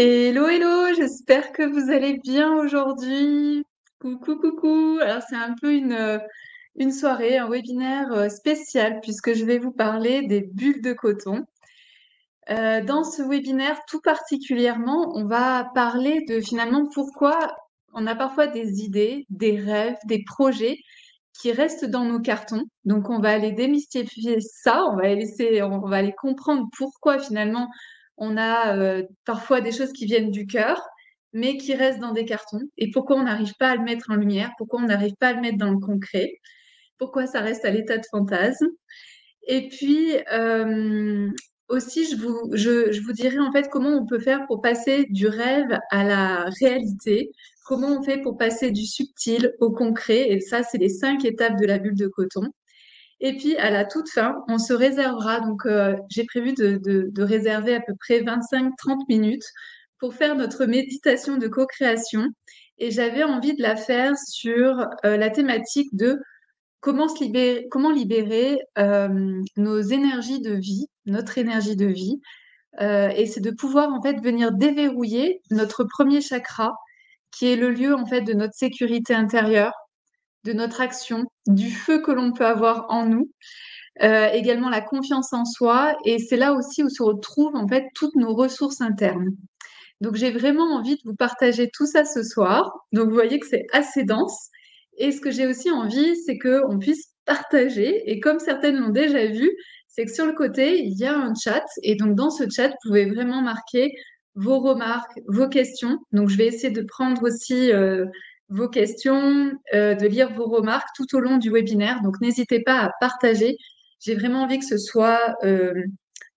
Hello, hello, j'espère que vous allez bien aujourd'hui. Coucou, coucou. Alors, c'est un peu une soirée, un webinaire spécial puisque je vais vous parler des bulles de coton. Dans ce webinaire, tout particulièrement, on va parler de finalement pourquoi on a parfois des idées, des rêves, des projets qui restent dans nos cartons. Donc, on va aller démystifier ça, on va aller comprendre pourquoi finalement on a parfois des choses qui viennent du cœur, mais qui restent dans des cartons, et pourquoi on n'arrive pas à le mettre en lumière, pourquoi on n'arrive pas à le mettre dans le concret, pourquoi ça reste à l'état de fantasme. Et puis aussi, je vous dirai en fait comment on peut faire pour passer du rêve à la réalité, comment on fait pour passer du subtil au concret. Et ça, c'est les 5 étapes de la bulle de coton. Et puis à la toute fin, on se réservera, donc j'ai prévu de réserver à peu près 25-30 minutes pour faire notre méditation de co-création. Et j'avais envie de la faire sur la thématique de comment libérer nos énergies de vie, notre énergie de vie. Et c'est de pouvoir en fait venir déverrouiller notre premier chakra, qui est le lieu en fait de notre sécurité intérieure, de notre action, du feu que l'on peut avoir en nous, également la confiance en soi. Et c'est là aussi où se retrouvent en fait toutes nos ressources internes. Donc j'ai vraiment envie de vous partager tout ça ce soir. Donc vous voyez que c'est assez dense. Et ce que j'ai aussi envie, c'est qu'on puisse partager. Et comme certaines l'ont déjà vu, c'est que sur le côté, il y a un chat. Et donc dans ce chat, vous pouvez vraiment marquer vos remarques, vos questions. Donc je vais essayer de prendre aussi vos questions, de lire vos remarques tout au long du webinaire. Donc n'hésitez pas à partager. J'ai vraiment envie que ce soit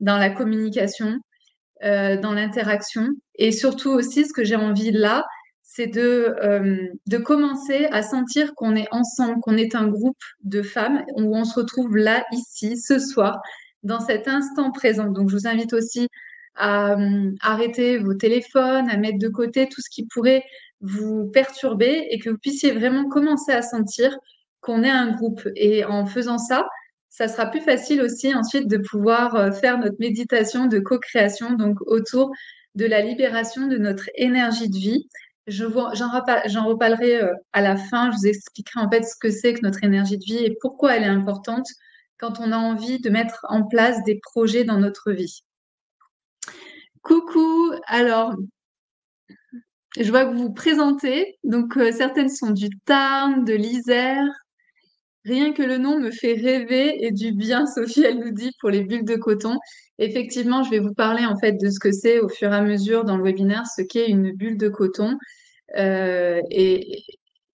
dans la communication, dans l'interaction. Et surtout aussi, ce que j'ai envie là, c'est de commencer à sentir qu'on est ensemble, qu'on est un groupe de femmes, où on se retrouve là, ici, ce soir, dans cet instant présent. Donc, je vous invite aussi à arrêter vos téléphones, à mettre de côté tout ce qui pourrait vous perturber et que vous puissiez vraiment commencer à sentir qu'on est un groupe. Et en faisant ça, ça sera plus facile aussi ensuite de pouvoir faire notre méditation de co-création, donc autour de la libération de notre énergie de vie. J'en reparlerai à la fin. Je vous expliquerai en fait ce que c'est que notre énergie de vie et pourquoi elle est importante quand on a envie de mettre en place des projets dans notre vie. Coucou, alors je vois que vous vous présentez. Donc certaines sont du Tarn, de l'Isère. Rien que le nom me fait rêver et du bien, Sophie, elle nous dit, pour les bulles de coton. Effectivement, je vais vous parler en fait de ce que c'est au fur et à mesure dans le webinaire, ce qu'est une bulle de coton. Euh, et,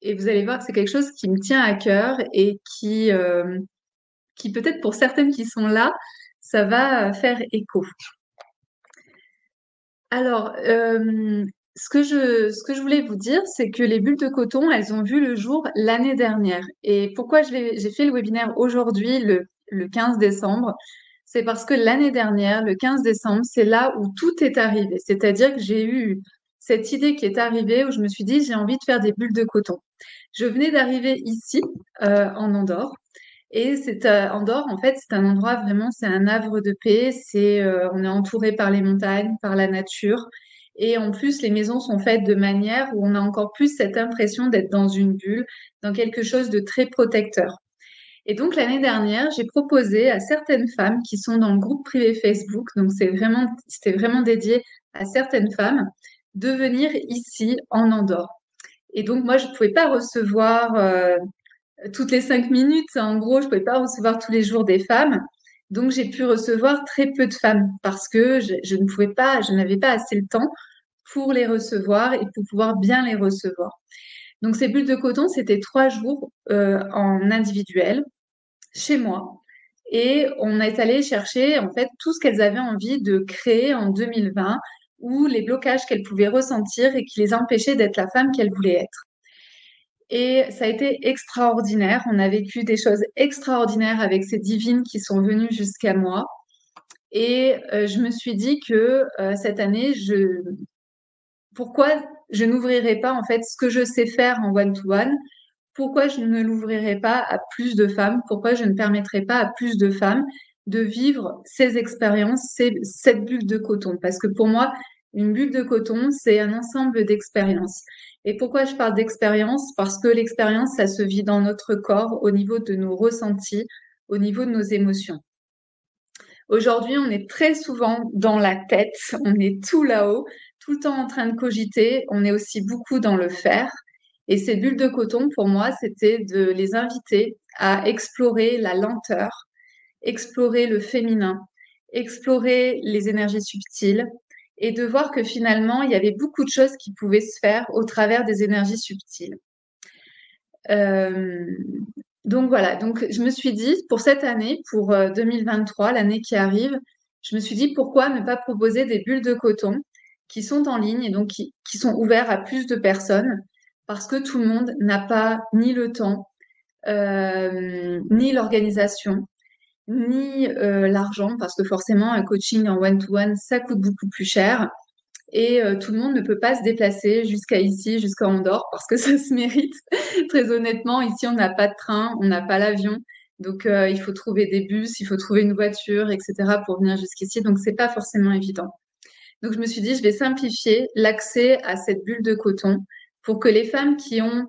et vous allez voir que c'est quelque chose qui me tient à cœur et qui peut-être pour certaines qui sont là, ça va faire écho. Alors, ce que je voulais vous dire, c'est que les bulles de coton, elles ont vu le jour l'année dernière. Et pourquoi j'ai fait le webinaire aujourd'hui, le 15 décembre? C'est parce que l'année dernière, le 15 décembre, c'est là où tout est arrivé. C'est-à-dire que j'ai eu cette idée qui est arrivée où je me suis dit, j'ai envie de faire des bulles de coton. Je venais d'arriver ici, en Andorre. Et c'est Andorre, en fait, c'est un endroit vraiment, c'est un havre de paix. On est entouré par les montagnes, par la nature. Et en plus, les maisons sont faites de manière où on a encore plus cette impression d'être dans une bulle, dans quelque chose de très protecteur. Et donc, l'année dernière, j'ai proposé à certaines femmes qui sont dans le groupe privé Facebook, donc c'était vraiment dédié à certaines femmes, de venir ici en Andorre. Et donc, moi, je ne pouvais pas recevoir toutes les 5 minutes. En gros, je pouvais pas recevoir tous les jours des femmes. Donc, j'ai pu recevoir très peu de femmes parce que je ne pouvais pas, je n'avais pas assez le temps pour les recevoir et pour pouvoir bien les recevoir. Donc, ces bulles de coton, c'était 3 jours en individuel chez moi. Et on est allé chercher en fait tout ce qu'elles avaient envie de créer en 2020 ou les blocages qu'elles pouvaient ressentir et qui les empêchaient d'être la femme qu'elles voulaient être. Et ça a été extraordinaire. On a vécu des choses extraordinaires avec ces divines qui sont venues jusqu'à moi. Et je me suis dit que cette année, pourquoi je n'ouvrirais pas en fait ce que je sais faire en one-to-one? Pourquoi je ne l'ouvrirais pas à plus de femmes? Pourquoi je ne permettrais pas à plus de femmes de vivre ces expériences, cette bulle de coton? Parce que pour moi, Une bulle de coton, c'est un ensemble d'expériences. Et pourquoi je parle d'expérience? Parce que l'expérience, ça se vit dans notre corps, au niveau de nos ressentis, au niveau de nos émotions. Aujourd'hui, on est très souvent dans la tête, on est tout là-haut, tout le temps en train de cogiter, on est aussi beaucoup dans le faire. Et ces bulles de coton, pour moi, c'était de les inviter à explorer la lenteur, explorer le féminin, explorer les énergies subtiles et de voir que finalement, il y avait beaucoup de choses qui pouvaient se faire au travers des énergies subtiles. Euh, donc voilà, donc je me suis dit, pour cette année, pour 2023, l'année qui arrive, je me suis dit pourquoi ne pas proposer des bulles de coton qui sont en ligne et donc qui sont ouverts à plus de personnes parce que tout le monde n'a pas ni le temps, ni l'organisation, ni l'argent, parce que forcément, un coaching en one-to-one, ça coûte beaucoup plus cher. Et tout le monde ne peut pas se déplacer jusqu'à ici, jusqu'à Andorre, parce que ça se mérite. Très honnêtement, ici, on n'a pas de train, on n'a pas l'avion. Donc, il faut trouver des bus, il faut trouver une voiture, etc. pour venir jusqu'ici. Donc, c'est pas forcément évident. Donc, je me suis dit, je vais simplifier l'accès à cette bulle de coton pour que les femmes qui ont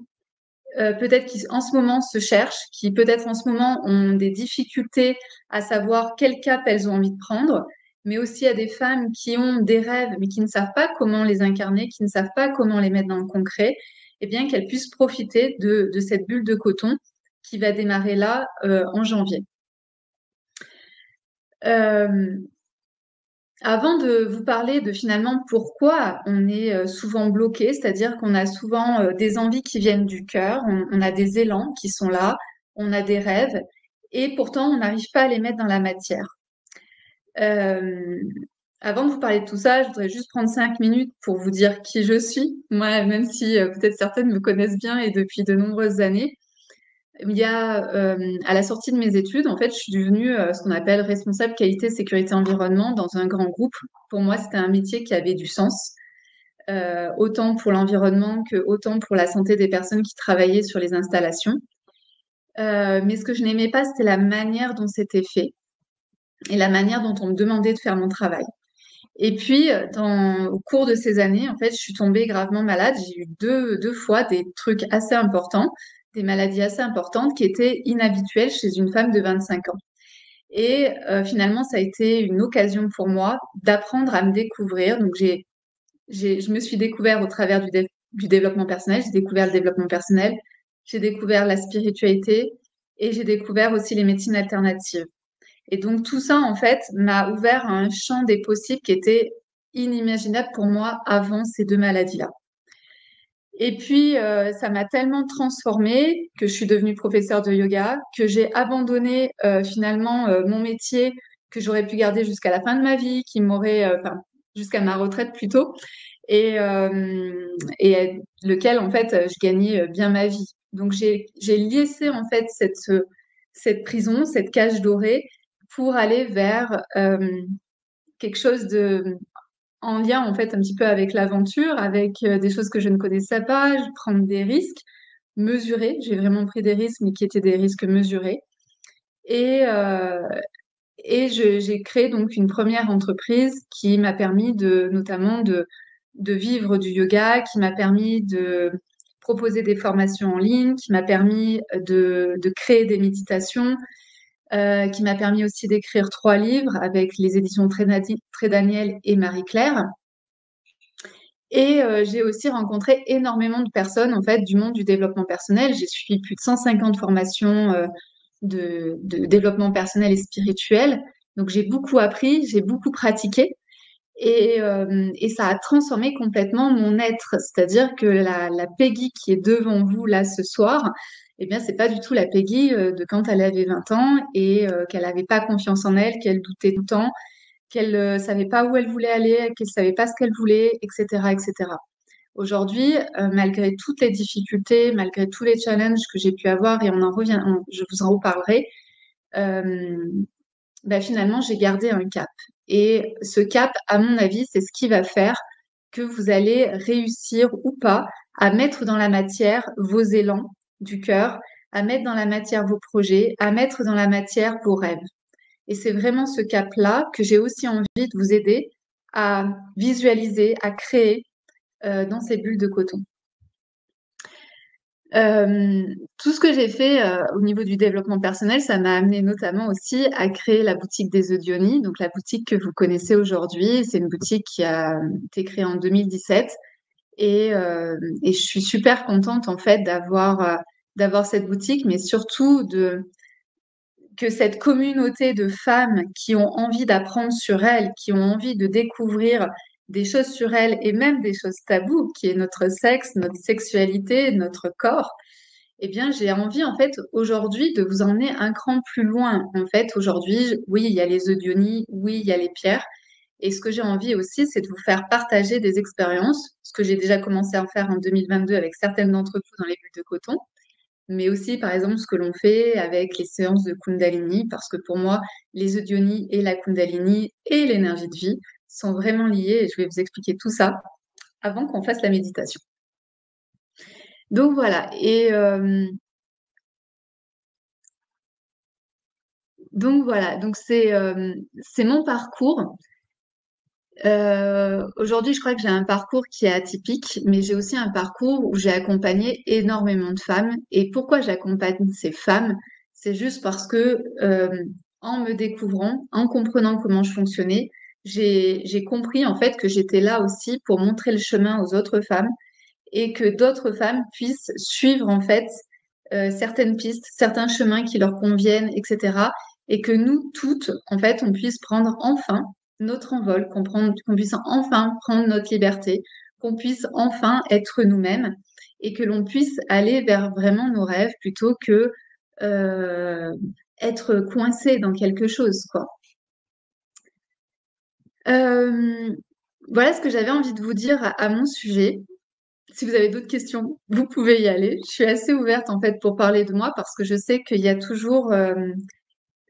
peut-être qui en ce moment se cherchent, qui peut-être en ce moment ont des difficultés à savoir quel cap elles ont envie de prendre, mais aussi à des femmes qui ont des rêves, mais qui ne savent pas comment les incarner, qui ne savent pas comment les mettre dans le concret, eh bien qu'elles puissent profiter de cette bulle de coton qui va démarrer là en janvier. Euh, Avant de vous parler de finalement pourquoi on est souvent bloqué, c'est-à-dire qu'on a souvent des envies qui viennent du cœur, on a des élans qui sont là, on a des rêves, et pourtant on n'arrive pas à les mettre dans la matière. Euh, Avant de vous parler de tout ça, je voudrais juste prendre 5 minutes pour vous dire qui je suis. Moi, même si peut-être certaines me connaissent bien et depuis de nombreuses années, il y a, à la sortie de mes études, en fait, je suis devenue ce qu'on appelle responsable qualité, sécurité, environnement dans un grand groupe. Pour moi, c'était un métier qui avait du sens, autant pour l'environnement que autant pour la santé des personnes qui travaillaient sur les installations. Mais ce que je n'aimais pas, c'était la manière dont c'était fait et la manière dont on me demandait de faire mon travail. Et puis, au cours de ces années, en fait, je suis tombée gravement malade. J'ai eu deux fois des trucs assez importants, des maladies assez importantes qui étaient inhabituelles chez une femme de 25 ans. Et finalement, ça a été une occasion pour moi d'apprendre à me découvrir. Donc, je me suis découvert au travers du développement personnel. J'ai découvert le développement personnel, j'ai découvert la spiritualité et j'ai découvert aussi les médecines alternatives. Et donc tout ça, en fait, m'a ouvert à un champ des possibles qui était inimaginable pour moi avant ces deux maladies-là. Et puis, ça m'a tellement transformée que je suis devenue professeure de yoga, que j'ai abandonné finalement mon métier que j'aurais pu garder jusqu'à la fin de ma vie, qui m'aurait, enfin, jusqu'à ma retraite plutôt, et lequel, en fait, je gagnais bien ma vie. Donc, j'ai laissé, en fait, cette prison, cette cage dorée, pour aller vers quelque chose en lien en fait un petit peu avec l'aventure, avec des choses que je ne connaissais pas, je prendre des risques mesurés. J'ai vraiment pris des risques, mais qui étaient des risques mesurés. Et, j'ai créé donc une première entreprise qui m'a permis notamment de vivre du yoga, qui m'a permis de proposer des formations en ligne, qui m'a permis de créer des méditations, qui m'a permis aussi d'écrire 3 livres avec les éditions Trédaniel et Marie-Claire. Et j'ai aussi rencontré énormément de personnes en fait du monde du développement personnel. J'ai suivi plus de 150 formations de développement personnel et spirituel. Donc j'ai beaucoup appris, j'ai beaucoup pratiqué et ça a transformé complètement mon être. C'est-à-dire que la Peggy qui est devant vous là ce soir, eh bien c'est pas du tout la Peggy de quand elle avait 20 ans et qu'elle n'avait pas confiance en elle, qu'elle doutait tout le temps, qu'elle savait pas où elle voulait aller, qu'elle savait pas ce qu'elle voulait, etc., etc. Aujourd'hui, malgré toutes les difficultés, malgré tous les challenges que j'ai pu avoir, et je vous en reparlerai, euh, bah, finalement, j'ai gardé un cap. Et ce cap, à mon avis, c'est ce qui va faire que vous allez réussir ou pas à mettre dans la matière vos élans du cœur, à mettre dans la matière vos projets, à mettre dans la matière vos rêves. Et c'est vraiment ce cap-là que j'ai aussi envie de vous aider à visualiser, à créer dans ces bulles de coton. Tout ce que j'ai fait au niveau du développement personnel, ça m'a amené notamment aussi à créer la boutique des Odioni, donc la boutique que vous connaissez aujourd'hui. C'est une boutique qui a été créée en 2017 et je suis super contente en fait d'avoir cette boutique, mais surtout que cette communauté de femmes qui ont envie d'apprendre sur elles, qui ont envie de découvrir des choses sur elles et même des choses taboues, qui est notre sexe, notre sexualité, notre corps. Eh bien, j'ai envie, en fait, aujourd'hui, de vous emmener un cran plus loin. En fait, aujourd'hui, oui, il y a les Odioni, oui, il y a les pierres. Et ce que j'ai envie aussi, c'est de vous faire partager des expériences, ce que j'ai déjà commencé à faire en 2022 avec certaines d'entre vous dans les bulles de coton, mais aussi, par exemple, ce que l'on fait avec les séances de Kundalini, parce que pour moi, les Odioni et la Kundalini et l'énergie de vie sont vraiment liés et je vais vous expliquer tout ça avant qu'on fasse la méditation. Donc voilà. Donc voilà, donc c'est mon parcours. Aujourd'hui, je crois que j'ai un parcours qui est atypique, mais j'ai aussi un parcours où j'ai accompagné énormément de femmes. Et pourquoi j'accompagne ces femmes? C'est juste parce que en me découvrant, en comprenant comment je fonctionnais, j'ai compris en fait que j'étais là aussi pour montrer le chemin aux autres femmes et que d'autres femmes puissent suivre en fait certaines pistes, certains chemins qui leur conviennent, etc. Et que nous toutes, en fait, on puisse prendre enfin notre envol, qu'on puisse enfin prendre notre liberté, qu'on puisse enfin être nous-mêmes et que l'on puisse aller vers vraiment nos rêves plutôt que euh, être coincé dans quelque chose, quoi. Euh, voilà ce que j'avais envie de vous dire à mon sujet. Si vous avez d'autres questions, vous pouvez y aller. Je suis assez ouverte en fait pour parler de moi parce que je sais qu'il y a toujours euh,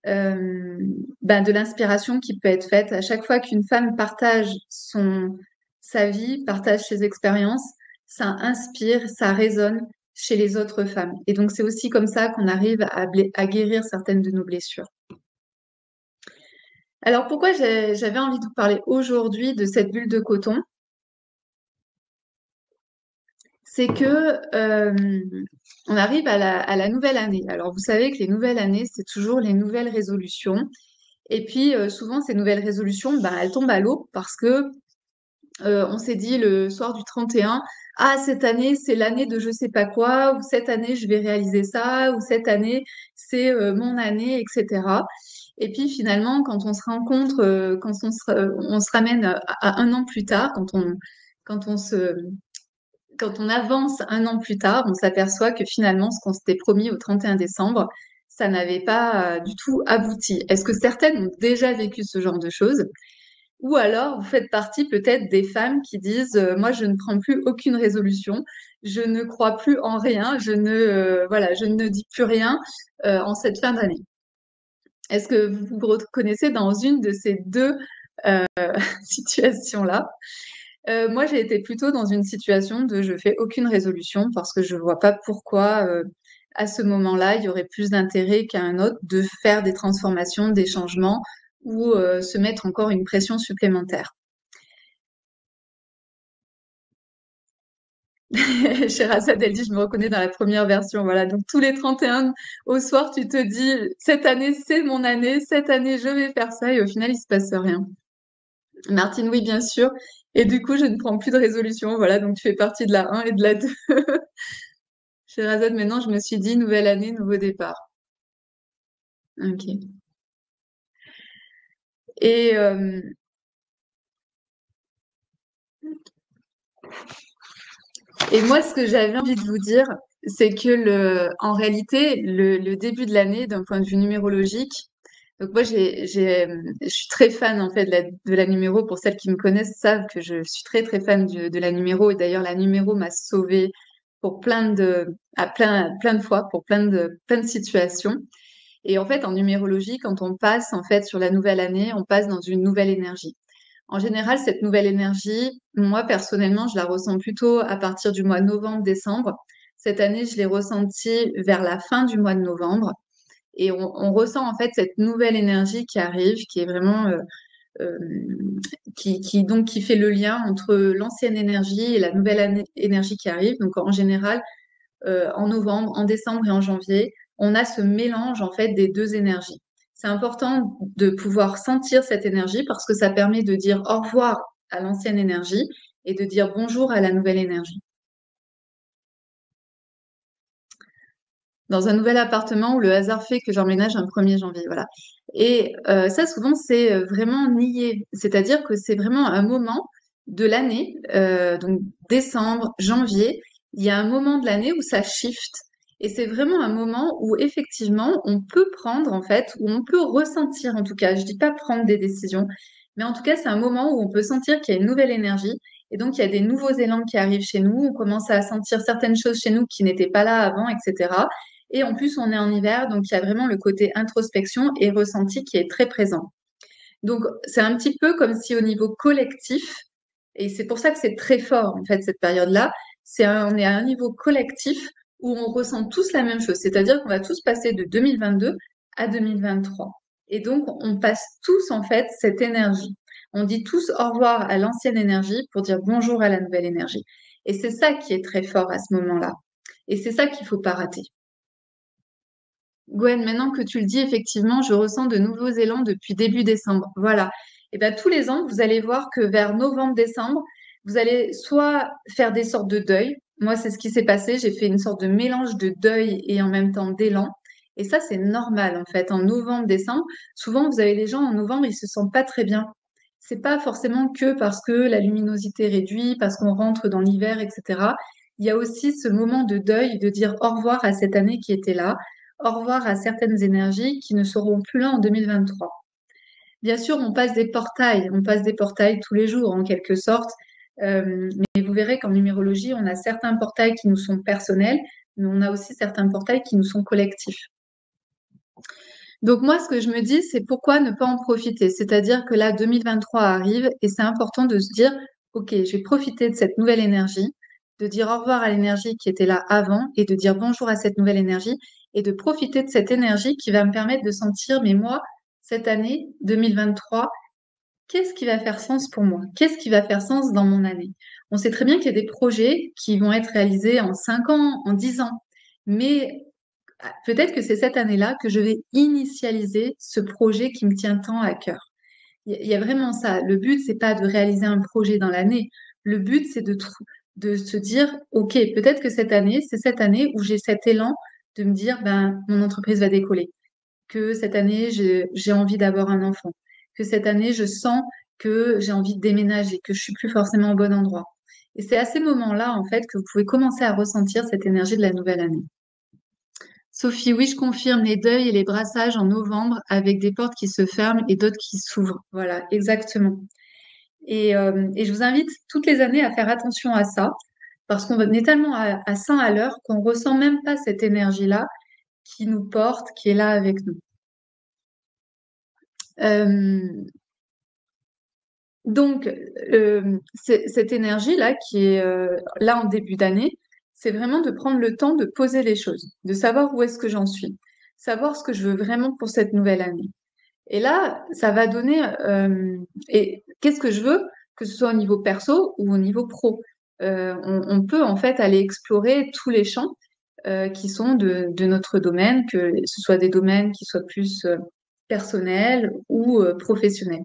de l'inspiration qui peut être faite à chaque fois qu'une femme partage sa vie, partage ses expériences, ça inspire, ça résonne chez les autres femmes. Et donc c'est aussi comme ça qu'on arrive à guérir certaines de nos blessures. Alors pourquoi j'avais envie de vous parler aujourd'hui de cette bulle de coton? C'est que on arrive à la nouvelle année. Alors vous savez que les nouvelles années, c'est toujours les nouvelles résolutions. Et puis souvent ces nouvelles résolutions, elles tombent à l'eau parce que on s'est dit le soir du 31, ah cette année c'est l'année de je sais pas quoi, ou cette année je vais réaliser ça, ou cette année c'est mon année, etc. Et puis finalement, quand on se rencontre, on se ramène à un an plus tard, quand on se quand on avance un an plus tard, on s'aperçoit que finalement, ce qu'on s'était promis au 31 décembre, ça n'avait pas du tout abouti. Est-ce que certaines ont déjà vécu ce genre de choses? Ou alors, vous faites partie peut-être des femmes qui disent, moi, je ne prends plus aucune résolution, je ne crois plus en rien, voilà, je ne dis plus rien en cette fin d'année. Est-ce que vous vous reconnaissez dans une de ces deux situations-là? Moi, j'ai été plutôt dans une situation de je fais aucune résolution parce que je vois pas pourquoi, à ce moment-là, il y aurait plus d'intérêt qu'à un autre de faire des transformations, des changements ou se mettre encore une pression supplémentaire. Sherazade, elle dit, je me reconnais dans la première version. Voilà. Donc, tous les 31 au soir, tu te dis, cette année, c'est mon année, cette année, je vais faire ça et au final, il se passe rien. Martine, oui, bien sûr. Et du coup, je ne prends plus de résolution. Voilà, donc tu fais partie de la 1 et de la 2. Chez Razad, maintenant, je me suis dit, nouvelle année, nouveau départ. Ok. Et, euh, et moi, ce que j'avais envie de vous dire, c'est que en réalité, le début de l'année, d'un point de vue numérologique, donc moi, je suis très fan en fait de la numéro. Pour celles qui me connaissent savent que je suis très très fan de la numéro. Et d'ailleurs, la numéro m'a sauvée pour plein de fois, pour plein de situations. Et en fait, en numérologie, quand on passe en fait sur la nouvelle année, on passe dans une nouvelle énergie. En général, cette nouvelle énergie, moi personnellement, je la ressens plutôt à partir du mois novembre-décembre. Cette année, je l'ai ressentie vers la fin du mois de novembre. Et on ressent en fait cette nouvelle énergie qui arrive, qui est vraiment euh, donc qui fait le lien entre l'ancienne énergie et la nouvelle énergie qui arrive. Donc en général, en novembre, en décembre et en janvier, on a ce mélange en fait des deux énergies. C'est important de pouvoir sentir cette énergie parce que ça permet de dire au revoir à l'ancienne énergie et de dire bonjour à la nouvelle énergie. Dans un nouvel appartement où le hasard fait que j'emménage un 1er janvier, voilà. Et ça, souvent, c'est vraiment nié. C'est-à-dire que c'est vraiment un moment de l'année, donc décembre, janvier, il y a un moment de l'année où ça shift. Et c'est vraiment un moment où effectivement, on peut prendre, en fait, où on peut ressentir, en tout cas, je dis pas prendre des décisions, mais en tout cas, c'est un moment où on peut sentir qu'il y a une nouvelle énergie. Et donc, il y a des nouveaux élans qui arrivent chez nous. On commence à sentir certaines choses chez nous qui n'étaient pas là avant, etc. Et en plus, on est en hiver, donc il y a vraiment le côté introspection et ressenti qui est très présent. Donc, c'est un petit peu comme si au niveau collectif, et c'est pour ça que c'est très fort, en fait, cette période-là, on est à un niveau collectif où on ressent tous la même chose. C'est-à-dire qu'on va tous passer de 2022 à 2023. Et donc, on passe tous, en fait, cette énergie. On dit tous au revoir à l'ancienne énergie pour dire bonjour à la nouvelle énergie. Et c'est ça qui est très fort à ce moment-là. Et c'est ça qu'il faut pas rater. Gwen, maintenant que tu le dis, effectivement, je ressens de nouveaux élans depuis début décembre. Voilà. Et bien, tous les ans, vous allez voir que vers novembre-décembre, vous allez soit faire des sortes de deuil. Moi, c'est ce qui s'est passé. J'ai fait une sorte de mélange de deuil et en même temps d'élan. Et ça, c'est normal, en fait. En novembre-décembre, souvent, vous avez les gens en novembre, ils se sentent pas très bien. C'est pas forcément que parce que la luminosité réduit, parce qu'on rentre dans l'hiver, etc. Il y a aussi ce moment de deuil, de dire au revoir à cette année qui était là, au revoir à certaines énergies qui ne seront plus là en 2023. Bien sûr, on passe des portails tous les jours en quelque sorte, mais vous verrez qu'en numérologie, on a certains portails qui nous sont personnels, mais on a aussi certains portails qui nous sont collectifs. Donc moi, ce que je me dis, c'est pourquoi ne pas en profiter? C'est-à-dire que là, 2023 arrive et c'est important de se dire, OK, je vais profiter de cette nouvelle énergie, de dire au revoir à l'énergie qui était là avant et de dire bonjour à cette nouvelle énergie et de profiter de cette énergie qui va me permettre de sentir, mais moi, cette année 2023, qu'est-ce qui va faire sens pour moi? Qu'est-ce qui va faire sens dans mon année? On sait très bien qu'il y a des projets qui vont être réalisés en 5 ans, en 10 ans, mais peut-être que c'est cette année-là que je vais initialiser ce projet qui me tient tant à cœur. Il y a vraiment ça. Le but, c'est pas de réaliser un projet dans l'année. Le but, c'est de se dire, OK, peut-être que cette année, c'est cette année où j'ai cet élan de me dire, ben, mon entreprise va décoller. Que cette année, j'ai envie d'avoir un enfant. Que cette année, je sens que j'ai envie de déménager, que je suis plus forcément au bon endroit. Et c'est à ces moments-là, en fait, que vous pouvez commencer à ressentir cette énergie de la nouvelle année. Sophie, oui, je confirme les deuils et les brassages en novembre avec des portes qui se ferment et d'autres qui s'ouvrent. Voilà, exactement. Et je vous invite toutes les années à faire attention à ça parce qu'on est tellement à 100 à l'heure qu'on ressent même pas cette énergie-là qui nous porte, qui est là avec nous. Euh, donc, cette énergie-là qui est là en début d'année, c'est vraiment de prendre le temps de poser les choses, de savoir où est-ce que j'en suis, savoir ce que je veux vraiment pour cette nouvelle année. Et là, ça va donner et qu'est-ce que je veux, que ce soit au niveau perso ou au niveau pro. On peut en fait aller explorer tous les champs qui sont de notre domaine, que ce soit des domaines qui soient plus personnels ou professionnels.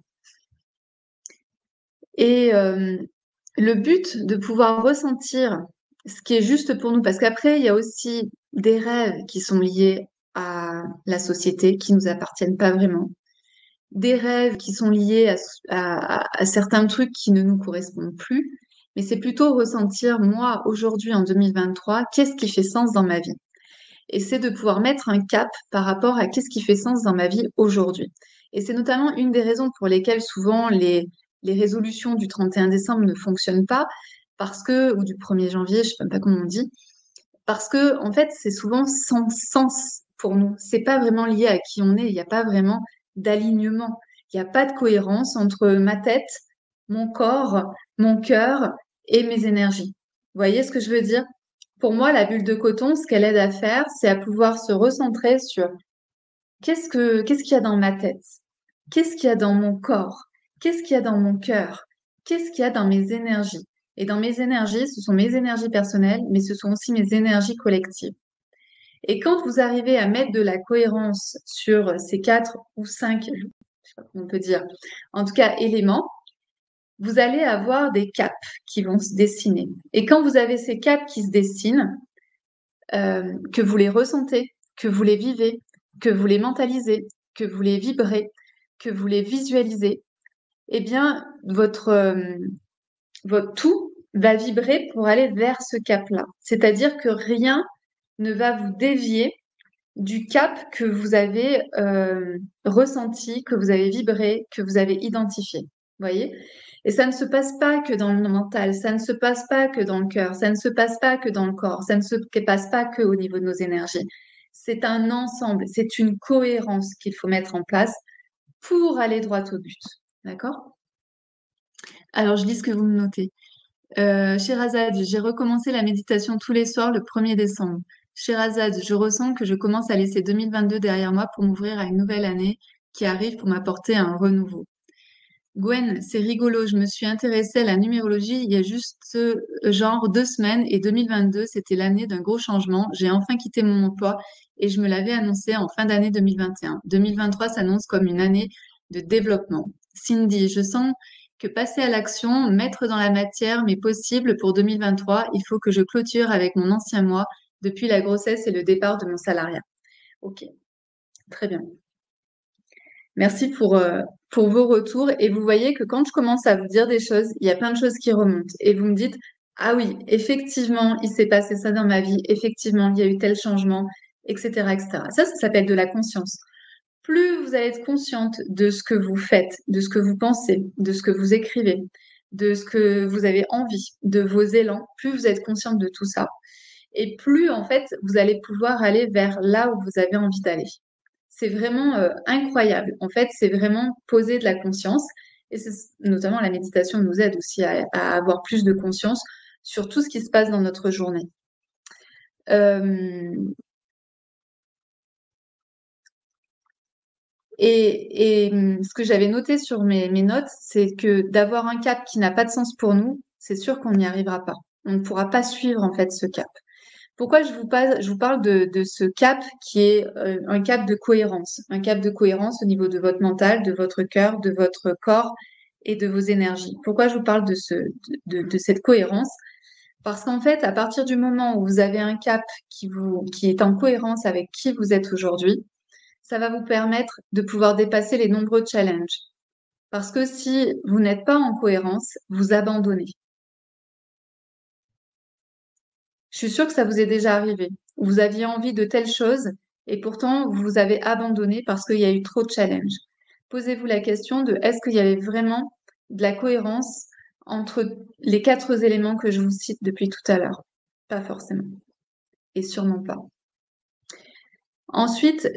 Et le but de pouvoir ressentir ce qui est juste pour nous, parce qu'après, il y a aussi des rêves qui sont liés à la société, qui nous appartiennent pas vraiment. Des rêves qui sont liés à certains trucs qui ne nous correspondent plus, mais c'est plutôt ressentir, moi, aujourd'hui, en 2023, qu'est-ce qui fait sens dans ma vie? Et c'est de pouvoir mettre un cap par rapport à qu'est-ce qui fait sens dans ma vie aujourd'hui. Et c'est notamment une des raisons pour lesquelles souvent les résolutions du 31 décembre ne fonctionnent pas, parce que, ou du 1er janvier, je sais même pas comment on dit, parce que, en fait, c'est souvent sans sens pour nous. C'est pas vraiment lié à qui on est. Il n'y a pas vraiment d'alignement. Il n'y a pas de cohérence entre ma tête, mon corps, mon cœur et mes énergies. Vous voyez ce que je veux dire? Pour moi, la bulle de coton, ce qu'elle aide à faire, c'est à pouvoir se recentrer sur qu'est-ce qu'il y a dans ma tête? Qu'est-ce qu'il y a dans mon corps? Qu'est-ce qu'il y a dans mon cœur? Qu'est-ce qu'il y a dans mes énergies? Et dans mes énergies, ce sont mes énergies personnelles, mais ce sont aussi mes énergies collectives. Et quand vous arrivez à mettre de la cohérence sur ces 4 ou 5, je sais pas comment on peut dire, en tout cas éléments, vous allez avoir des caps qui vont se dessiner. Et quand vous avez ces caps qui se dessinent, que vous les ressentez, que vous les vivez, que vous les mentalisez, que vous les vibrez, que vous les visualisez, eh bien, votre tout va vibrer pour aller vers ce cap-là. C'est-à-dire que rien ne va vous dévier du cap que vous avez ressenti, que vous avez vibré, que vous avez identifié. Vous voyez? Et ça ne se passe pas que dans le mental, ça ne se passe pas que dans le cœur, ça ne se passe pas que dans le corps, ça ne se passe pas que au niveau de nos énergies. C'est un ensemble, c'est une cohérence qu'il faut mettre en place pour aller droit au but. D'accord? Alors, je lis ce que vous me notez. Sherazade, j'ai recommencé la méditation tous les soirs le 1er décembre. Sherazade, je ressens que je commence à laisser 2022 derrière moi pour m'ouvrir à une nouvelle année qui arrive pour m'apporter un renouveau. Gwen, c'est rigolo, je me suis intéressée à la numérologie il y a juste genre 2 semaines et 2022, c'était l'année d'un gros changement. J'ai enfin quitté mon emploi et je me l'avais annoncé en fin d'année 2021. 2023 s'annonce comme une année de développement. Cindy, je sens que passer à l'action, mettre dans la matière m'est possible pour 2023. Il faut que je clôture avec mon ancien moi depuis la grossesse et le départ de mon salariat. Ok, très bien. Merci pour vos retours. Et vous voyez que quand je commence à vous dire des choses, il y a plein de choses qui remontent. Et vous me dites, ah oui, effectivement, il s'est passé ça dans ma vie. Effectivement, il y a eu tel changement, etc., etc. Ça s'appelle de la conscience. Plus vous allez être consciente de ce que vous faites, de ce que vous pensez, de ce que vous écrivez, de ce que vous avez envie, de vos élans, plus vous êtes consciente de tout ça. Et plus, en fait, vous allez pouvoir aller vers là où vous avez envie d'aller. C'est vraiment incroyable. En fait, c'est vraiment poser de la conscience. Et notamment la méditation nous aide aussi à avoir plus de conscience sur tout ce qui se passe dans notre journée. Euh, ce que j'avais noté sur mes notes, c'est que d'avoir un cap qui n'a pas de sens pour nous, c'est sûr qu'on n'y arrivera pas. On ne pourra pas suivre en fait ce cap. Pourquoi je vous parle de ce cap qui est un cap de cohérence, un cap de cohérence au niveau de votre mental, de votre cœur, de votre corps et de vos énergies. Pourquoi je vous parle de cette cohérence? Parce qu'en fait, à partir du moment où vous avez un cap qui est en cohérence avec qui vous êtes aujourd'hui, ça va vous permettre de pouvoir dépasser les nombreux challenges. Parce que si vous n'êtes pas en cohérence, vous abandonnez. Je suis sûre que ça vous est déjà arrivé. Vous aviez envie de telles choses et pourtant vous avez abandonné parce qu'il y a eu trop de challenges. Posez-vous la question de est-ce qu'il y avait vraiment de la cohérence entre les 4 éléments que je vous cite depuis tout à l'heure? Pas forcément. Et sûrement pas. Ensuite,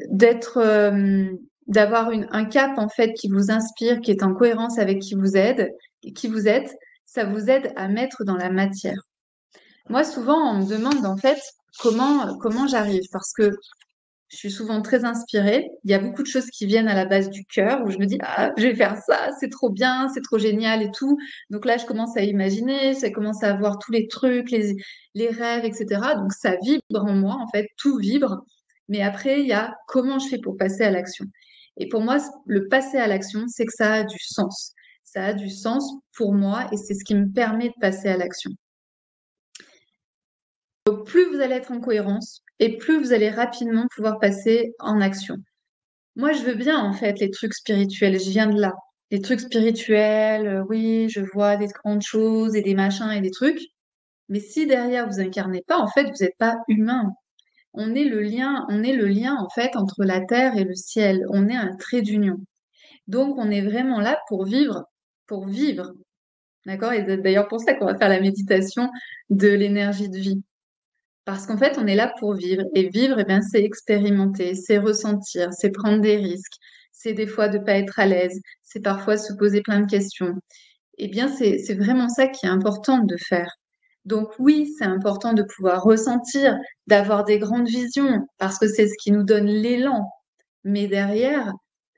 d'avoir un cap en fait qui vous inspire, qui est en cohérence avec qui vous êtes, ça vous aide à mettre dans la matière. Moi, souvent, on me demande en fait comment j'arrive parce que je suis souvent très inspirée. Il y a beaucoup de choses qui viennent à la base du cœur où je me dis, ah, je vais faire ça, c'est trop bien, c'est trop génial et tout. Donc là, je commence à imaginer, ça commence à voir tous les trucs, les rêves, etc. Donc ça vibre en moi, en fait, tout vibre. Mais après, il y a comment je fais pour passer à l'action. Et pour moi, le passer à l'action, c'est que ça a du sens. Ça a du sens pour moi et c'est ce qui me permet de passer à l'action. Donc, plus vous allez être en cohérence et plus vous allez rapidement pouvoir passer en action. Moi, je veux bien, en fait, les trucs spirituels. Je viens de là. Les trucs spirituels, oui, je vois des grandes choses et des machins et des trucs. Mais si derrière vous incarnez pas, en fait, vous n'êtes pas humain. On est le lien, en fait, entre la terre et le ciel. On est un trait d'union. Donc, on est vraiment là pour vivre, pour vivre. D'accord? Et c'est d'ailleurs pour ça qu'on va faire la méditation de l'énergie de vie. Parce qu'en fait, on est là pour vivre. Et vivre, eh bien, c'est expérimenter, c'est ressentir, c'est prendre des risques, c'est des fois de pas être à l'aise, c'est parfois se poser plein de questions. Eh bien, c'est vraiment ça qui est important de faire. Donc oui, c'est important de pouvoir ressentir, d'avoir des grandes visions, parce que c'est ce qui nous donne l'élan. Mais derrière,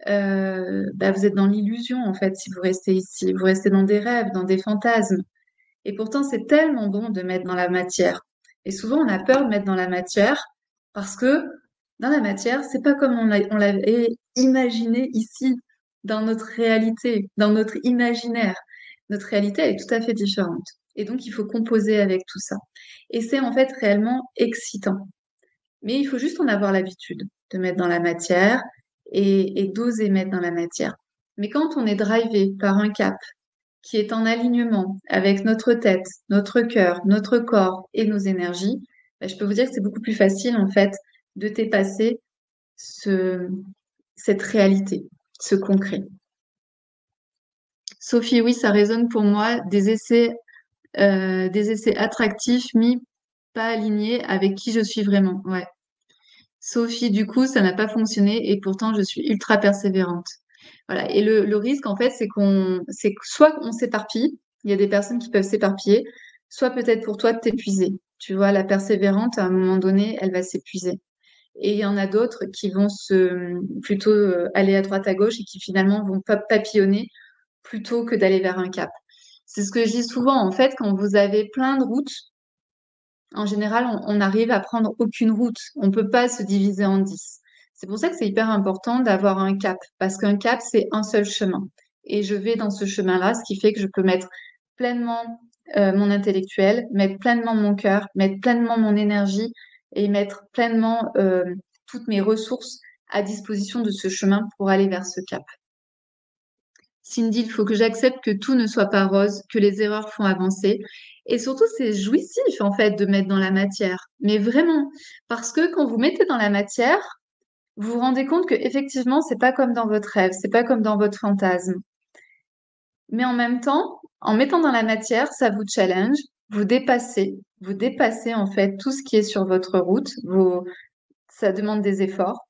bah, vous êtes dans l'illusion en fait si vous restez ici. Vous restez dans des rêves, dans des fantasmes. Et pourtant, c'est tellement bon de mettre dans la matière. Et souvent, on a peur de mettre dans la matière parce que dans la matière, c'est pas comme on l'avait imaginé ici, dans notre réalité, dans notre imaginaire. Notre réalité, elle est tout à fait différente. Et donc, il faut composer avec tout ça. Et c'est en fait réellement excitant. Mais il faut juste en avoir l'habitude de mettre dans la matière et d'oser mettre dans la matière. Mais quand on est drivé par un cap, qui est en alignement avec notre tête, notre cœur, notre corps et nos énergies, ben, je peux vous dire que c'est beaucoup plus facile en fait de dépasser ce, cette réalité, ce concret. Sophie, oui, ça résonne pour moi. Des essais attractifs mis pas alignés avec qui je suis vraiment. Ouais. Sophie, du coup, ça n'a pas fonctionné et pourtant je suis ultra persévérante. Voilà. Et le risque, en fait, c'est que soit on s'éparpille, il y a des personnes qui peuvent s'éparpiller, soit peut-être pour toi de t'épuiser. Tu vois, la persévérante, à un moment donné, elle va s'épuiser. Et il y en a d'autres qui vont plutôt aller à droite à gauche et qui finalement vont pas papillonner plutôt que d'aller vers un cap. C'est ce que je dis souvent, en fait, quand vous avez plein de routes, en général, on arrive à prendre aucune route. On peut pas se diviser en 10. C'est pour ça que c'est hyper important d'avoir un cap, parce qu'un cap, c'est un seul chemin. Et je vais dans ce chemin-là, ce qui fait que je peux mettre pleinement mon intellectuel, mettre pleinement mon cœur, mettre pleinement mon énergie et mettre pleinement toutes mes ressources à disposition de ce chemin pour aller vers ce cap. Cindy, il faut que j'accepte que tout ne soit pas rose, que les erreurs font avancer. Et surtout, c'est jouissif, en fait, de mettre dans la matière. Mais vraiment, parce que quand vous mettez dans la matière, vous vous rendez compte que effectivement, c'est pas comme dans votre rêve, c'est pas comme dans votre fantasme. Mais en même temps, en mettant dans la matière, ça vous challenge, vous dépassez en fait tout ce qui est sur votre route, ça demande des efforts.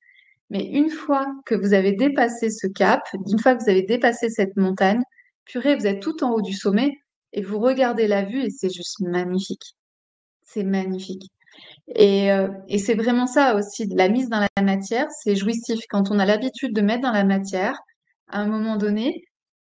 Mais une fois que vous avez dépassé ce cap, une fois que vous avez dépassé cette montagne, purée, vous êtes tout en haut du sommet et vous regardez la vue et c'est juste magnifique. C'est magnifique. Et c'est vraiment ça aussi, la mise dans la matière, c'est jouissif. Quand on a l'habitude de mettre dans la matière, à un moment donné,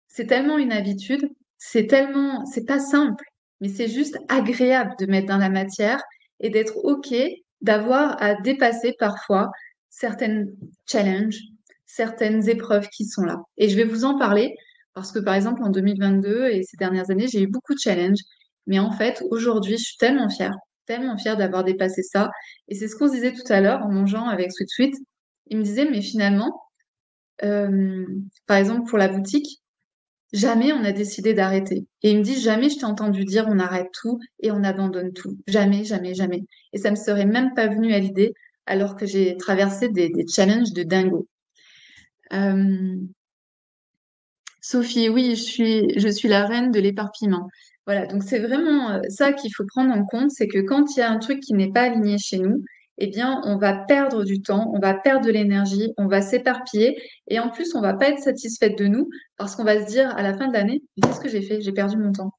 c'est tellement une habitude, c'est pas simple, mais c'est juste agréable de mettre dans la matière et d'être OK, d'avoir à dépasser parfois certaines challenges, certaines épreuves qui sont là. Et je vais vous en parler parce que par exemple en 2022 et ces dernières années, j'ai eu beaucoup de challenges, mais en fait, aujourd'hui, je suis tellement fière d'avoir dépassé ça. Et c'est ce qu'on se disait tout à l'heure en mangeant avec Sweet Sweet. Il me disait, mais finalement, euh, par exemple pour la boutique, jamais on a décidé d'arrêter. Et il me dit, jamais je t'ai entendu dire on arrête tout et on abandonne tout. Jamais, jamais, jamais. Et ça me serait même pas venu à l'idée alors que j'ai traversé des challenges de dingo. Euh, Sophie, oui, je suis la reine de l'éparpillement. Voilà, donc c'est vraiment ça qu'il faut prendre en compte, c'est que quand il y a un truc qui n'est pas aligné chez nous, eh bien, on va perdre du temps, on va perdre de l'énergie, on va s'éparpiller, et en plus, on va pas être satisfaite de nous, parce qu'on va se dire à la fin de l'année, mais qu'est-ce que j'ai fait? J'ai perdu mon temps.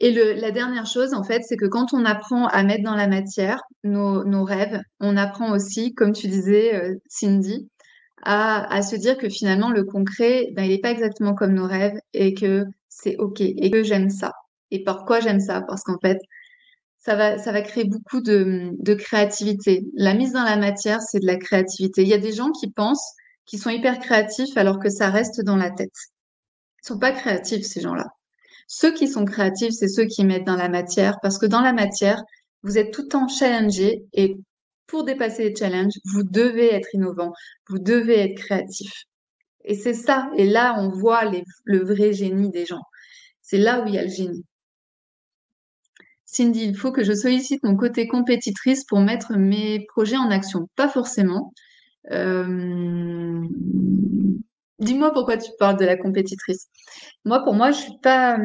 Et la dernière chose, en fait, c'est que quand on apprend à mettre dans la matière nos rêves, on apprend aussi, comme tu disais, Cindy, à se dire que finalement, le concret, ben, il n'est pas exactement comme nos rêves et que c'est OK et que j'aime ça. Et pourquoi j'aime ça? Parce qu'en fait, ça va créer beaucoup de créativité. La mise dans la matière, c'est de la créativité. Il y a des gens qui pensent qu'ils sont hyper créatifs alors que ça reste dans la tête. Ils sont pas créatifs, ces gens-là. Ceux qui sont créatifs, c'est ceux qui mettent dans la matière, parce que dans la matière, vous êtes tout le temps challengé et pour dépasser les challenges, vous devez être innovant, vous devez être créatif. Et c'est ça, et là, on voit le vrai génie des gens. C'est là où il y a le génie. Cindy, il faut que je sollicite mon côté compétitrice pour mettre mes projets en action. Pas forcément. Euh, Dis-moi pourquoi tu parles de la compétitrice. Moi, pour moi, je suis pas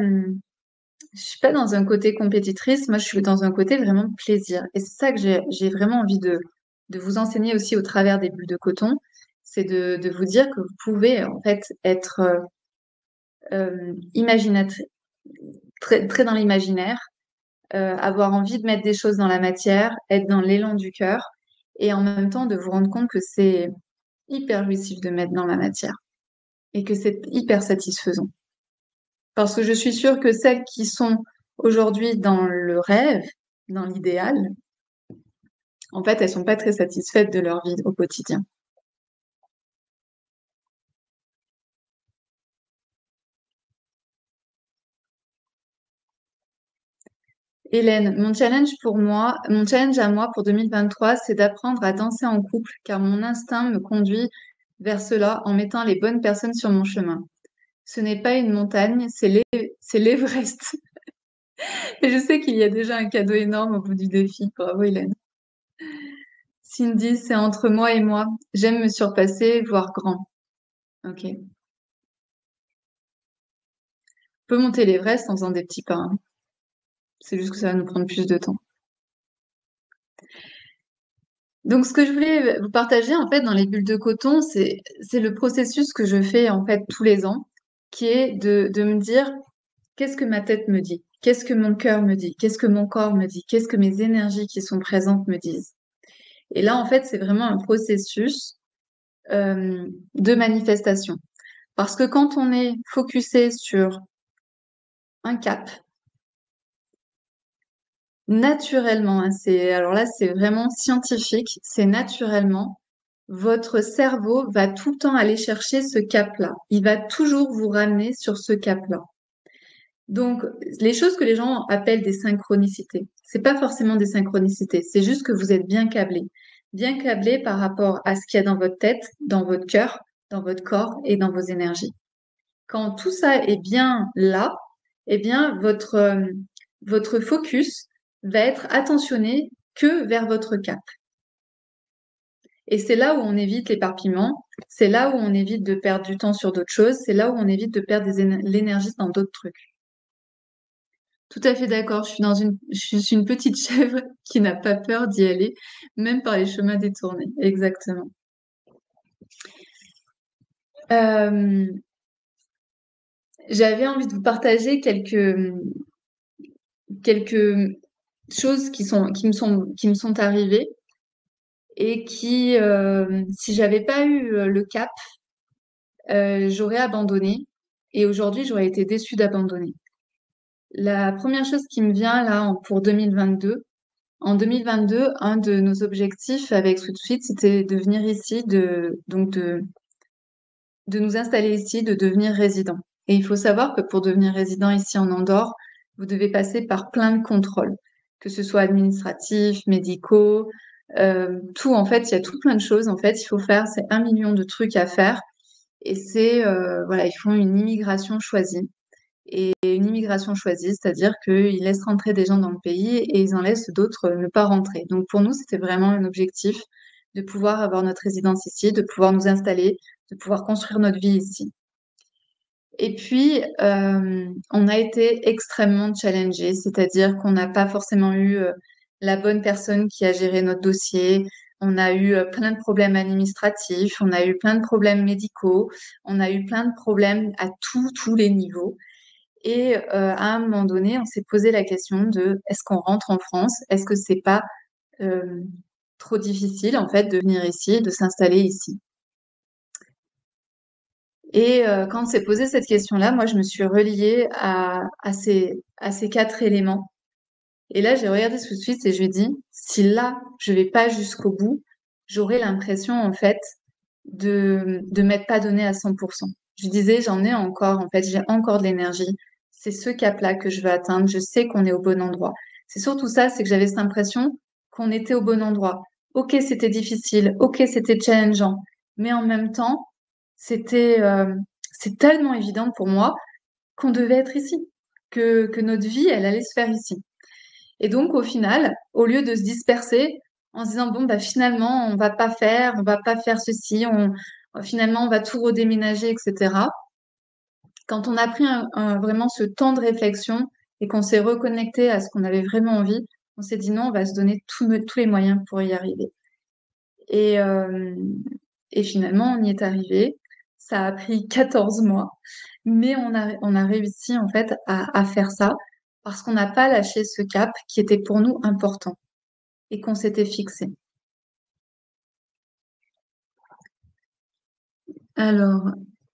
dans un côté compétitrice, moi je suis dans un côté vraiment plaisir. Et c'est ça que j'ai vraiment envie de vous enseigner aussi au travers des bulles de coton, c'est de vous dire que vous pouvez en fait être imaginatrice, très, très dans l'imaginaire, avoir envie de mettre des choses dans la matière, être dans l'élan du cœur, et en même temps de vous rendre compte que c'est hyper jouissif de mettre dans la matière et que c'est hyper satisfaisant. Parce que je suis sûre que celles qui sont aujourd'hui dans le rêve, dans l'idéal, en fait, elles sont pas très satisfaites de leur vie au quotidien. Hélène, mon challenge à moi pour 2023, c'est d'apprendre à danser en couple, car mon instinct me conduit vers cela en mettant les bonnes personnes sur mon chemin. Ce n'est pas une montagne, c'est l'Everest. Et je sais qu'il y a déjà un cadeau énorme au bout du défi. Bravo, Hélène. Cindy, c'est entre moi et moi. J'aime me surpasser, voir grand. Ok. On peut monter l'Everest en faisant des petits pas, hein. C'est juste que ça va nous prendre plus de temps. Donc, ce que je voulais vous partager, en fait, dans les bulles de coton, c'est le processus que je fais, en fait, tous les ans, qui est de me dire, qu'est-ce que ma tête me dit? Qu'est-ce que mon cœur me dit? Qu'est-ce que mon corps me dit? Qu'est-ce que mes énergies qui sont présentes me disent? Et là, en fait, c'est vraiment un processus de manifestation. Parce que quand on est focusé sur un cap, naturellement, hein, alors là, c'est vraiment scientifique, c'est naturellement, votre cerveau va tout le temps aller chercher ce cap-là. Il va toujours vous ramener sur ce cap-là. Donc, les choses que les gens appellent des synchronicités, c'est pas forcément des synchronicités, c'est juste que vous êtes bien câblé par rapport à ce qu'il y a dans votre tête, dans votre cœur, dans votre corps et dans vos énergies. Quand tout ça est bien là, eh bien, votre focus va être attentionné que vers votre cap. Et c'est là où on évite l'éparpillement, c'est là où on évite de perdre du temps sur d'autres choses, c'est là où on évite de perdre l'énergie dans d'autres trucs. Tout à fait d'accord, je suis une petite chèvre qui n'a pas peur d'y aller, même par les chemins détournés. Exactement. Euh, J'avais envie de vous partager quelques choses qui me sont arrivées et qui, si j'avais pas eu le cap, j'aurais abandonné. Et aujourd'hui, j'aurais été déçue d'abandonner. La première chose qui me vient là pour 2022, en 2022, un de nos objectifs avec Sweet Sweet, c'était de venir ici, de nous installer ici, de devenir résident. Et il faut savoir que pour devenir résident ici en Andorre, vous devez passer par plein de contrôles, que ce soit administratifs, médicaux, tout. En fait, il y a tout plein de choses. En fait, il faut faire, c'est 1 million de trucs à faire. Et voilà, ils font une immigration choisie. Et une immigration choisie, c'est-à-dire qu'ils laissent rentrer des gens dans le pays et ils en laissent d'autres ne pas rentrer. Donc pour nous, c'était vraiment un objectif de pouvoir avoir notre résidence ici, de pouvoir nous installer, de pouvoir construire notre vie ici. Et puis, on a été extrêmement challengés, c'est-à-dire qu'on n'a pas forcément eu la bonne personne qui a géré notre dossier. On a eu plein de problèmes administratifs, on a eu plein de problèmes médicaux, on a eu plein de problèmes à tous les niveaux. Et à un moment donné, on s'est posé la question de est-ce qu'on rentre en France? Est-ce que c'est pas euh, trop difficile en fait de venir ici, de s'installer ici? Et quand on s'est posé cette question-là, moi je me suis reliée à ces 4 éléments. Et là, j'ai regardé tout de suite et je lui ai dit, si là je vais pas jusqu'au bout, j'aurai l'impression en fait de m'être pas donné à 100%. Je disais, j'en ai encore, en fait, j'ai encore de l'énergie. C'est ce cap-là que je veux atteindre. Je sais qu'on est au bon endroit. C'est surtout ça, c'est que j'avais cette impression qu'on était au bon endroit. Ok, c'était difficile. Ok, c'était challengeant. Mais en même temps, c'est tellement évident pour moi qu'on devait être ici, que notre vie, elle allait se faire ici. Et donc, au final, au lieu de se disperser en se disant, bon, bah, finalement, on va pas faire ceci, finalement, on va tout redéménager, etc. Quand on a pris vraiment ce temps de réflexion et qu'on s'est reconnecté à ce qu'on avait vraiment envie, on s'est dit non, on va se donner tous les moyens pour y arriver. Et, euh, et finalement, on y est arrivé. Ça a pris 14 mois, mais on a réussi en fait à faire ça parce qu'on n'a pas lâché ce cap qui était pour nous important et qu'on s'était fixé. Alors,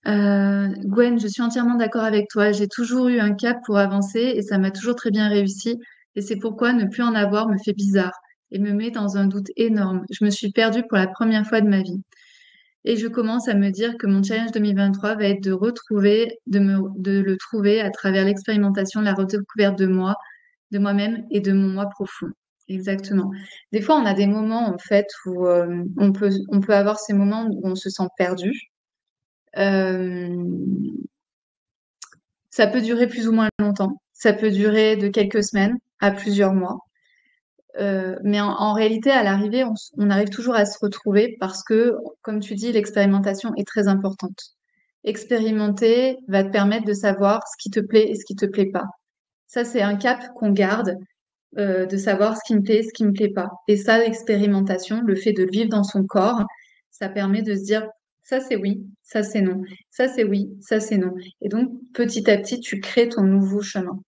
Gwen, je suis entièrement d'accord avec toi. J'ai toujours eu un cap pour avancer et ça m'a toujours très bien réussi. Et c'est pourquoi ne plus en avoir me fait bizarre et me met dans un doute énorme. Je me suis perdue pour la première fois de ma vie. Et je commence à me dire que mon challenge 2023 va être de retrouver, de le trouver à travers l'expérimentation, la redécouverte de moi, de moi-même et de mon moi profond. Exactement. Des fois, on a des moments, en fait, où on peut avoir ces moments où on se sent perdu. Euh, Ça peut durer plus ou moins longtemps. Ça peut durer de quelques semaines à plusieurs mois. Mais en réalité, à l'arrivée, on arrive toujours à se retrouver parce que, comme tu dis, l'expérimentation est très importante. Expérimenter va te permettre de savoir ce qui te plaît et ce qui te plaît pas. Ça, c'est un cap qu'on garde, de savoir ce qui me plaît, ce qui me plaît pas. Et ça, l'expérimentation, le fait de le vivre dans son corps, ça permet de se dire, ça c'est oui, ça c'est non, ça c'est oui, ça c'est non. Et donc, petit à petit, tu crées ton nouveau chemin.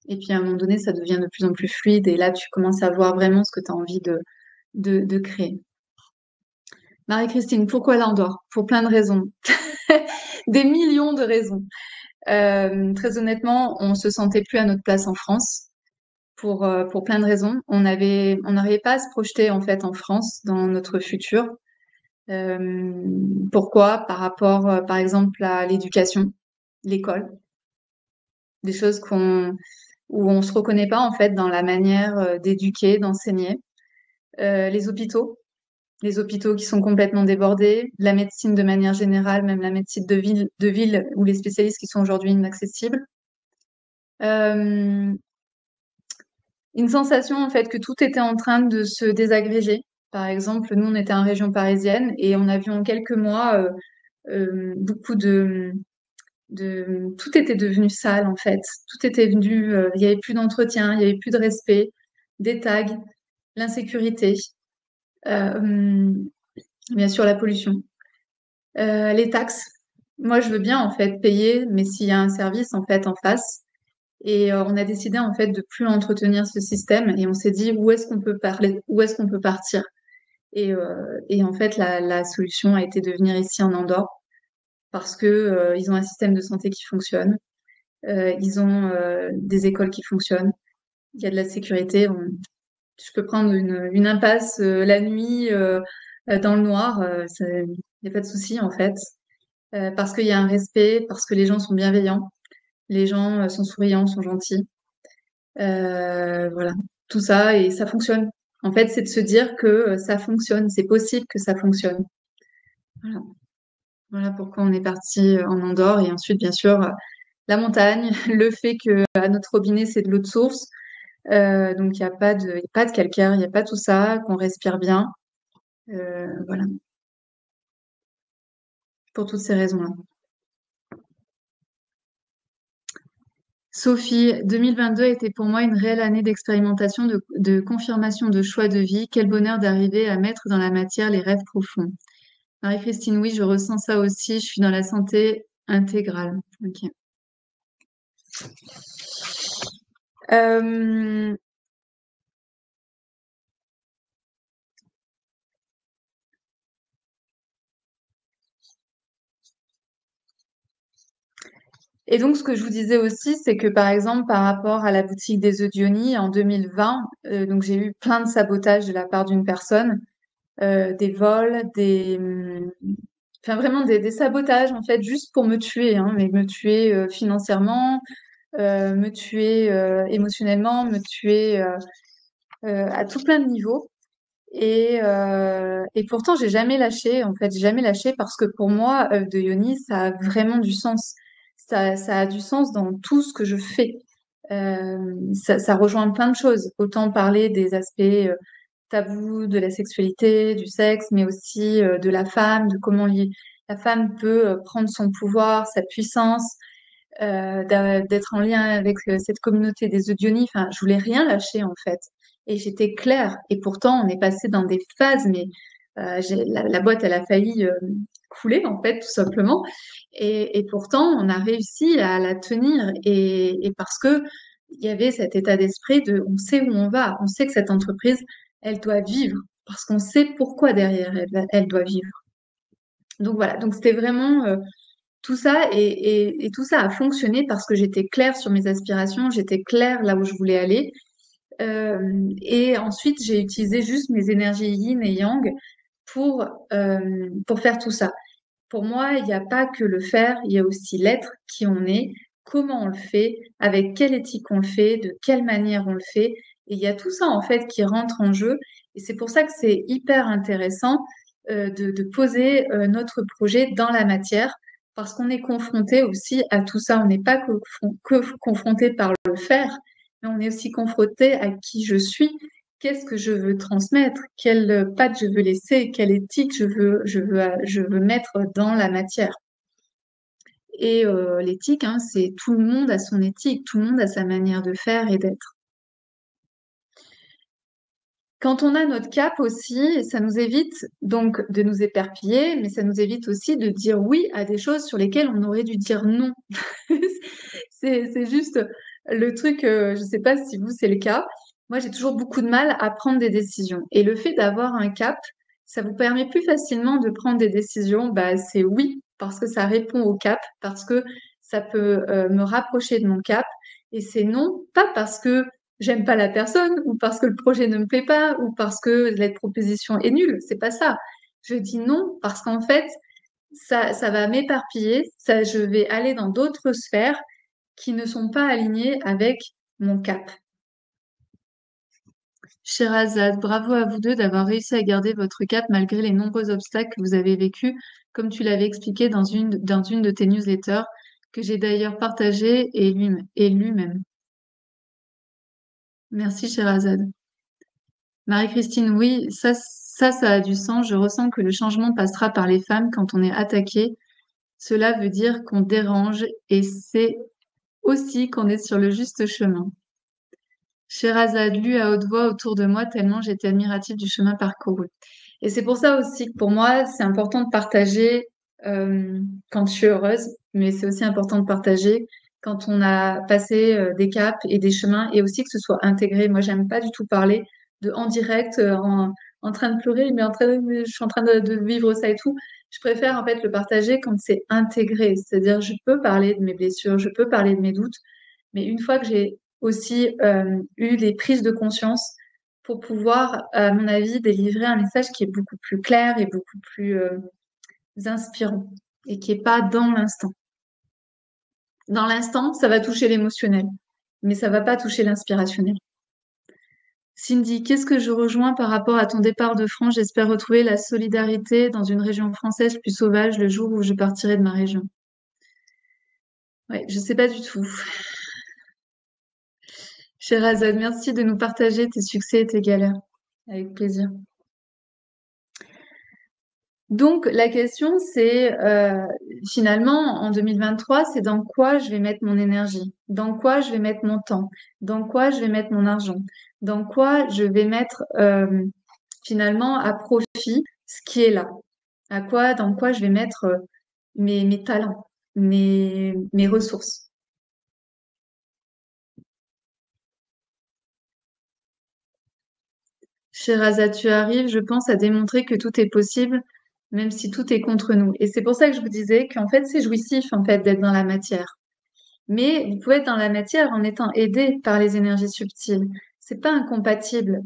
Et puis, à un moment donné, ça devient de plus en plus fluide. Et là, tu commences à voir vraiment ce que tu as envie de créer. Marie-Christine, pourquoi l'Andorre? Pour plein de raisons. Des millions de raisons. Très honnêtement, on se sentait plus à notre place en France pour plein de raisons. On n'arrivait pas à se projeter en fait en France dans notre futur. Pourquoi? Par rapport, par exemple, à l'éducation, l'école, des choses où on se reconnaît pas en fait dans la manière d'éduquer, d'enseigner. Les hôpitaux qui sont complètement débordés, la médecine de manière générale, même la médecine de ville où les spécialistes qui sont aujourd'hui inaccessibles. Euh, une sensation en fait que tout était en train de se désagréger. Par exemple, nous on était en région parisienne et on a vu en quelques mois beaucoup tout était devenu sale en fait. Tout était venu, il y avait plus d'entretien, il y avait plus de respect, des tags, l'insécurité, euh, bien sûr la pollution. Les taxes. Moi, je veux bien en fait payer, mais s'il y a un service en fait en face. Et on a décidé en fait de plus entretenir ce système et on s'est dit où est-ce qu'on peut parler, où est-ce qu'on peut partir. Et en fait, la solution a été de venir ici en Andorre parce que ils ont un système de santé qui fonctionne, ils ont des écoles qui fonctionnent, il y a de la sécurité. Je peux prendre une impasse la nuit dans le noir, il n'y a pas de souci en fait. Parce qu'il y a un respect, parce que les gens sont bienveillants, les gens sont souriants, sont gentils. Voilà, tout ça et ça fonctionne. En fait, c'est de se dire que ça fonctionne, c'est possible que ça fonctionne. Voilà, voilà pourquoi on est parti en Andorre et ensuite, bien sûr, la montagne, le fait que à notre robinet c'est de l'eau de source, donc il y a pas de calcaire, il n'y a pas tout ça, qu'on respire bien. Voilà, pour toutes ces raisons-là. Sophie, 2022 était pour moi une réelle année d'expérimentation, de confirmation de choix de vie. Quel bonheur d'arriver à mettre dans la matière les rêves profonds. Marie-Christine, oui, je ressens ça aussi. Je suis dans la santé intégrale. Ok. Euh, et donc, ce que je vous disais aussi, c'est que par exemple, par rapport à la boutique des œufs Diony en 2020, donc j'ai eu plein de sabotages de la part d'une personne, des vols, enfin vraiment des sabotages en fait, juste pour me tuer, hein, mais me tuer financièrement, me tuer émotionnellement, me tuer à tout plein de niveaux. Et pourtant, j'ai jamais lâché, en fait, j'ai jamais lâché parce que pour moi, de Yoni, ça a vraiment du sens. Ça a du sens dans tout ce que je fais. Ça rejoint plein de choses. Autant parler des aspects tabous de la sexualité, du sexe, mais aussi de la femme, de comment la femme peut prendre son pouvoir, sa puissance, d'être en lien avec cette communauté des Odioni. Enfin, je voulais rien lâcher en fait. Et j'étais claire. Et pourtant, on est passé dans des phases, mais la boîte, elle a failli couler, en fait, tout simplement. Et pourtant, on a réussi à la tenir. Et parce que il y avait cet état d'esprit de, on sait où on va, on sait que cette entreprise, elle doit vivre, parce qu'on sait pourquoi derrière elle doit vivre. Donc voilà, donc c'était vraiment tout ça et tout ça a fonctionné parce que j'étais claire sur mes aspirations, j'étais claire là où je voulais aller. Et ensuite, j'ai utilisé juste mes énergies yin et yang pour faire tout ça. Pour moi, il n'y a pas que le faire, il y a aussi l'être, qui on est, comment on le fait, avec quelle éthique on le fait, de quelle manière on le fait. Et il y a tout ça, en fait, qui rentre en jeu. Et c'est pour ça que c'est hyper intéressant de poser notre projet dans la matière, parce qu'on est confronté aussi à tout ça. On n'est pas que confronté par le faire, mais on est aussi confronté à qui je suis, qu'est-ce que je veux transmettre, quelle patte je veux laisser, quelle éthique je veux mettre dans la matière. Et l'éthique, hein, c'est tout le monde a son éthique, tout le monde a sa manière de faire et d'être. Quand on a notre cap aussi, ça nous évite donc de nous éperpiller, mais ça nous évite aussi de dire oui à des choses sur lesquelles on aurait dû dire non. C'est juste le truc, je sais pas si vous c'est le cas. Moi, j'ai toujours beaucoup de mal à prendre des décisions. Et le fait d'avoir un cap, ça vous permet plus facilement de prendre des décisions. Bah, c'est oui, parce que ça répond au cap, parce que ça peut me rapprocher de mon cap. Et c'est non, pas parce que j'aime pas la personne, ou parce que le projet ne me plaît pas, ou parce que la proposition est nulle. C'est pas ça. Je dis non parce qu'en fait, ça va m'éparpiller, ça, je vais aller dans d'autres sphères qui ne sont pas alignées avec mon cap. Sherazade, bravo à vous deux d'avoir réussi à garder votre cap malgré les nombreux obstacles que vous avez vécus, comme tu l'avais expliqué dans une de tes newsletters, que j'ai d'ailleurs partagée et lu même. Merci Sherazade. Marie-Christine, oui, ça a du sens. Je ressens que le changement passera par les femmes quand on est attaqué. Cela veut dire qu'on dérange et c'est aussi qu'on est sur le juste chemin. Sherazade lu à haute voix autour de moi tellement j'étais admirative du chemin parcouru. Et c'est pour ça aussi que pour moi, c'est important de partager quand je suis heureuse, mais c'est aussi important de partager quand on a passé des caps et des chemins et aussi que ce soit intégré. Moi, j'aime pas du tout parler de en direct, en train de pleurer, mais je suis en train de vivre ça et tout. Je préfère en fait le partager quand c'est intégré. C'est-à-dire, je peux parler de mes blessures, je peux parler de mes doutes, mais une fois que j'ai aussi eu des prises de conscience pour pouvoir, à mon avis, délivrer un message qui est beaucoup plus clair et beaucoup plus inspirant et qui est pas dans l'instant. Dans l'instant, ça va toucher l'émotionnel, mais ça va pas toucher l'inspirationnel. Cindy, qu'est-ce que je rejoins par rapport à ton départ de France? J'espère retrouver la solidarité dans une région française plus sauvage le jour où je partirai de ma région. Ouais, je sais pas du tout. Sherazade, merci de nous partager tes succès et tes galères. Avec plaisir. Donc, la question, c'est finalement, en 2023, c'est dans quoi je vais mettre mon énergie, dans quoi je vais mettre mon temps, dans quoi je vais mettre mon argent, dans quoi je vais mettre finalement à profit ce qui est là, dans quoi je vais mettre mes talents, mes ressources. Sherazade, tu arrives, je pense, à démontrer que tout est possible, même si tout est contre nous. Et c'est pour ça que je vous disais qu'en fait, c'est jouissif, en fait, d'être dans la matière. Mais vous pouvez être dans la matière en étant aidé par les énergies subtiles. C'est pas incompatible.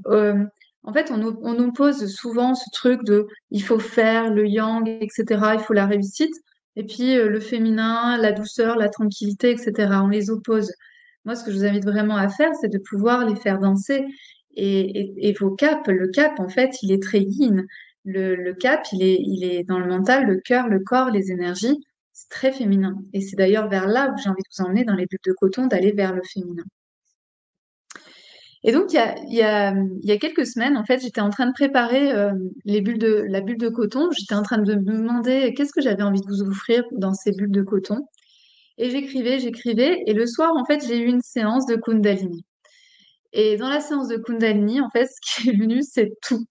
En fait, on nous pose souvent ce truc de il faut faire le yang, etc. Il faut la réussite. Et puis le féminin, la douceur, la tranquillité, etc. On les oppose. Moi, ce que je vous invite vraiment à faire, c'est de pouvoir les faire danser. Et vos caps, le cap, en fait, il est très yin. Le cap, il est dans le mental, le cœur, le corps, les énergies. C'est très féminin. Et c'est d'ailleurs vers là où j'ai envie de vous emmener dans les bulles de coton, d'aller vers le féminin. Et donc, il y a quelques semaines, en fait, j'étais en train de préparer la bulle de coton. J'étais en train de me demander qu'est-ce que j'avais envie de vous offrir dans ces bulles de coton. Et j'écrivais. Et le soir, en fait, j'ai eu une séance de Kundalini. Et dans la séance de Kundalini, en fait, ce qui est venu, c'est tout.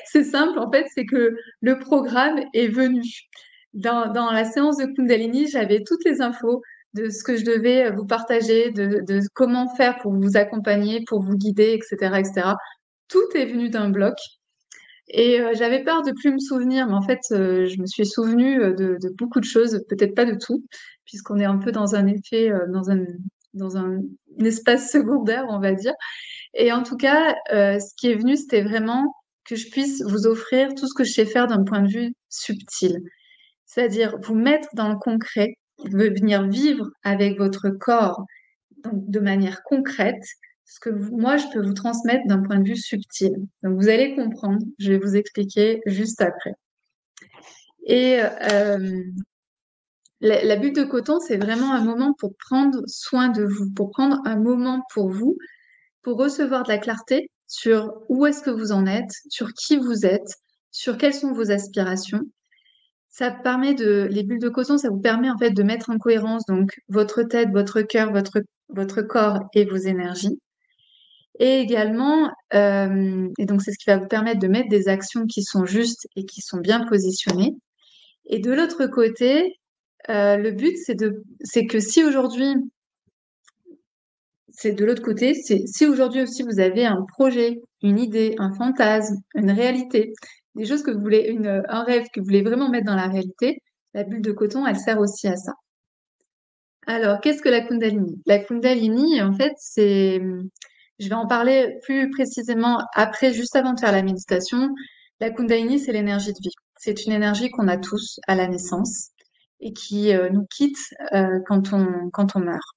C'est simple, en fait, c'est que le programme est venu. Dans la séance de Kundalini, j'avais toutes les infos de ce que je devais vous partager, de comment faire pour vous accompagner, pour vous guider, etc., etc. Tout est venu d'un bloc. Et j'avais peur de plus me souvenir, mais en fait, je me suis souvenue de beaucoup de choses, peut-être pas de tout, puisqu'on est un peu dans un effet, dans un espace secondaire, on va dire. Et en tout cas, ce qui est venu, c'était vraiment que je puisse vous offrir tout ce que je sais faire d'un point de vue subtil. C'est-à-dire vous mettre dans le concret, venir vivre avec votre corps, donc de manière concrète, ce que moi, je peux vous transmettre d'un point de vue subtil. Donc vous allez comprendre, je vais vous expliquer juste après. Et la bulle de coton, c'est vraiment un moment pour prendre soin de vous, pour prendre un moment pour vous, pour recevoir de la clarté sur où est-ce que vous en êtes, sur qui vous êtes, sur quelles sont vos aspirations. Ça permet les bulles de coton, ça vous permet en fait de mettre en cohérence donc votre tête, votre cœur, votre corps et vos énergies. Et également, et donc c'est ce qui va vous permettre de mettre des actions qui sont justes et qui sont bien positionnées. Et de l'autre côté, le but c'est que si aujourd'hui c'est de l'autre côté, c'est si aujourd'hui aussi vous avez un projet, une idée, un fantasme, une réalité, des choses que vous voulez, un rêve que vous voulez vraiment mettre dans la réalité, la bulle de coton, elle sert aussi à ça. Alors, qu'est-ce que la Kundalini? La Kundalini, en fait, je vais en parler plus précisément après, juste avant de faire la méditation. La Kundalini, c'est l'énergie de vie. C'est une énergie qu'on a tous à la naissance et qui nous quitte quand on meurt.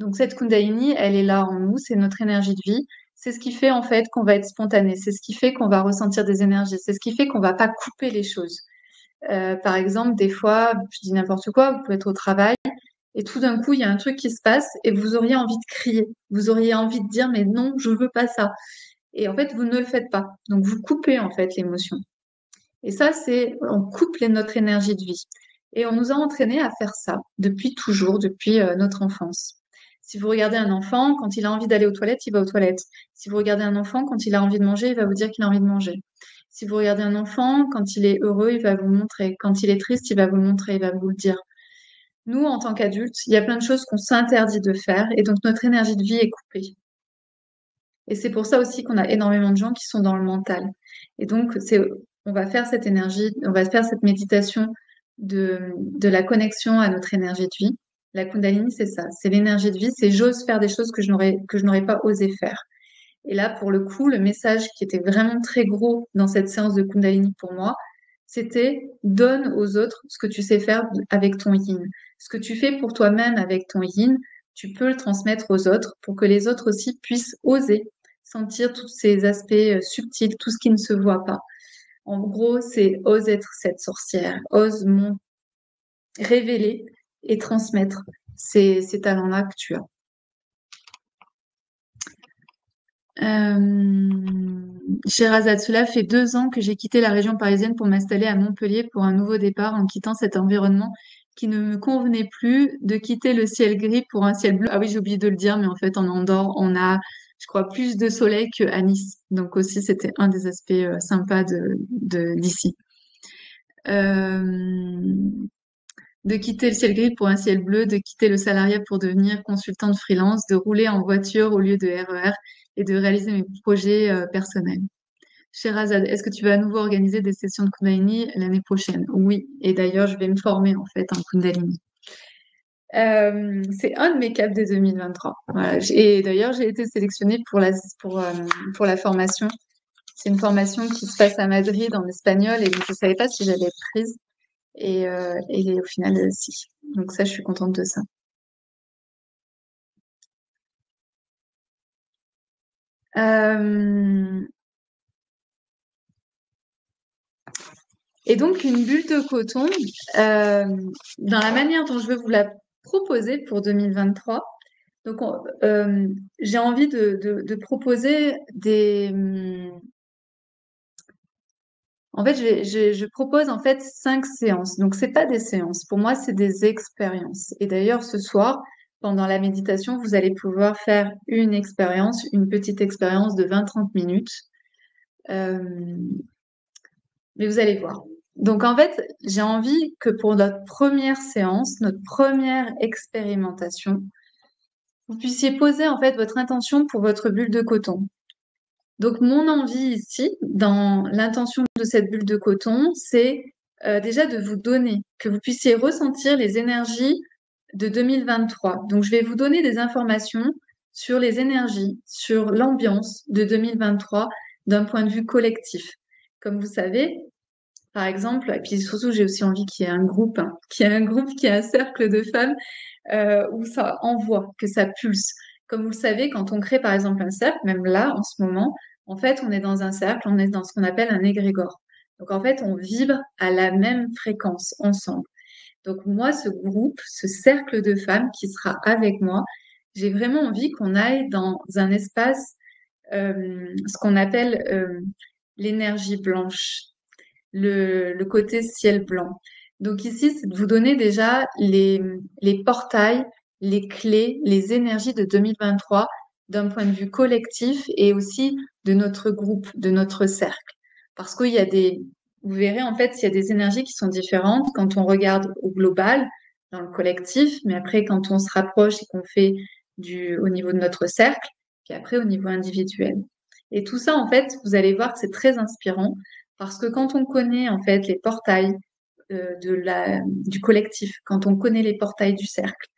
Donc cette Kundalini, elle est là en nous, c'est notre énergie de vie. C'est ce qui fait en fait qu'on va être spontané, c'est ce qui fait qu'on va ressentir des énergies, c'est ce qui fait qu'on va pas couper les choses. Par exemple, des fois, je dis n'importe quoi, vous pouvez être au travail et tout d'un coup, il y a un truc qui se passe et vous auriez envie de crier, vous auriez envie de dire mais non, je veux pas ça. Et en fait, vous ne le faites pas. Donc vous coupez en fait l'émotion. Et ça, on coupe notre énergie de vie. Et on nous a entraînés à faire ça depuis toujours, depuis notre enfance. Si vous regardez un enfant, quand il a envie d'aller aux toilettes, il va aux toilettes. Si vous regardez un enfant, quand il a envie de manger, il va vous dire qu'il a envie de manger. Si vous regardez un enfant, quand il est heureux, il va vous le montrer. Quand il est triste, il va vous le montrer, il va vous le dire. Nous, en tant qu'adultes, il y a plein de choses qu'on s'interdit de faire et donc notre énergie de vie est coupée. Et c'est pour ça aussi qu'on a énormément de gens qui sont dans le mental. Et donc, on va faire cette énergie, on va faire cette méditation de la connexion à notre énergie de vie. La Kundalini, c'est ça, c'est l'énergie de vie, c'est j'ose faire des choses que je n'aurais pas osé faire. Et là, pour le coup, le message qui était vraiment très gros dans cette séance de Kundalini pour moi, c'était donne aux autres ce que tu sais faire avec ton yin. Ce que tu fais pour toi-même avec ton yin, tu peux le transmettre aux autres pour que les autres aussi puissent oser sentir tous ces aspects subtils, tout ce qui ne se voit pas. En gros, c'est ose être cette sorcière, révéler et transmettre ces talents-là que tu as. Sherazade, cela fait 2 ans que j'ai quitté la région parisienne pour m'installer à Montpellier pour un nouveau départ en quittant cet environnement qui ne me convenait plus, de quitter le ciel gris pour un ciel bleu. Ah oui, j'ai oublié de le dire, mais en fait, en Andorre, on a, je crois, plus de soleil qu'à Nice. Donc aussi, c'était un des aspects sympas d'ici. De quitter le ciel gris pour un ciel bleu, de quitter le salariat pour devenir consultante freelance, de rouler en voiture au lieu de RER et de réaliser mes projets personnels. Sherazade, est-ce que tu vas à nouveau organiser des sessions de Kundalini l'année prochaine? Oui, et d'ailleurs, je vais me former en fait en Kundalini. C'est un de mes caps de 2023. Voilà. Et d'ailleurs, j'ai été sélectionnée pour la formation. C'est une formation qui se passe à Madrid en espagnol et donc je ne savais pas si j'allais être prise. Et au final, si. Donc ça, je suis contente de ça. Euh, Et donc, une bulle de coton, euh, dans la manière dont je veux vous la proposer pour 2023, donc j'ai envie de proposer En fait, je propose en fait 5 séances. Donc, c'est pas des séances. Pour moi, c'est des expériences. Et d'ailleurs, ce soir, pendant la méditation, vous allez pouvoir faire une petite expérience de 20-30 minutes Euh, mais vous allez voir. Donc en fait, j'ai envie que pour notre première séance, notre première expérimentation, vous puissiez poser en fait votre intention pour votre bulle de coton. Donc mon envie ici, dans l'intention de cette bulle de coton, c'est déjà de vous donner, que vous puissiez ressentir les énergies de 2023. Donc je vais vous donner des informations sur les énergies, sur l'ambiance de 2023 d'un point de vue collectif. Comme vous savez, par exemple, et puis surtout j'ai aussi envie qu'il y ait un groupe, hein, qu'il y ait un groupe, qu'il y ait un cercle de femmes où ça envoie, que ça pulse. Comme vous le savez, quand on crée par exemple un cercle, même là, en ce moment, en fait, on est dans un cercle, on est dans ce qu'on appelle un égrégore. Donc en fait, on vibre à la même fréquence ensemble. Donc moi, ce groupe, ce cercle de femmes qui sera avec moi, j'ai vraiment envie qu'on aille dans un espace, ce qu'on appelle l'énergie blanche, le côté ciel blanc. Donc ici, c'est de vous donner déjà les portails, les clés, les énergies de 2023 d'un point de vue collectif et aussi de notre groupe, de notre cercle. Parce qu'il y a vous verrez en fait, il y a des énergies qui sont différentes quand on regarde au global, dans le collectif, mais après quand on se rapproche et qu'on fait au niveau de notre cercle, puis après au niveau individuel. Et tout ça, en fait, vous allez voir que c'est très inspirant parce que quand on connaît en fait les portails du collectif, quand on connaît les portails du cercle,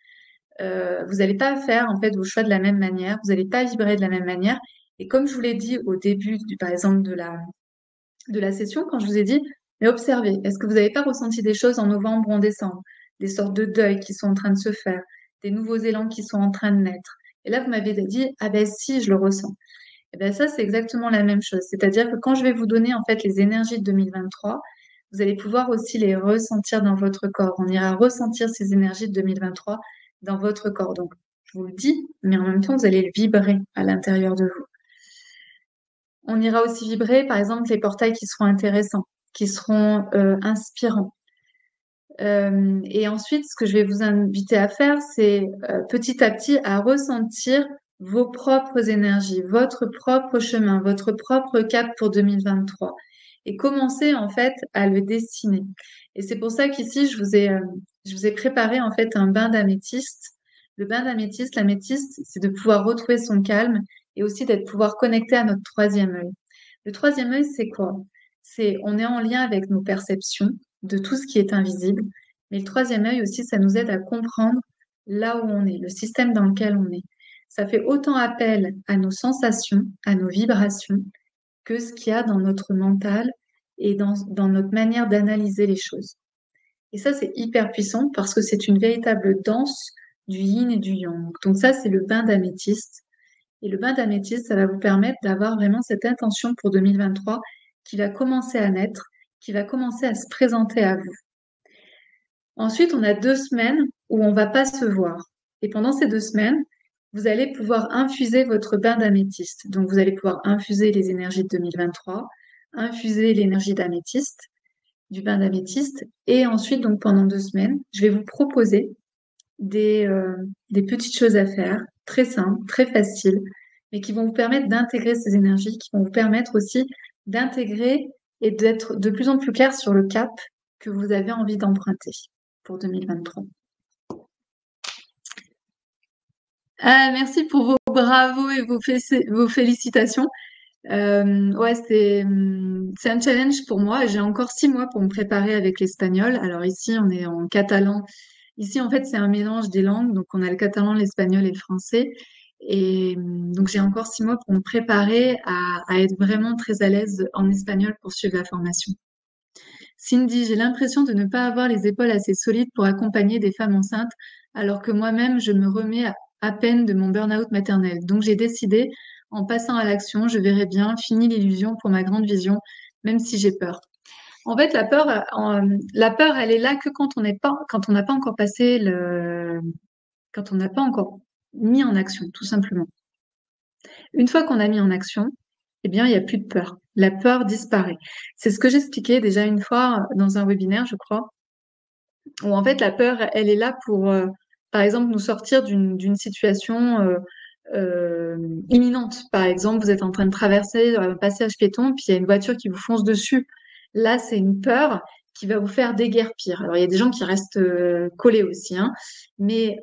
vous n'allez pas faire en fait vos choix de la même manière, vous n'allez pas vibrer de la même manière. Et comme je vous l'ai dit au début, par exemple, de la session, quand je vous ai dit, mais observez, est-ce que vous n'avez pas ressenti des choses en novembre ou en décembre, des sortes de deuils qui sont en train de se faire, des nouveaux élans qui sont en train de naître. Et là, vous m'avez dit, ah ben si, je le ressens. Et ben ça, c'est exactement la même chose. C'est-à-dire que quand je vais vous donner en fait les énergies de 2023, vous allez pouvoir aussi les ressentir dans votre corps. On ira ressentir ces énergies de 2023 dans votre corps. Donc, je vous le dis, mais en même temps, vous allez le vibrer à l'intérieur de vous. On ira aussi vibrer, par exemple, les portails qui seront intéressants, qui seront inspirants. Et ensuite, ce que je vais vous inviter à faire, c'est petit à petit à ressentir vos propres énergies, votre propre chemin, votre propre cap pour 2023 et commencer en fait à le dessiner. Et c'est pour ça qu'ici, je vous ai préparé en fait un bain d'améthyste. Le bain d'améthyste, l'améthyste, c'est de pouvoir retrouver son calme et aussi d'être pouvoir connecter à notre troisième œil. Le troisième œil, c'est quoi? On est en lien avec nos perceptions de tout ce qui est invisible. Mais le troisième œil aussi, ça nous aide à comprendre là où on est, le système dans lequel on est. Ça fait autant appel à nos sensations, à nos vibrations, que ce qu'il y a dans notre mental et dans notre manière d'analyser les choses. Et ça, c'est hyper puissant parce que c'est une véritable danse du yin et du yang. Donc ça, c'est le bain d'améthyste. Et le bain d'améthyste, ça va vous permettre d'avoir vraiment cette intention pour 2023 qui va commencer à naître, qui va commencer à se présenter à vous. Ensuite, on a 2 semaines où on va pas se voir. Et pendant ces 2 semaines, vous allez pouvoir infuser votre bain d'améthyste. Donc, vous allez pouvoir infuser les énergies de 2023, infuser l'énergie d'améthyste, du bain d'améthyste. Et ensuite, donc, pendant 2 semaines, je vais vous proposer des petites choses à faire, très simples, très faciles, mais qui vont vous permettre d'intégrer ces énergies, qui vont vous permettre aussi d'intégrer et d'être de plus en plus clair sur le cap que vous avez envie d'emprunter pour 2023. Ah, merci pour vos bravos et vos félicitations. Ouais, c'est un challenge pour moi. J'ai encore 6 mois pour me préparer avec l'espagnol. Alors ici, on est en catalan. Ici, en fait, c'est un mélange des langues. Donc, on a le catalan, l'espagnol et le français. Et donc, j'ai encore 6 mois pour me préparer à être vraiment très à l'aise en espagnol pour suivre la formation. Cindy, j'ai l'impression de ne pas avoir les épaules assez solides pour accompagner des femmes enceintes, alors que moi-même, je me remets à peine de mon burn-out maternel. Donc, j'ai décidé, en passant à l'action, je verrai bien, fini l'illusion pour ma grande vision, même si j'ai peur. En fait, la peur, elle est là que quand on n'a pas encore quand on n'a pas encore mis en action, tout simplement. Une fois qu'on a mis en action, eh bien, il n'y a plus de peur. La peur disparaît. C'est ce que j'expliquais déjà une fois dans un webinaire, je crois, où en fait la peur, elle est là pour, par exemple, nous sortir d'une situation euh, imminente. Par exemple, vous êtes en train de traverser un passage piéton, puis il y a une voiture qui vous fonce dessus. Là, c'est une peur qui va vous faire déguerpir. Alors, il y a des gens qui restent collés aussi, hein, mais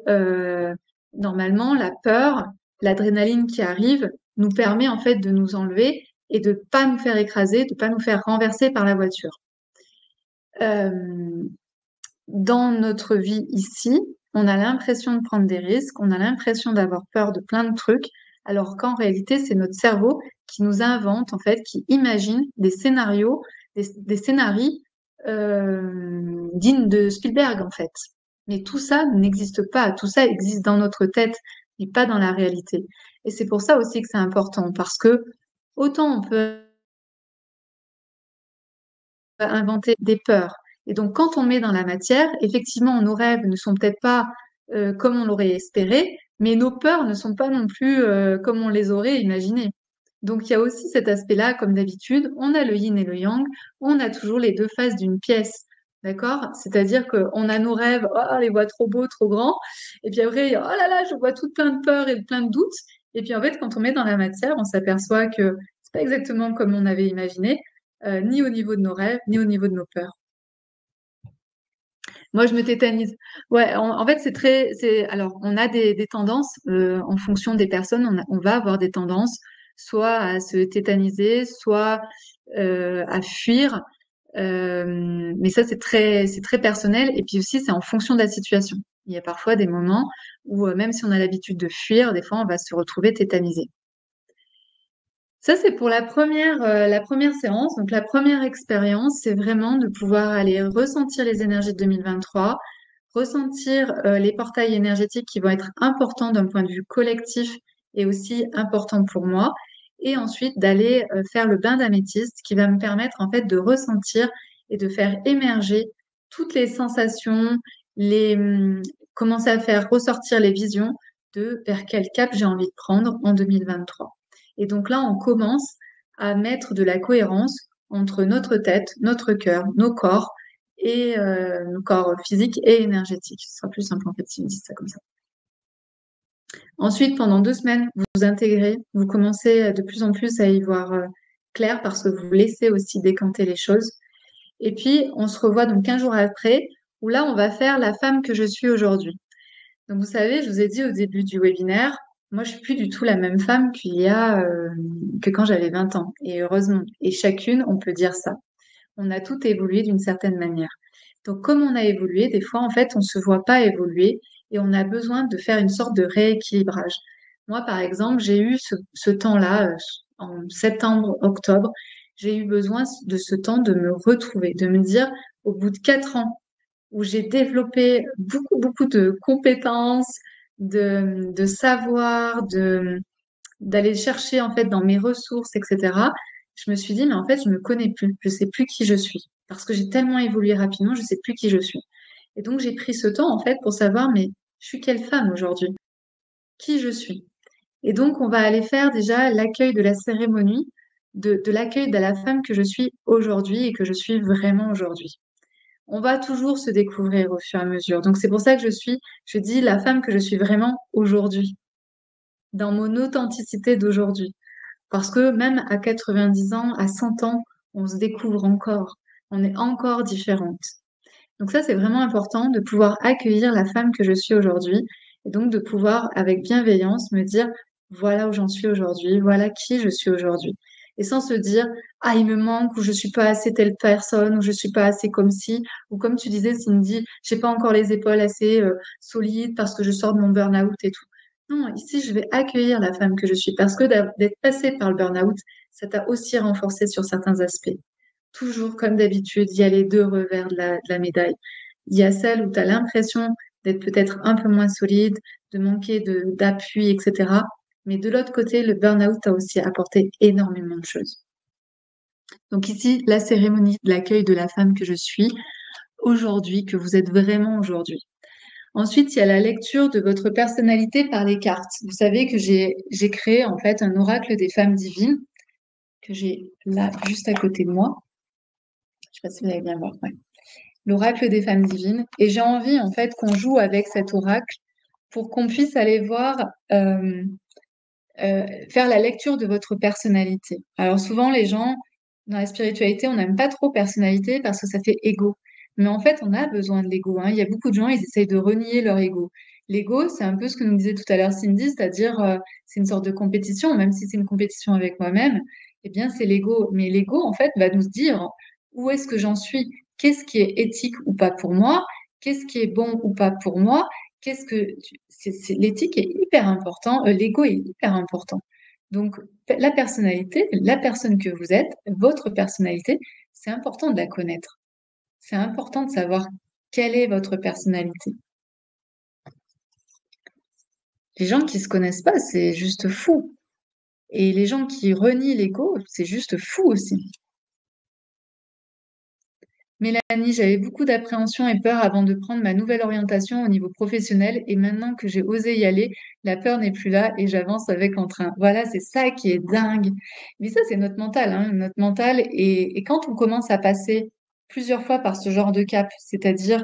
normalement, la peur, l'adrénaline qui arrive, nous permet en fait de nous enlever et de pas nous faire écraser, de pas nous faire renverser par la voiture. Euh, dans notre vie ici, on a l'impression de prendre des risques, on a l'impression d'avoir peur de plein de trucs, alors qu'en réalité, c'est notre cerveau qui nous invente, en fait, qui imagine des scénarios, des scénarios dignes de Spielberg, en fait. Mais tout ça n'existe pas, tout ça existe dans notre tête, mais pas dans la réalité. Et c'est pour ça aussi que c'est important, parce que autant on peut inventer des peurs. Et donc, quand on met dans la matière, effectivement, nos rêves ne sont peut-être pas comme on l'aurait espéré, mais nos peurs ne sont pas non plus comme on les aurait imaginées. Donc, il y a aussi cet aspect-là, comme d'habitude, on a le yin et le yang, on a toujours les deux faces d'une pièce. D'accord? C'est-à-dire qu'on a nos rêves, oh, on les voit trop beaux, trop grands, et puis après, oh là là, je vois tout plein de peurs et plein de doutes. Et puis en fait, quand on met dans la matière, on s'aperçoit que c'est pas exactement comme on avait imaginé, ni au niveau de nos rêves, ni au niveau de nos peurs. Moi, je me tétanise. Ouais, en fait, alors, on a des tendances, en fonction des personnes, on va avoir des tendances, soit à se tétaniser, soit à fuir. Mais ça, c'est très personnel. Et puis aussi, c'est en fonction de la situation. Il y a parfois des moments où, même si on a l'habitude de fuir, des fois, on va se retrouver tétanisé. Ça, c'est pour la première séance. Donc, la première expérience, c'est vraiment de pouvoir aller ressentir les énergies de 2023, ressentir les portails énergétiques qui vont être importants d'un point de vue collectif et aussi importants pour moi. Et ensuite, d'aller faire le bain d'améthyste qui va me permettre, en fait, de ressentir et de faire émerger toutes les sensations, commencer à faire ressortir les visions de vers quel cap j'ai envie de prendre en 2023. Et donc là, on commence à mettre de la cohérence entre notre tête, notre cœur, nos corps physiques et énergétiques. Ce sera plus simple en fait si on dit ça comme ça. Ensuite, pendant 2 semaines, vous vous intégrez, vous commencez de plus en plus à y voir clair parce que vous laissez aussi décanter les choses. Et puis, on se revoit donc 15 jours après, où là, on va faire la femme que je suis aujourd'hui. Donc, vous savez, je vous ai dit au début du webinaire, moi, je suis plus du tout la même femme que quand j'avais 20 ans. Et heureusement. Et chacune, on peut dire ça. On a tout évolué d'une certaine manière. Donc, comme on a évolué, des fois, en fait, on se voit pas évoluer et on a besoin de faire une sorte de rééquilibrage. Moi, par exemple, j'ai eu ce temps-là, en septembre, octobre, j'ai eu besoin de ce temps de me retrouver, de me dire, au bout de 4 ans, où j'ai développé beaucoup, beaucoup de compétences, de savoir, d'aller chercher en fait dans mes ressources, etc. Je me suis dit, mais en fait, je me connais plus, je sais plus qui je suis, parce que j'ai tellement évolué rapidement, je sais plus qui je suis. Et donc, j'ai pris ce temps en fait pour savoir, mais je suis quelle femme aujourd'hui? Qui je suis? Et donc, on va aller faire déjà l'accueil de la cérémonie, de l'accueil de la femme que je suis aujourd'hui et que je suis vraiment aujourd'hui. On va toujours se découvrir au fur et à mesure. Donc c'est pour ça que je dis la femme que je suis vraiment aujourd'hui, dans mon authenticité d'aujourd'hui. Parce que même à 90 ans, à 100 ans, on se découvre encore. On est encore différente. Donc ça, c'est vraiment important de pouvoir accueillir la femme que je suis aujourd'hui et donc de pouvoir, avec bienveillance, me dire, voilà où j'en suis aujourd'hui, voilà qui je suis aujourd'hui. Et sans se dire, ah, il me manque, ou je suis pas assez telle personne, ou je suis pas assez comme si, ou comme tu disais, Cindy, j'ai pas encore les épaules assez solides parce que je sors de mon burn-out et tout. Non, ici, je vais accueillir la femme que je suis parce que d'être passée par le burn-out, ça t'a aussi renforcé sur certains aspects. Toujours, comme d'habitude, il y a les deux revers de la médaille. Il y a celle où tu as l'impression d'être peut-être un peu moins solide, de manquer d'appui, etc. Mais de l'autre côté, le burn-out t'a aussi apporté énormément de choses. Donc ici, la cérémonie de l'accueil de la femme que je suis aujourd'hui, que vous êtes vraiment aujourd'hui. Ensuite, il y a la lecture de votre personnalité par les cartes. Vous savez que j'ai créé en fait un oracle des femmes divines que j'ai là juste à côté de moi. Je sais pas si vous allez bien voir. Ouais. L'oracle des femmes divines. Et j'ai envie, en fait, qu'on joue avec cet oracle pour qu'on puisse aller voir faire la lecture de votre personnalité. Alors souvent, les gens, dans la spiritualité, on n'aime pas trop personnalité parce que ça fait ego. Mais en fait, on a besoin de l'ego, hein. Il y a beaucoup de gens, ils essayent de renier leur ego. L'ego, c'est un peu ce que nous disait tout à l'heure Cindy, c'est-à-dire c'est une sorte de compétition, même si c'est une compétition avec moi-même, eh bien c'est l'ego. Mais l'ego, en fait, va nous dire où est-ce que j'en suis, qu'est-ce qui est éthique ou pas pour moi, qu'est-ce qui est bon ou pas pour moi, qu'est-ce que l'éthique est hyper important, l'ego est hyper important. Donc la personnalité, la personne que vous êtes, votre personnalité, c'est important de la connaître. C'est important de savoir quelle est votre personnalité. Les gens qui se connaissent pas, c'est juste fou. Et les gens qui renient l'ego, c'est juste fou aussi. Mélanie, j'avais beaucoup d'appréhension et peur avant de prendre ma nouvelle orientation au niveau professionnel et maintenant que j'ai osé y aller, la peur n'est plus là et j'avance avec entrain. Voilà, c'est ça qui est dingue. Mais ça, c'est notre mental, hein, notre mental. Et quand on commence à passer plusieurs fois par ce genre de cap, c'est-à-dire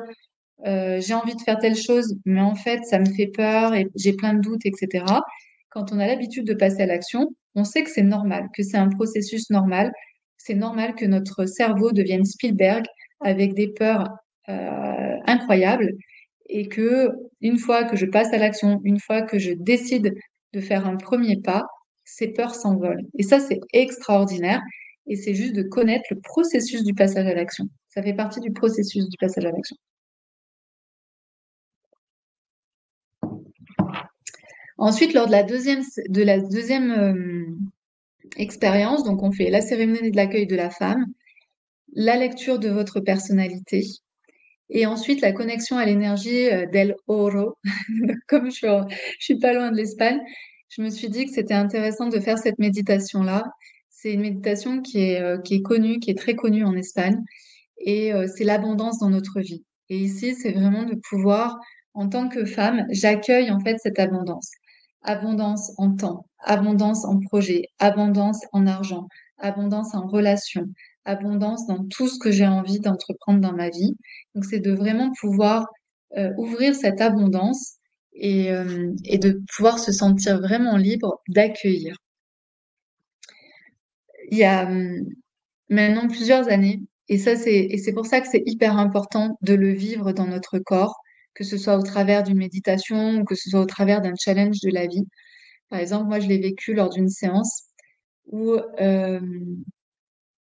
j'ai envie de faire telle chose, mais en fait, ça me fait peur et j'ai plein de doutes, etc. Quand on a l'habitude de passer à l'action, on sait que c'est normal, que c'est un processus normal. C'est normal que notre cerveau devienne Spielberg avec des peurs incroyables et que une fois que je passe à l'action, une fois que je décide de faire un premier pas, ces peurs s'envolent. Et ça, c'est extraordinaire. Et c'est juste de connaître le processus du passage à l'action. Ça fait partie du processus du passage à l'action. Ensuite, lors de la deuxième expérience, donc on fait la cérémonie de l'accueil de la femme, la lecture de votre personnalité et ensuite la connexion à l'énergie del oro. Comme je suis pas loin de l'Espagne, je me suis dit que c'était intéressant de faire cette méditation-là. C'est une méditation qui est connue, qui est très connue en Espagne et c'est l'abondance dans notre vie. Et ici, c'est vraiment de pouvoir, en tant que femme, j'accueille en fait cette abondance. Abondance en temps, abondance en projet, abondance en argent, abondance en relation, abondance dans tout ce que j'ai envie d'entreprendre dans ma vie. Donc, c'est de vraiment pouvoir ouvrir cette abondance et de pouvoir se sentir vraiment libre d'accueillir. Il y a maintenant plusieurs années. Et c'est pour ça que c'est hyper important de le vivre dans notre corps, que ce soit au travers d'une méditation ou que ce soit au travers d'un challenge de la vie. Par exemple, moi, je l'ai vécu lors d'une séance où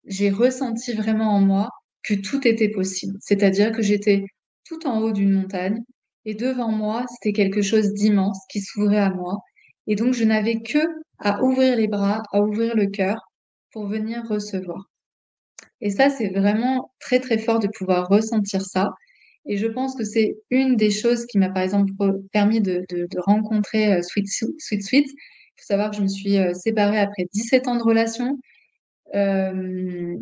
j'ai ressenti vraiment en moi que tout était possible. C'est-à-dire que j'étais tout en haut d'une montagne et devant moi, c'était quelque chose d'immense qui s'ouvrait à moi. Et donc, je n'avais que à ouvrir les bras, à ouvrir le cœur pour venir recevoir. Et ça, c'est vraiment très, très fort de pouvoir ressentir ça. Et je pense que c'est une des choses qui m'a, par exemple, permis de rencontrer Sweet Sweet. Il faut savoir que je me suis séparée après 17 ans de relation. Euh,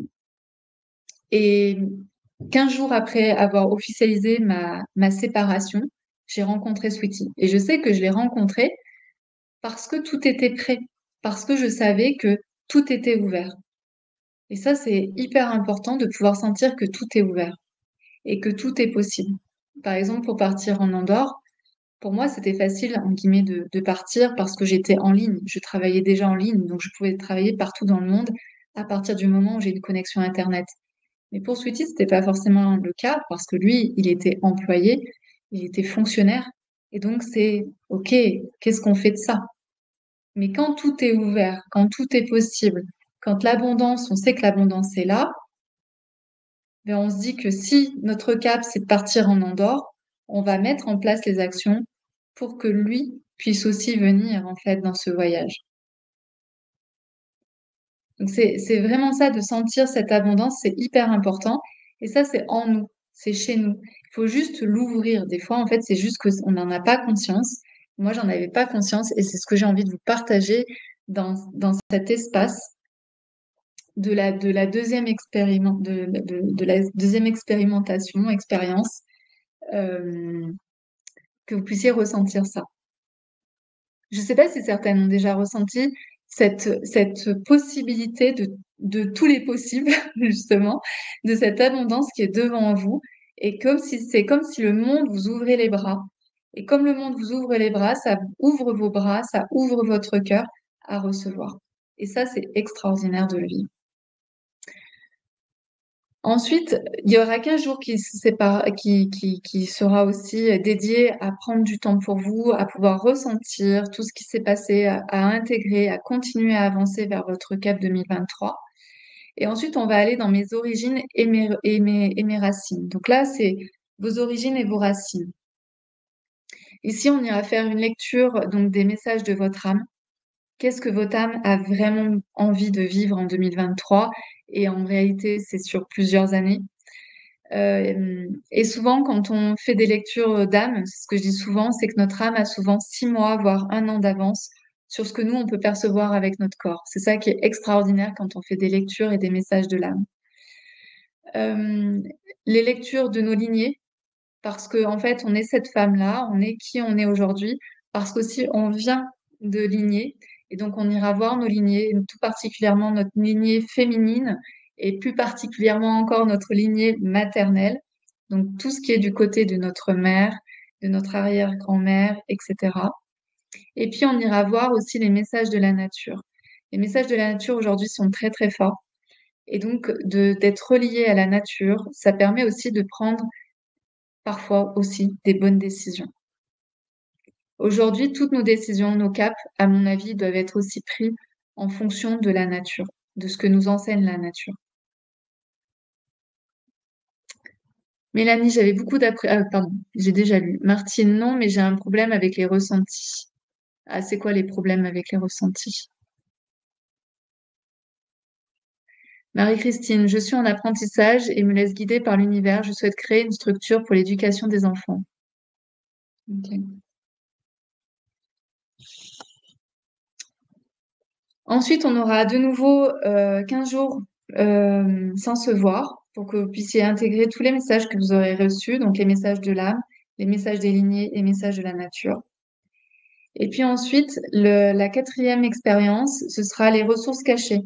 et 15 jours après avoir officialisé ma séparation, j'ai rencontré Sweetie. Et je sais que je l'ai rencontré parce que tout était prêt, parce que je savais que tout était ouvert. Et ça, c'est hyper important de pouvoir sentir que tout est ouvert et que tout est possible. Par exemple, pour partir en Andorre, pour moi, c'était facile, en guillemets, de partir parce que j'étais en ligne. Je travaillais déjà en ligne, donc je pouvais travailler partout dans le monde à partir du moment où j'ai une connexion Internet. Mais pour Sweetie, c'était pas forcément le cas parce que lui, il était employé, il était fonctionnaire. Et donc, c'est OK, qu'est-ce qu'on fait de ça? Mais quand tout est ouvert, quand tout est possible, quand l'abondance, on sait que l'abondance est là, ben on se dit que si notre cap, c'est de partir en Andorre, on va mettre en place les actions pour que lui puisse aussi venir, en fait, dans ce voyage. Donc, c'est vraiment ça, de sentir cette abondance, c'est hyper important. Et ça, c'est en nous, c'est chez nous. Il faut juste l'ouvrir. Des fois, en fait, c'est juste qu'on n'en a pas conscience. Moi, j'en avais pas conscience et c'est ce que j'ai envie de vous partager dans cet espace de la deuxième de la deuxième expérience, euh, que vous puissiez ressentir ça. Je ne sais pas si certaines ont déjà ressenti cette possibilité de tous les possibles, justement, de cette abondance qui est devant vous. Et comme si c'est comme si le monde vous ouvrait les bras. Et comme le monde vous ouvre les bras, ça ouvre vos bras, ça ouvre votre cœur à recevoir. Et ça, c'est extraordinaire de le vivre. Ensuite, il y aura 15 jours qui sera aussi dédié à prendre du temps pour vous, à pouvoir ressentir tout ce qui s'est passé, à intégrer, à continuer à avancer vers votre cap 2023. Et ensuite, on va aller dans mes origines et mes racines. Donc là, c'est vos origines et vos racines. Ici, on ira faire une lecture donc des messages de votre âme. Qu'est-ce que votre âme a vraiment envie de vivre en 2023? Et en réalité, c'est sur plusieurs années. Et souvent, quand on fait des lectures d'âme, ce que je dis souvent, c'est que notre âme a souvent 6 mois, voire un an d'avance sur ce que nous, on peut percevoir avec notre corps. C'est ça qui est extraordinaire quand on fait des lectures et des messages de l'âme. Euh, les lectures de nos lignées, parce que en fait, on est cette femme-là, on est qui on est aujourd'hui, parce qu'aussi on vient de lignées, et donc on ira voir nos lignées, tout particulièrement notre lignée féminine, et plus particulièrement encore notre lignée maternelle, donc tout ce qui est du côté de notre mère, de notre arrière-grand-mère, etc. Et puis on ira voir aussi les messages de la nature. Les messages de la nature aujourd'hui sont très très forts, et donc d'être relié à la nature, ça permet aussi de prendre parfois aussi des bonnes décisions. Aujourd'hui, toutes nos décisions, nos caps, à mon avis, doivent être aussi pris en fonction de la nature, de ce que nous enseigne la nature. Mélanie, j'avais beaucoup d'après... pardon, j'ai déjà lu. Martine, non, mais j'ai un problème avec les ressentis. Ah, c'est quoi les problèmes avec les ressentis? Marie-Christine, je suis en apprentissage et me laisse guider par l'univers. Je souhaite créer une structure pour l'éducation des enfants. Ok. Ensuite, on aura de nouveau 15 jours sans se voir pour que vous puissiez intégrer tous les messages que vous aurez reçus, donc les messages de l'âme, les messages des lignées et les messages de la nature. Et puis ensuite, la quatrième expérience, ce sera les ressources cachées.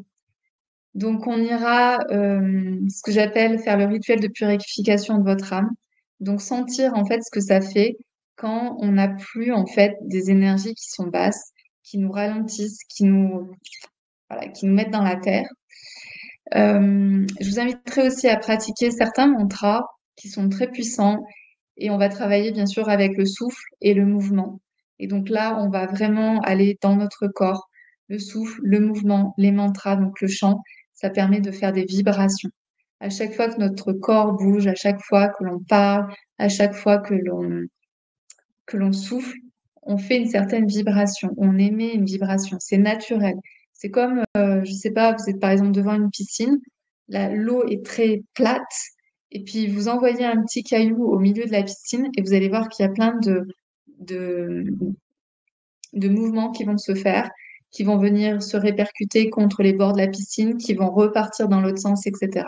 Donc, on ira, ce que j'appelle faire le rituel de purification de votre âme. Donc, sentir en fait ce que ça fait quand on n'a plus en fait des énergies qui sont basses, qui nous ralentissent, voilà, qui nous mettent dans la terre. Je vous inviterai aussi à pratiquer certains mantras qui sont très puissants et on va travailler bien sûr avec le souffle et le mouvement. Et donc là, on va vraiment aller dans notre corps, le souffle, le mouvement, les mantras, donc le chant, ça permet de faire des vibrations. À chaque fois que notre corps bouge, à chaque fois que l'on parle, à chaque fois que l'on souffle, on fait une certaine vibration, on émet une vibration, c'est naturel. C'est comme, je sais pas, vous êtes par exemple devant une piscine, l'eau est très plate, et puis vous envoyez un petit caillou au milieu de la piscine, et vous allez voir qu'il y a plein de, de mouvements qui vont se faire, qui vont venir se répercuter contre les bords de la piscine, qui vont repartir dans l'autre sens, etc.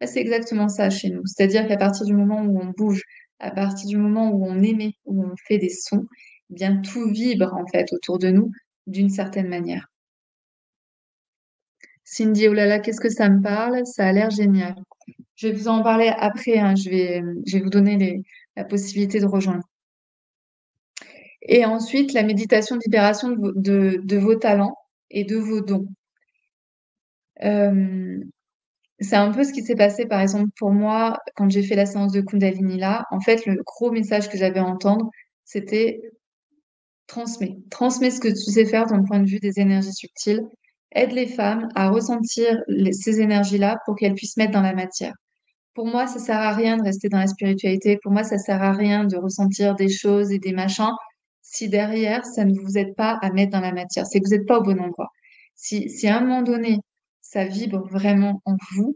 Là, c'est exactement ça chez nous. C'est-à-dire qu'à partir du moment où on bouge, à partir du moment où on émet, où on fait des sons, eh bien tout vibre en fait autour de nous d'une certaine manière. Cindy, oh là là, qu'est-ce que ça me parle? Ça a l'air génial. Je vais vous en parler après, hein. Je vais vous donner la possibilité de rejoindre. Et ensuite, la méditation de libération de vos talents et de vos dons. Euh, c'est un peu ce qui s'est passé, par exemple, pour moi, quand j'ai fait la séance de Kundalini là. En fait, le gros message que j'avais à entendre, c'était transmets. Transmets ce que tu sais faire d'un point de vue des énergies subtiles. Aide les femmes à ressentir ces énergies-là pour qu'elles puissent mettre dans la matière. Pour moi, ça sert à rien de rester dans la spiritualité. Pour moi, ça sert à rien de ressentir des choses et des machins si derrière, ça ne vous aide pas à mettre dans la matière. C'est que vous n'êtes pas au bon endroit. Si à un moment donné, ça vibre vraiment en vous,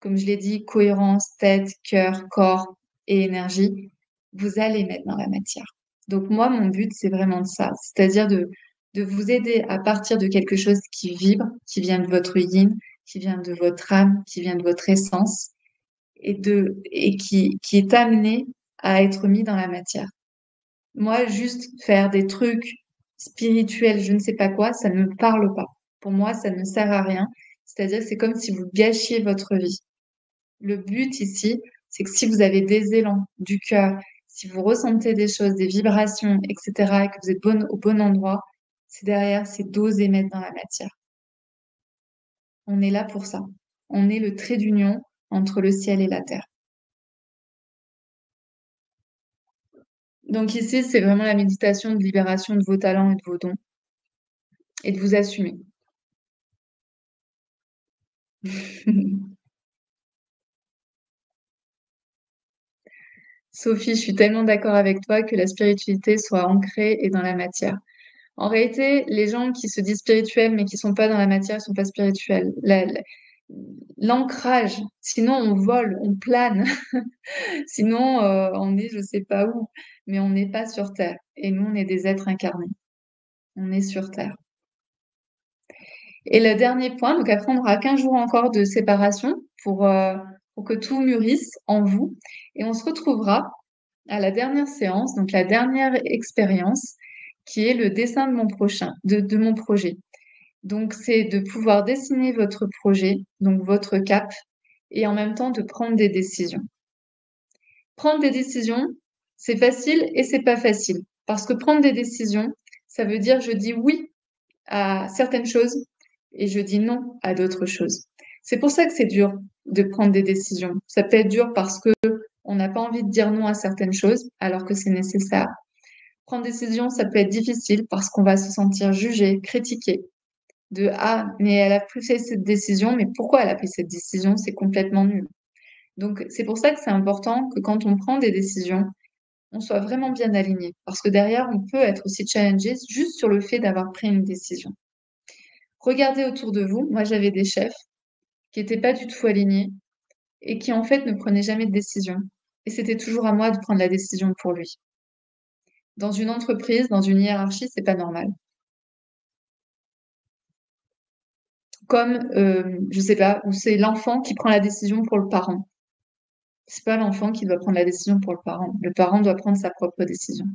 comme je l'ai dit, cohérence, tête, cœur, corps et énergie, vous allez mettre dans la matière. Donc moi, mon but, c'est vraiment de ça, c'est-à-dire de vous aider à partir de quelque chose qui vibre, qui vient de votre yin, qui vient de votre âme, qui vient de votre essence, et qui est amené à être mis dans la matière. Moi, juste faire des trucs spirituels, je ne sais pas quoi, ça ne me parle pas. Pour moi, ça ne sert à rien. C'est-à-dire que c'est comme si vous gâchiez votre vie. Le but ici, c'est que si vous avez des élans du cœur, si vous ressentez des choses, des vibrations, etc., et que vous êtes au bon endroit, C'est derrière, c'est d'oser mettre dans la matière. On est là pour ça. On est le trait d'union entre le ciel et la terre. Donc ici, c'est vraiment la méditation de libération de vos talents et de vos dons et de vous assumer. Sophie, je suis tellement d'accord avec toi que la spiritualité soit ancrée et dans la matière. En réalité, les gens qui se disent spirituels mais qui sont pas dans la matière, ils sont pas spirituels. L'ancrage, sinon on vole, on plane, sinon on est je sais pas où, mais on n'est pas sur Terre. Et nous, on est des êtres incarnés. On est sur Terre. Et le dernier point, donc après on aura 15 jours encore de séparation pour que tout mûrisse en vous. Et on se retrouvera à la dernière séance, donc la dernière expérience, qui est le dessin de mon de mon projet. Donc, c'est de pouvoir dessiner votre projet, donc votre cap, et en même temps de prendre des décisions. Prendre des décisions, c'est facile et c'est pas facile. Parce que prendre des décisions, ça veut dire je dis oui à certaines choses et je dis non à d'autres choses. C'est pour ça que c'est dur de prendre des décisions. Ça peut être dur parce que on n'a pas envie de dire non à certaines choses alors que c'est nécessaire. Prendre des décisions, ça peut être difficile parce qu'on va se sentir jugé, critiqué. De ah, mais elle a pris cette décision, mais pourquoi elle a pris cette décision? C'est complètement nul. Donc, c'est pour ça que c'est important que quand on prend des décisions, on soit vraiment bien aligné. Parce que derrière, on peut être aussi challengé juste sur le fait d'avoir pris une décision. Regardez autour de vous. Moi, j'avais des chefs qui n'étaient pas du tout alignés et qui, en fait, ne prenaient jamais de décision. Et c'était toujours à moi de prendre la décision pour lui. Dans une entreprise, dans une hiérarchie, c'est pas normal. Comme, je sais pas, où c'est l'enfant qui prend la décision pour le parent. C'est pas l'enfant qui doit prendre la décision pour le parent. Le parent doit prendre sa propre décision.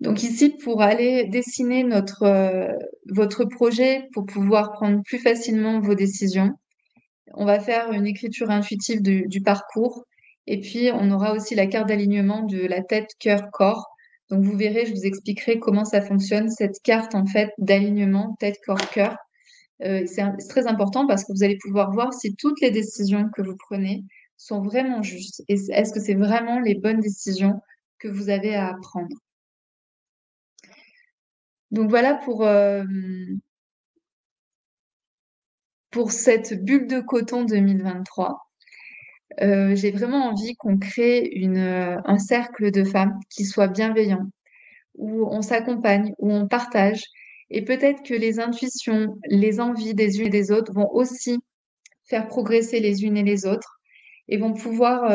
Donc ici, pour aller dessiner votre projet, pour pouvoir prendre plus facilement vos décisions, on va faire une écriture intuitive du parcours. Et puis, on aura aussi la carte d'alignement de la tête, cœur, corps. Donc, vous verrez, je vous expliquerai comment ça fonctionne, cette carte, en fait, d'alignement tête, corps, cœur. C'est très important parce que vous allez pouvoir voir si toutes les décisions que vous prenez sont vraiment justes et est-ce que c'est vraiment les bonnes décisions que vous avez à prendre. Donc voilà pour cette bulle de coton 2023. J'ai vraiment envie qu'on crée un cercle de femmes qui soit bienveillant, où on s'accompagne, où on partage. Et peut-être que les intuitions, les envies des unes et des autres vont aussi faire progresser les unes et les autres et vont pouvoir,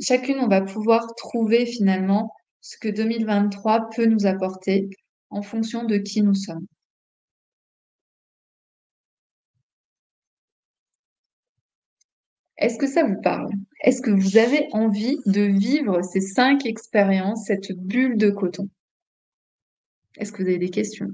chacune, on va pouvoir trouver finalement ce que 2023 peut nous apporter en fonction de qui nous sommes. Est-ce que ça vous parle? Est-ce que vous avez envie de vivre ces 5 expériences, cette bulle de coton? Est-ce que vous avez des questions?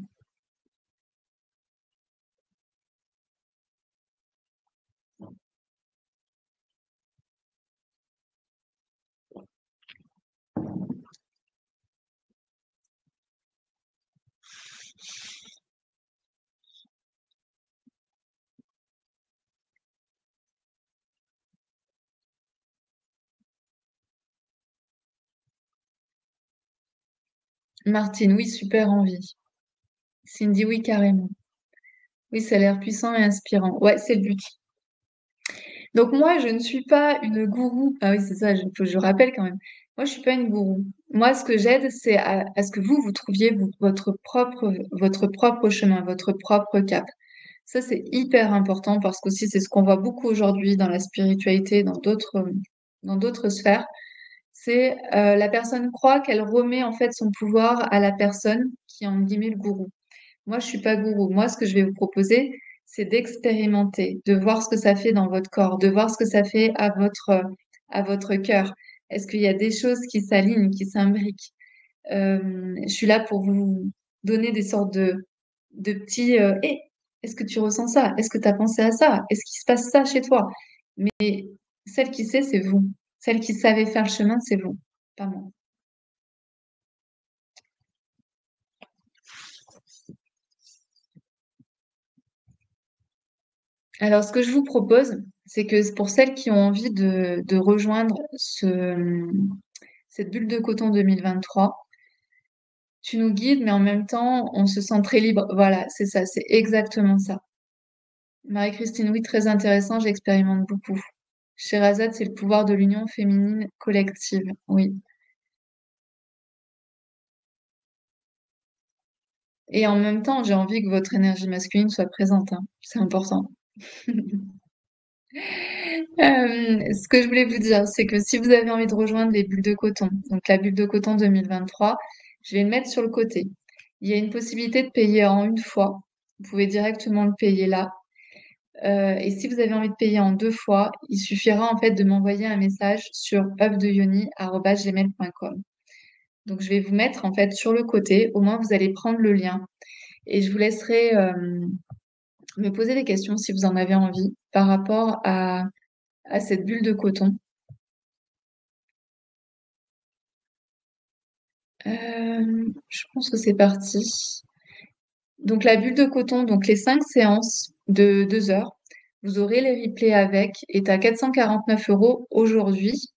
Martine, oui, super envie. Cindy, oui, carrément. Oui, ça a l'air puissant et inspirant. Ouais, c'est le but. Donc moi, je ne suis pas une gourou. Ah oui, c'est ça, je rappelle quand même. Moi, je suis pas une gourou. Moi, ce que j'aide, c'est à ce que vous trouviez votre propre chemin, votre propre cap. Ça, c'est hyper important parce qu'aussi, c'est ce qu'on voit beaucoup aujourd'hui dans la spiritualité, dans d'autres sphères. C'est la personne croit qu'elle remet en fait son pouvoir à la personne qui est en guillemets le gourou. Moi, je suis pas gourou. Moi, ce que je vais vous proposer, c'est d'expérimenter, de voir ce que ça fait dans votre corps, de voir ce que ça fait à votre cœur. Est-ce qu'il y a des choses qui s'alignent, qui s'imbriquent? Je suis là pour vous donner des sortes de petits, est-ce que tu ressens ça? Est-ce que tu as pensé à ça? Est-ce qu'il se passe ça chez toi? Mais celle qui sait, c'est vous. Celle qui savait faire le chemin, c'est vous, pas moi. Alors, ce que je vous propose, c'est que pour celles qui ont envie de rejoindre cette bulle de coton 2023, tu nous guides, mais en même temps, on se sent très libre. Voilà, c'est ça, c'est exactement ça. Marie-Christine, oui, très intéressant, j'expérimente beaucoup. Sherazade, c'est le pouvoir de l'union féminine collective. Oui. Et en même temps, j'ai envie que votre énergie masculine soit présente, hein. C'est important. Ce que je voulais vous dire, c'est que si vous avez envie de rejoindre les bulles de coton, donc la bulle de coton 2023, je vais le mettre sur le côté. Il y a une possibilité de payer en une fois. Vous pouvez directement le payer là. Et si vous avez envie de payer en deux fois, il suffira en fait de m'envoyer un message sur œuvredeyoni@gmail.com. Donc je vais vous mettre en fait sur le côté. Au moins vous allez prendre le lien et je vous laisserai me poser des questions si vous en avez envie par rapport à cette bulle de coton. Je pense que c'est parti. Donc la bulle de coton, donc les 5 séances de 2 heures, vous aurez les replays avec, est à 449 € aujourd'hui.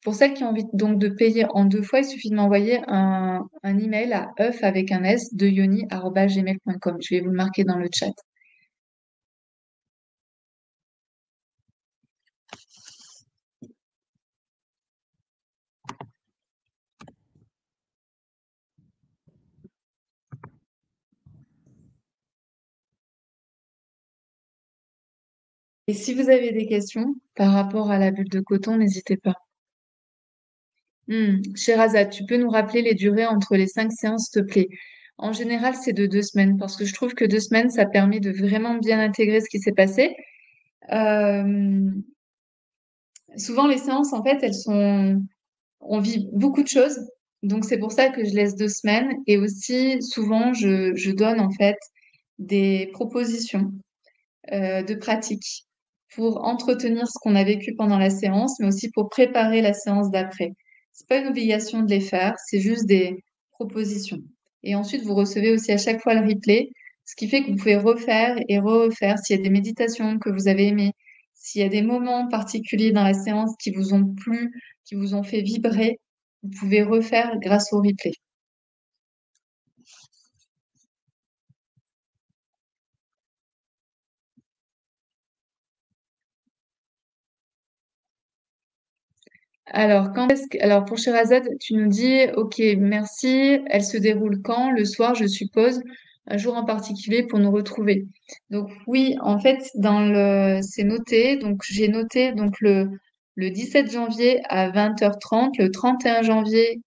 Pour celles qui ont envie donc de payer en deux fois, il suffit de m'envoyer un email à œuf avec un s de yoni@gmail.com. Je vais vous le marquer dans le chat. Et si vous avez des questions par rapport à la bulle de coton, n'hésitez pas. Sherazade, tu peux nous rappeler les durées entre les 5 séances, s'il te plaît? En général, c'est de 2 semaines parce que je trouve que 2 semaines, ça permet de vraiment bien intégrer ce qui s'est passé. Euh, Souvent, les séances, en fait, on vit beaucoup de choses. Donc, c'est pour ça que je laisse 2 semaines. Et aussi, souvent, je donne, en fait, des propositions de pratique pour entretenir ce qu'on a vécu pendant la séance, mais aussi pour préparer la séance d'après. C'est pas une obligation de les faire, c'est juste des propositions. Et ensuite, vous recevez aussi à chaque fois le replay, ce qui fait que vous pouvez refaire et refaire s'il y a des méditations que vous avez aimées, s'il y a des moments particuliers dans la séance qui vous ont plu, qui vous ont fait vibrer, vous pouvez refaire grâce au replay. Alors pour Sherazade, tu nous dis, ok, merci, elle se déroule quand? Le soir, je suppose, un jour en particulier pour nous retrouver. Donc oui, en fait, c'est noté, donc j'ai noté donc le 17 janvier à 20h30, le 31 janvier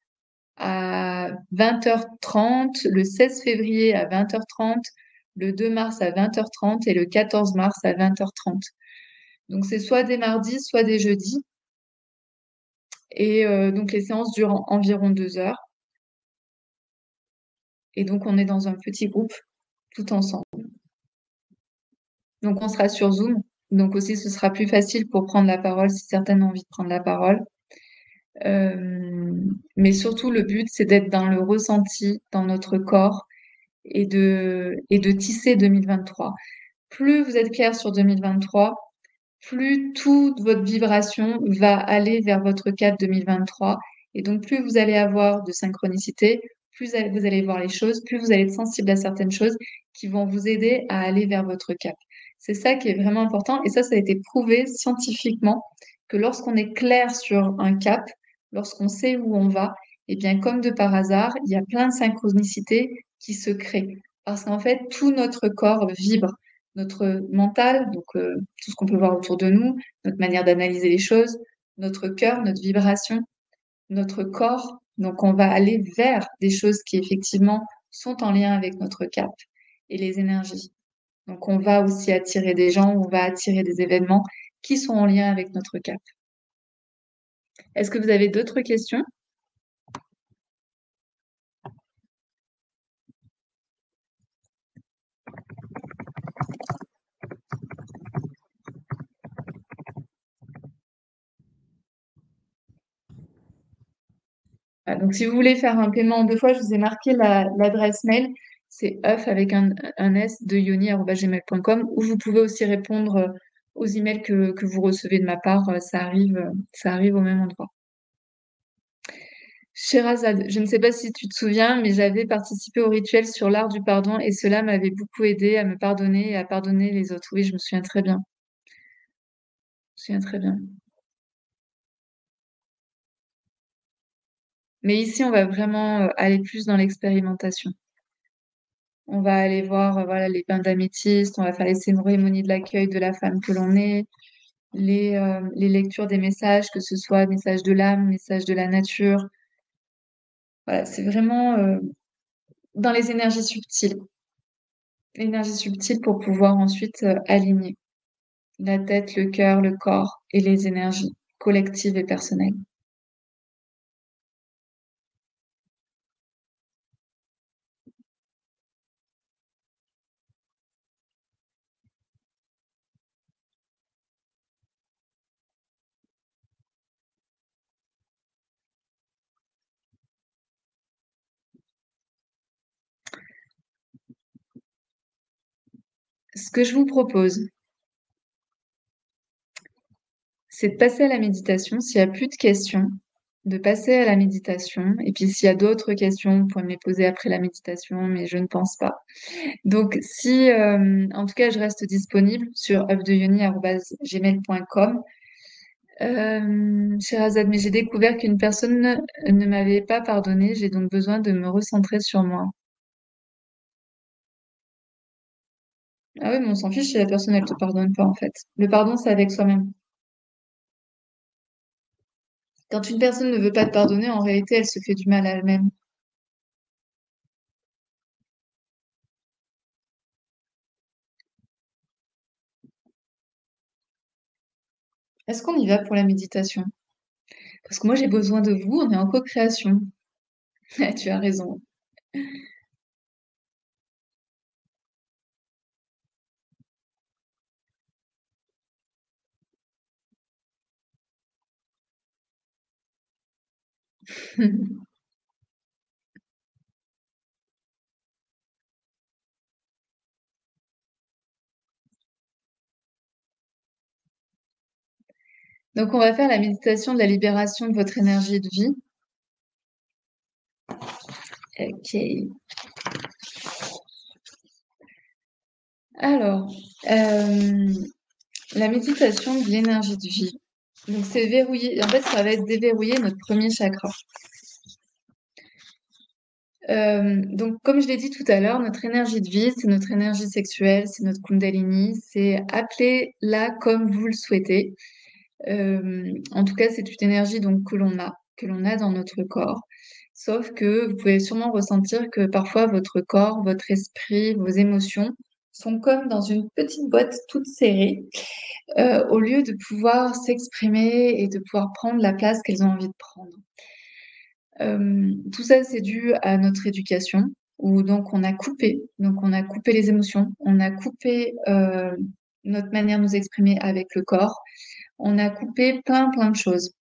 à 20h30, le 16 février à 20h30, le 2 mars à 20h30 et le 14 mars à 20h30. Donc c'est soit des mardis, soit des jeudis. Et donc les séances durent environ 2 heures. Et donc on est dans un petit groupe tout ensemble. Donc on sera sur Zoom. Donc aussi ce sera plus facile pour prendre la parole si certaines ont envie de prendre la parole. Euh, mais surtout le but c'est d'être dans le ressenti, dans notre corps et de tisser 2023. Plus vous êtes clair sur 2023, plus toute votre vibration va aller vers votre cap 2023. Et donc, plus vous allez avoir de synchronicité, plus vous allez voir les choses, plus vous allez être sensible à certaines choses qui vont vous aider à aller vers votre cap. C'est ça qui est vraiment important. Et ça a été prouvé scientifiquement que lorsqu'on est clair sur un cap, lorsqu'on sait où on va, et bien, comme de par hasard, il y a plein de synchronicités qui se créent. Parce qu'en fait, tout notre corps vibre notre mental, donc tout ce qu'on peut voir autour de nous, notre manière d'analyser les choses, notre cœur, notre vibration, notre corps. Donc on va aller vers des choses qui effectivement sont en lien avec notre cap et les énergies. Donc on va aussi attirer des gens, on va attirer des événements qui sont en lien avec notre cap. Est-ce que vous avez d'autres questions? Donc si vous voulez faire un paiement en deux fois, je vous ai marqué l'adresse mail. C'est œuf avec un S de yoni@gmail.com, ou vous pouvez aussi répondre aux emails que vous recevez de ma part. Ça arrive au même endroit. Sherazade, je ne sais pas si tu te souviens, mais j'avais participé au rituel sur l'art du pardon et cela m'avait beaucoup aidé à me pardonner et à pardonner les autres. Oui, je me souviens très bien. Je me souviens très bien. Mais ici, on va vraiment aller plus dans l'expérimentation. On va aller voir voilà, les bains d'améthyste, on va faire les cérémonies de l'accueil de la femme que l'on est, les lectures des messages, que ce soit messages de l'âme, messages de la nature. Voilà, c'est vraiment dans les énergies subtiles pour pouvoir ensuite aligner la tête, le cœur, le corps et les énergies collectives et personnelles. Ce que je vous propose, c'est de passer à la méditation. S'il n'y a plus de questions, de passer à la méditation. Et puis s'il y a d'autres questions, vous pouvez me les poser après la méditation, mais je ne pense pas. Donc si, en tout cas, je reste disponible sur œufdeyoni@gmail.com. Sherazade, mais j'ai découvert qu'une personne ne m'avait pas pardonné. J'ai donc besoin de me recentrer sur moi. Ah oui, mais on s'en fiche si la personne, elle te pardonne pas, en fait. Le pardon, c'est avec soi-même. Quand une personne ne veut pas te pardonner, en réalité, elle se fait du mal à elle-même. Est-ce qu'on y va pour la méditation? Parce que moi, j'ai besoin de vous, on est en co-création. Tu as raison. Donc, on va faire la méditation de la libération de votre énergie de vie. Ok. Alors, euh, la méditation de l'énergie de vie. Donc, c'est verrouiller. En fait, ça va être déverrouiller notre premier chakra. Donc, comme je l'ai dit tout à l'heure, notre énergie de vie, c'est notre énergie sexuelle, c'est notre Kundalini, c'est appelez-la comme vous le souhaitez. En tout cas, c'est une énergie donc que l'on a dans notre corps. Sauf que vous pouvez sûrement ressentir que parfois votre corps, votre esprit, vos émotions sont comme dans une petite boîte toute serrée, au lieu de pouvoir s'exprimer et de pouvoir prendre la place qu'elles ont envie de prendre. Tout ça, c'est dû à notre éducation, où donc on a coupé les émotions, on a coupé notre manière de nous exprimer avec le corps, on a coupé plein de choses.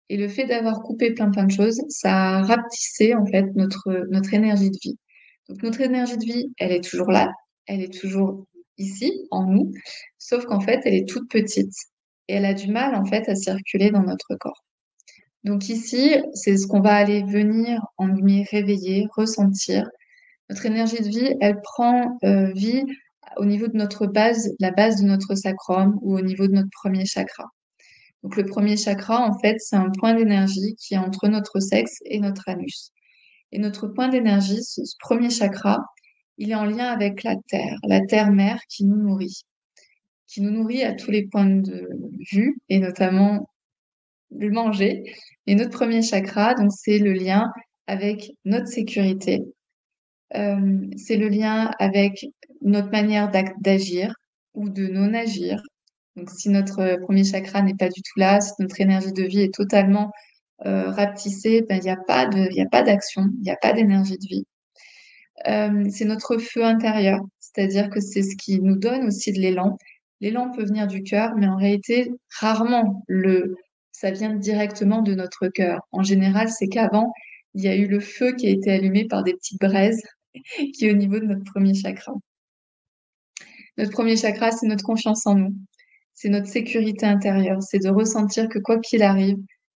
Et le fait d'avoir coupé plein de choses, ça a rapetissé en fait notre énergie de vie. Donc notre énergie de vie, elle est toujours là, elle est toujours ici, en nous, sauf qu'en fait, elle est toute petite et elle a du mal en fait à circuler dans notre corps. Donc ici, c'est ce qu'on va aller venir en lui réveiller, ressentir. Notre énergie de vie, elle prend vie au niveau de notre base, la base de notre sacrum ou au niveau de notre premier chakra. Donc le premier chakra, en fait, c'est un point d'énergie qui est entre notre sexe et notre anus. Et notre point d'énergie, ce premier chakra, il est en lien avec la terre-mère qui nous nourrit à tous les points de vue et notamment le manger. Et notre premier chakra, donc c'est le lien avec notre sécurité, c'est le lien avec notre manière d'agir ou de non-agir. Donc si notre premier chakra n'est pas du tout là, si notre énergie de vie est totalement rapetissée, ben, il y a pas d'action, il n'y a pas d'énergie de vie. C'est notre feu intérieur, c'est-à-dire que c'est ce qui nous donne aussi de l'élan. L'élan peut venir du cœur, mais en réalité, rarement ça vient directement de notre cœur. En général, c'est qu'avant, il y a eu le feu qui a été allumé par des petites braises qui est au niveau de notre premier chakra. Notre premier chakra, c'est notre confiance en nous, c'est notre sécurité intérieure, c'est de ressentir que quoi qu'il arrive,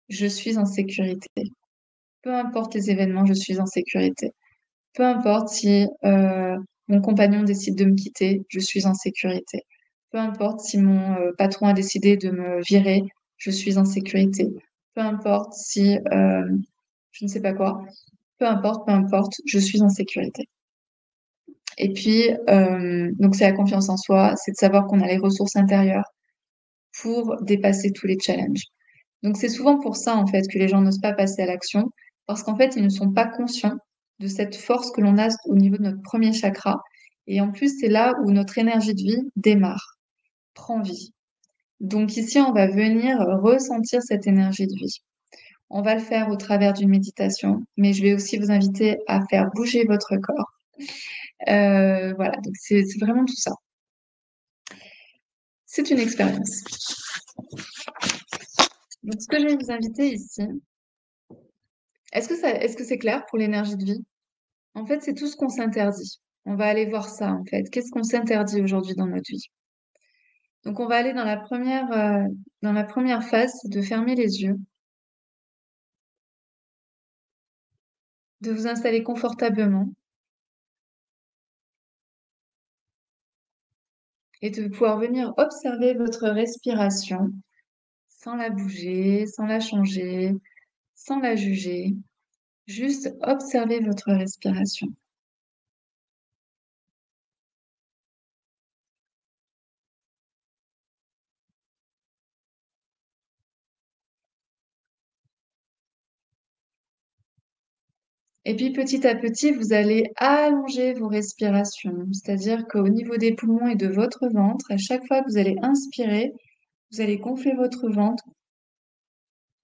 je suis en sécurité. Peu importe les événements, je suis en sécurité. Peu importe si mon compagnon décide de me quitter, je suis en sécurité. Peu importe si mon patron a décidé de me virer, je suis en sécurité. Peu importe si je ne sais pas quoi, peu importe, je suis en sécurité. Et puis, donc c'est la confiance en soi, c'est de savoir qu'on a les ressources intérieures pour dépasser tous les challenges. Donc c'est souvent pour ça en fait que les gens n'osent pas passer à l'action, parce qu'en fait ils ne sont pas conscients de cette force que l'on a au niveau de notre premier chakra. Et en plus c'est là où notre énergie de vie démarre, prend vie. Donc ici on va venir ressentir cette énergie de vie. On va le faire au travers d'une méditation, mais je vais aussi vous inviter à faire bouger votre corps. Voilà, donc c'est vraiment tout ça. C'est une expérience. Donc ce que je vais vous inviter ici, est-ce que c'est clair pour l'énergie de vie? En fait, c'est tout ce qu'on s'interdit. On va aller voir ça, en fait. Qu'est-ce qu'on s'interdit aujourd'hui dans notre vie? Donc, on va aller dans la première phase, c'est de fermer les yeux, de vous installer confortablement et de pouvoir venir observer votre respiration sans la bouger, sans la changer, sans la juger. Juste observer votre respiration. Et puis petit à petit, vous allez allonger vos respirations, c'est-à-dire qu'au niveau des poumons et de votre ventre, à chaque fois que vous allez inspirer, vous allez gonfler votre ventre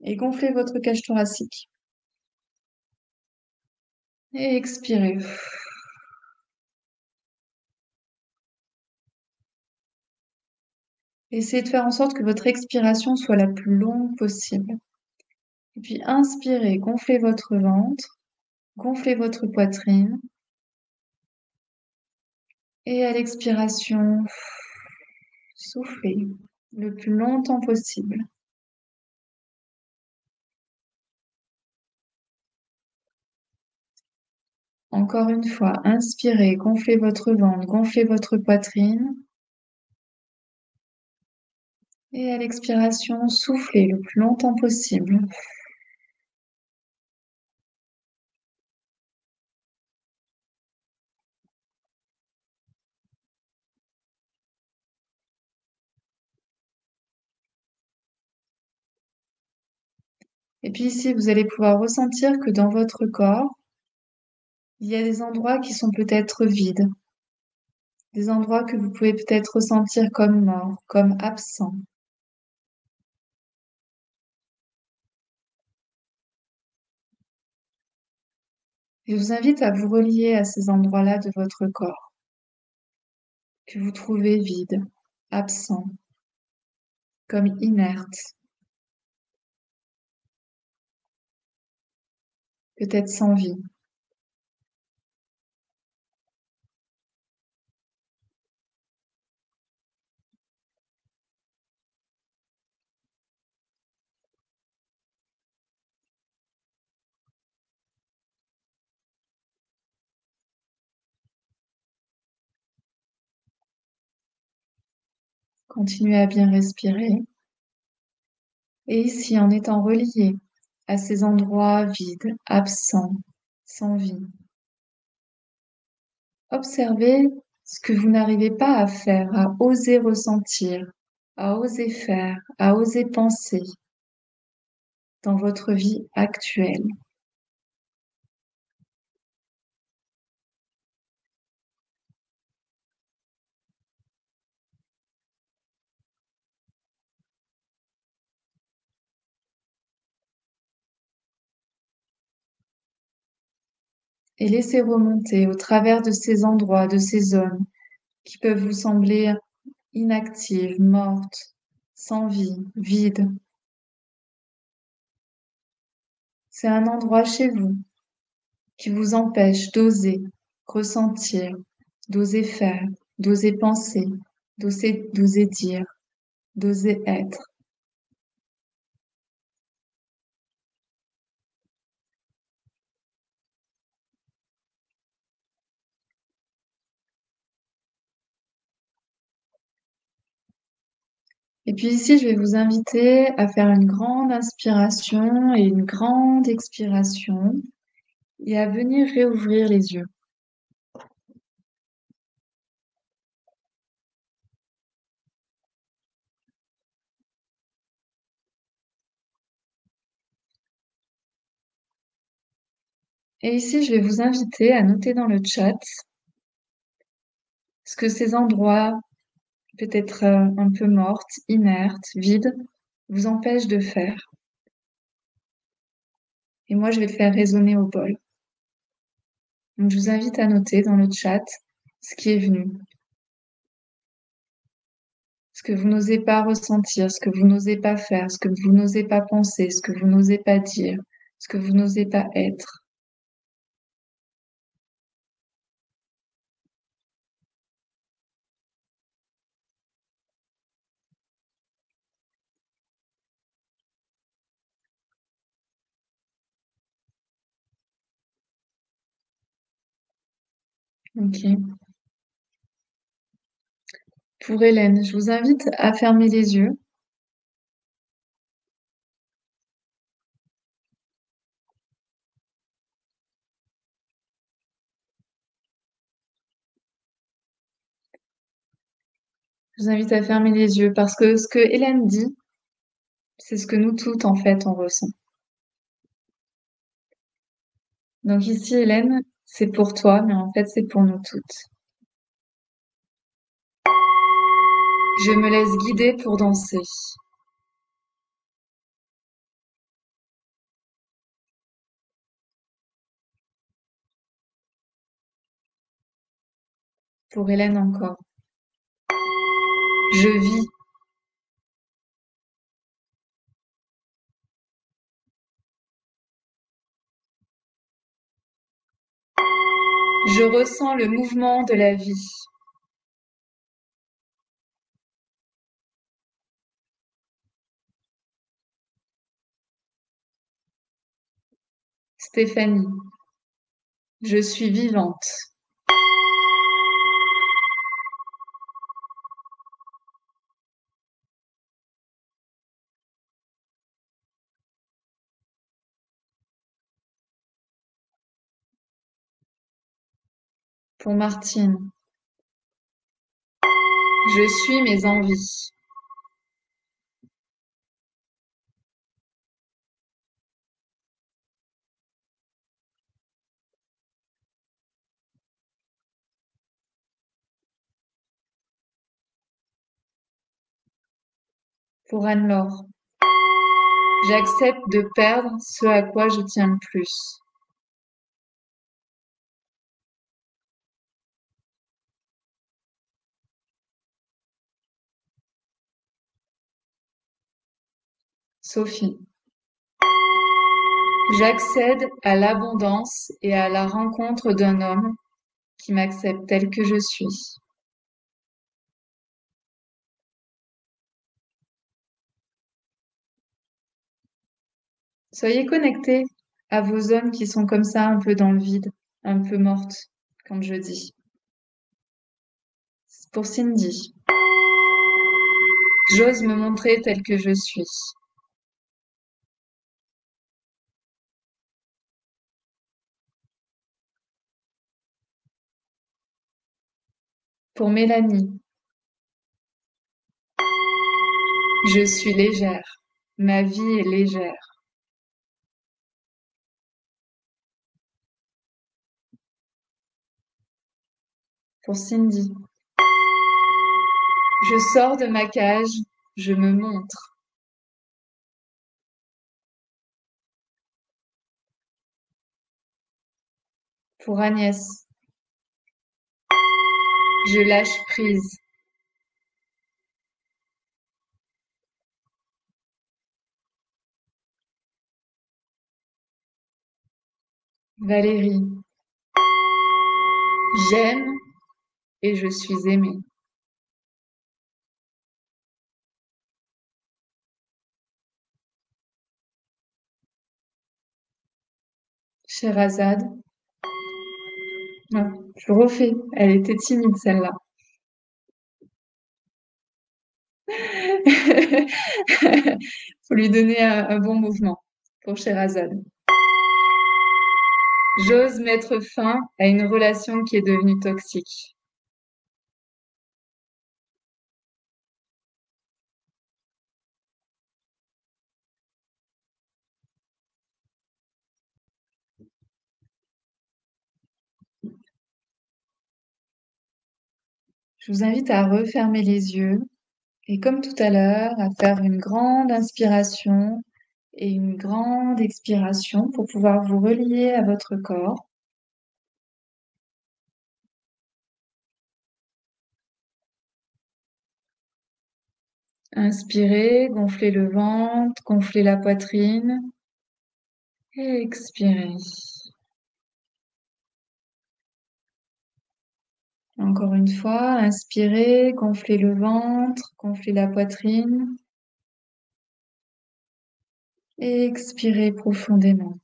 et gonfler votre cage thoracique. Et expirez. Essayez de faire en sorte que votre expiration soit la plus longue possible. Et puis inspirez, gonflez votre ventre, gonflez votre poitrine. Et à l'expiration, soufflez le plus longtemps possible. Encore une fois, inspirez, gonflez votre ventre, gonflez votre poitrine. Et à l'expiration, soufflez le plus longtemps possible. Et puis ici, vous allez pouvoir ressentir que dans votre corps, il y a des endroits qui sont peut-être vides, des endroits que vous pouvez peut-être ressentir comme morts, comme absents. Je vous invite à vous relier à ces endroits-là de votre corps, que vous trouvez vides, absents, comme inertes, peut-être sans vie. Continuez à bien respirer. Et ici, en étant relié à ces endroits vides, absents, sans vie, observez ce que vous n'arrivez pas à faire, à oser ressentir, à oser faire, à oser penser dans votre vie actuelle. Et laissez remonter au travers de ces endroits, de ces zones qui peuvent vous sembler inactives, mortes, sans vie, vides. C'est un endroit chez vous qui vous empêche d'oser ressentir, d'oser faire, d'oser penser, d'oser dire, d'oser être. Et puis ici, je vais vous inviter à faire une grande inspiration et une grande expiration et à venir réouvrir les yeux. Et ici, je vais vous inviter à noter dans le chat ce que ces endroits, peut-être un peu mortes, inertes, vides, vous empêchent de faire. Et moi, je vais le faire résonner au bol. Donc, je vous invite à noter dans le chat ce qui est venu, ce que vous n'osez pas ressentir, ce que vous n'osez pas faire, ce que vous n'osez pas penser, ce que vous n'osez pas dire, ce que vous n'osez pas être. Ok. Pour Hélène, je vous invite à fermer les yeux. Je vous invite à fermer les yeux parce que ce que Hélène dit, c'est ce que nous toutes, en fait, on ressent. Donc ici, Hélène, c'est pour toi, mais en fait, c'est pour nous toutes. Je me laisse guider pour danser. Pour Hélène encore. Je vis. Je ressens le mouvement de la vie. Stéphanie. Je suis vivante. Pour Martine. Je suis mes envies. Pour Anne-Laure. J'accepte de perdre ce à quoi je tiens le plus. Sophie. J'accède à l'abondance et à la rencontre d'un homme qui m'accepte tel que je suis. Soyez connectés à vos zones qui sont comme ça, un peu dans le vide, un peu mortes, comme je dis. Pour Cindy. J'ose me montrer tel que je suis. Pour Mélanie. Je suis légère. Ma vie est légère. Pour Cindy. Je sors de ma cage, je me montre. Pour Agnès. Je lâche prise. Valérie. J'aime et je suis aimée. Sherazade. Non, je refais. Elle était timide, celle-là. Faut lui donner un bon mouvement pour Sherazade. J'ose mettre fin à une relation qui est devenue toxique. Je vous invite à refermer les yeux et comme tout à l'heure, à faire une grande inspiration et une grande expiration pour pouvoir vous relier à votre corps. Inspirez, gonflez le ventre, gonflez la poitrine et expirez. Encore une fois, inspirez, gonflez le ventre, gonflez la poitrine et expirez profondément.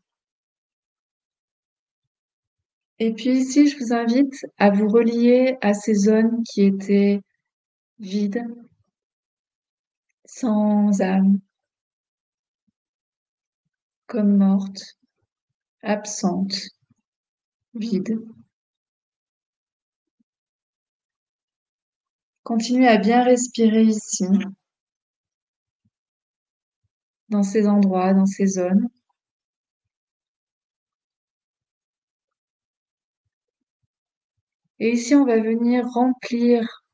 Et puis ici, je vous invite à vous relier à ces zones qui étaient vides, sans âme, comme mortes, absentes, vides. Continuez à bien respirer ici, dans ces endroits, dans ces zones. Et ici, on va venir remplir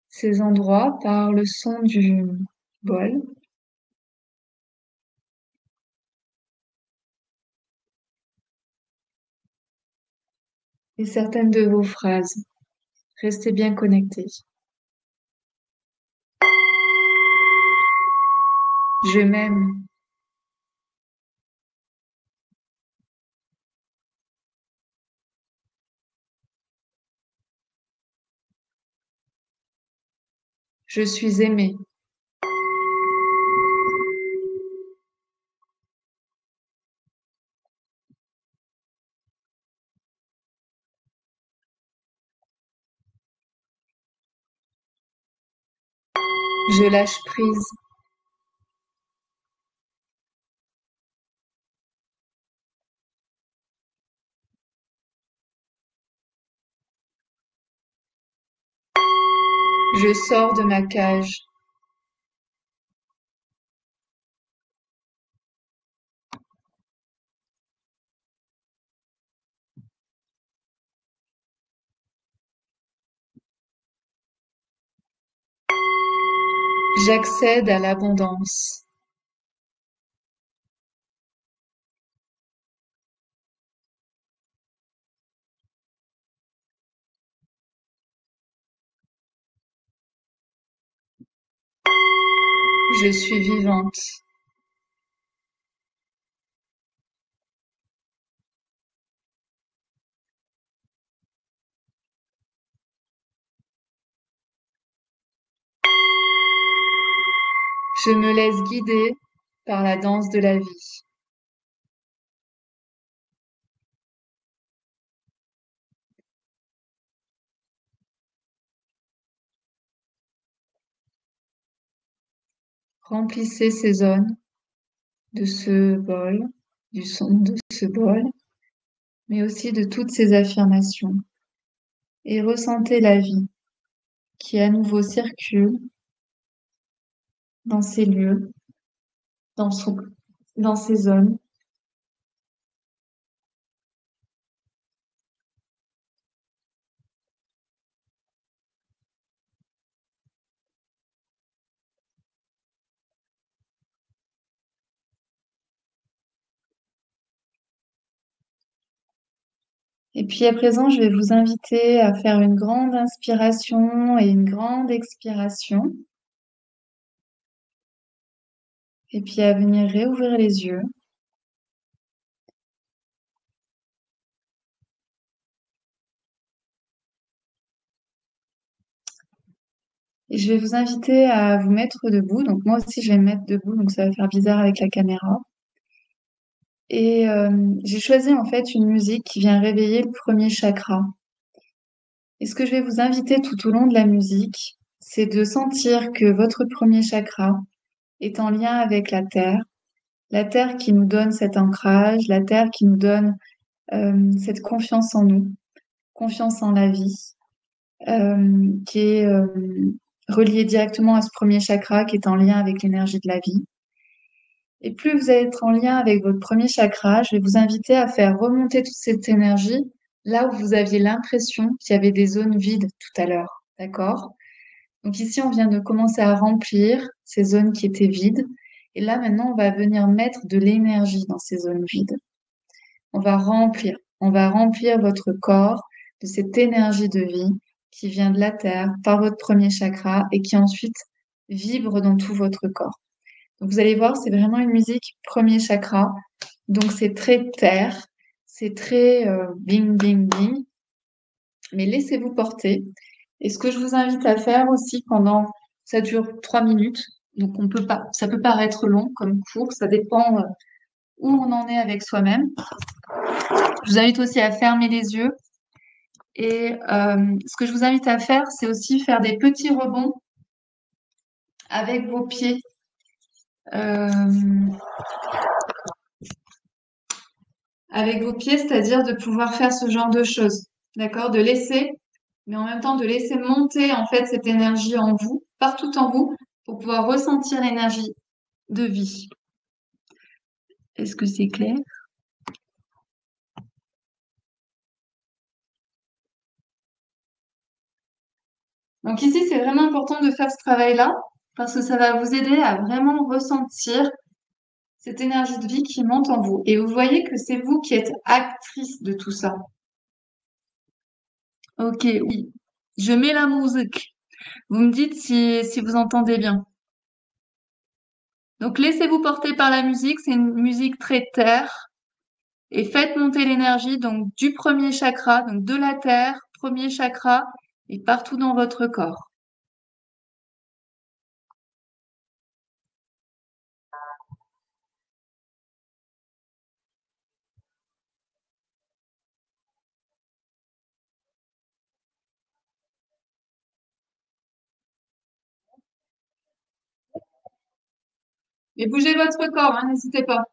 ces endroits par le son du bol et certaines de vos phrases. Restez bien connectés. Je m'aime. Je suis aimé. Je lâche prise. Je sors de ma cage. J'accède à l'abondance. Je suis vivante. Je me laisse guider par la danse de la vie. Remplissez ces zones de ce bol, du son de ce bol, mais aussi de toutes ces affirmations. Et ressentez la vie qui à nouveau circule dans ces lieux, dans son, dans ces zones. Et puis à présent, je vais vous inviter à faire une grande inspiration et une grande expiration. Et puis à venir réouvrir les yeux. Et je vais vous inviter à vous mettre debout. Donc moi aussi, je vais me mettre debout, donc ça va faire bizarre avec la caméra. Et j'ai choisi en fait une musique qui vient réveiller le premier chakra. Et ce que je vais vous inviter tout au long de la musique, c'est de sentir que votre premier chakra est en lien avec la terre qui nous donne cet ancrage, la terre qui nous donne cette confiance en nous, confiance en la vie, qui est reliée directement à ce premier chakra qui est en lien avec l'énergie de la vie. Et plus vous allez être en lien avec votre premier chakra, je vais vous inviter à faire remonter toute cette énergie là où vous aviez l'impression qu'il y avait des zones vides tout à l'heure. D'accord? Donc ici, on vient de commencer à remplir ces zones qui étaient vides. Et là, maintenant, on va venir mettre de l'énergie dans ces zones vides. On va remplir. On va remplir votre corps de cette énergie de vie qui vient de la terre par votre premier chakra et qui ensuite vibre dans tout votre corps. Donc, vous allez voir, c'est vraiment une musique premier chakra. Donc, c'est très terre. C'est très bing, bing, bing. Mais laissez-vous porter. Et ce que je vous invite à faire aussi ça dure 3 minutes. Donc, on peut pas, ça peut paraître long comme cours. Ça dépend où on en est avec soi-même. Je vous invite aussi à fermer les yeux. Et ce que je vous invite à faire, c'est aussi faire des petits rebonds avec vos pieds. Euh, avec vos pieds, c'est-à-dire de pouvoir faire ce genre de choses. D'accord? De laisser, mais en même temps de laisser monter en fait cette énergie en vous, partout en vous, pour pouvoir ressentir l'énergie de vie. Est-ce que c'est clair? Donc ici, c'est vraiment important de faire ce travail-là parce que ça va vous aider à vraiment ressentir cette énergie de vie qui monte en vous. Et vous voyez que c'est vous qui êtes actrice de tout ça. Ok, oui. Je mets la musique. Vous me dites si vous entendez bien. Donc laissez-vous porter par la musique. C'est une musique très terre. Et faites monter l'énergie donc du premier chakra, donc de la terre, premier chakra, et partout dans votre corps. Et bougez votre corps, hein, n'hésitez pas.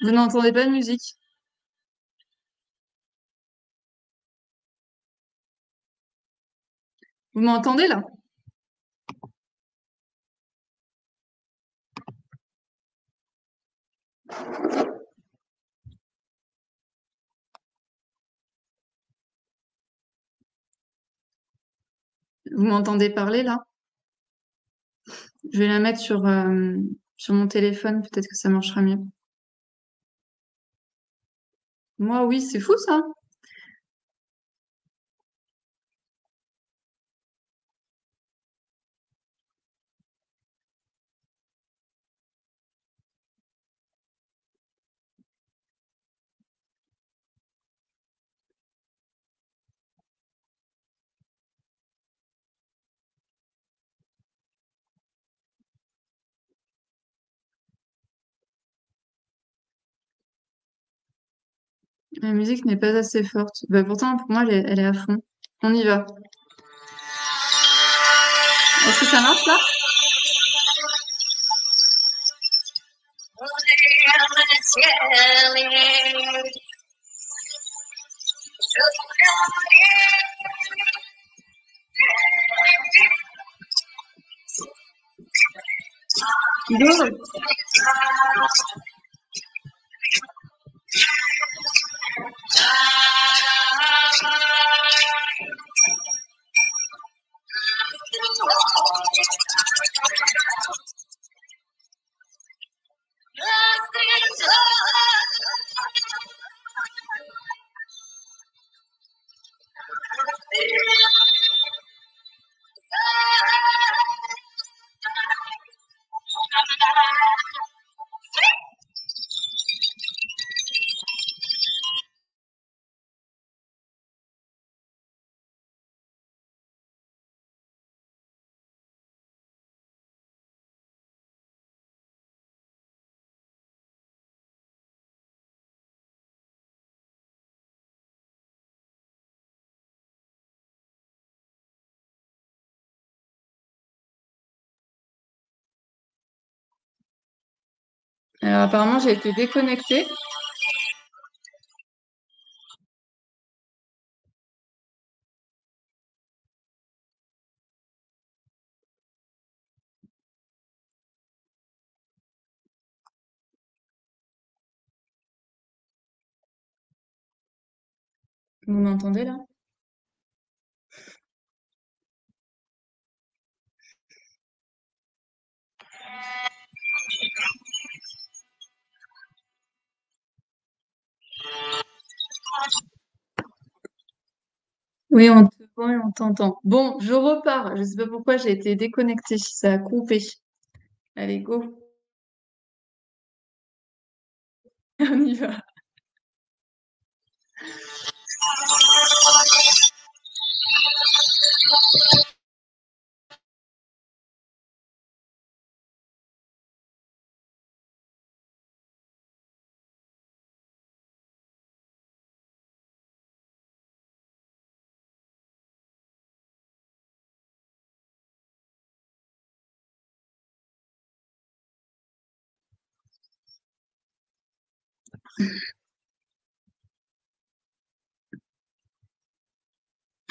Vous n'entendez pas de musique. Vous m'entendez là? Vous m'entendez parler là? Je vais la mettre sur mon téléphone, peut-être que ça marchera mieux. Moi, oui, c'est fou ça. La musique n'est pas assez forte. Bah, pourtant, pour moi, elle est à fond. On y va. Est-ce que ça marche là? Go. Alors apparemment, j'ai été déconnectée. Vous m'entendez là? Oui, on te voit et on t'entend. Bon, je repars. Je sais pas pourquoi j'ai été déconnectée. Ça a coupé. Allez, go. On y va.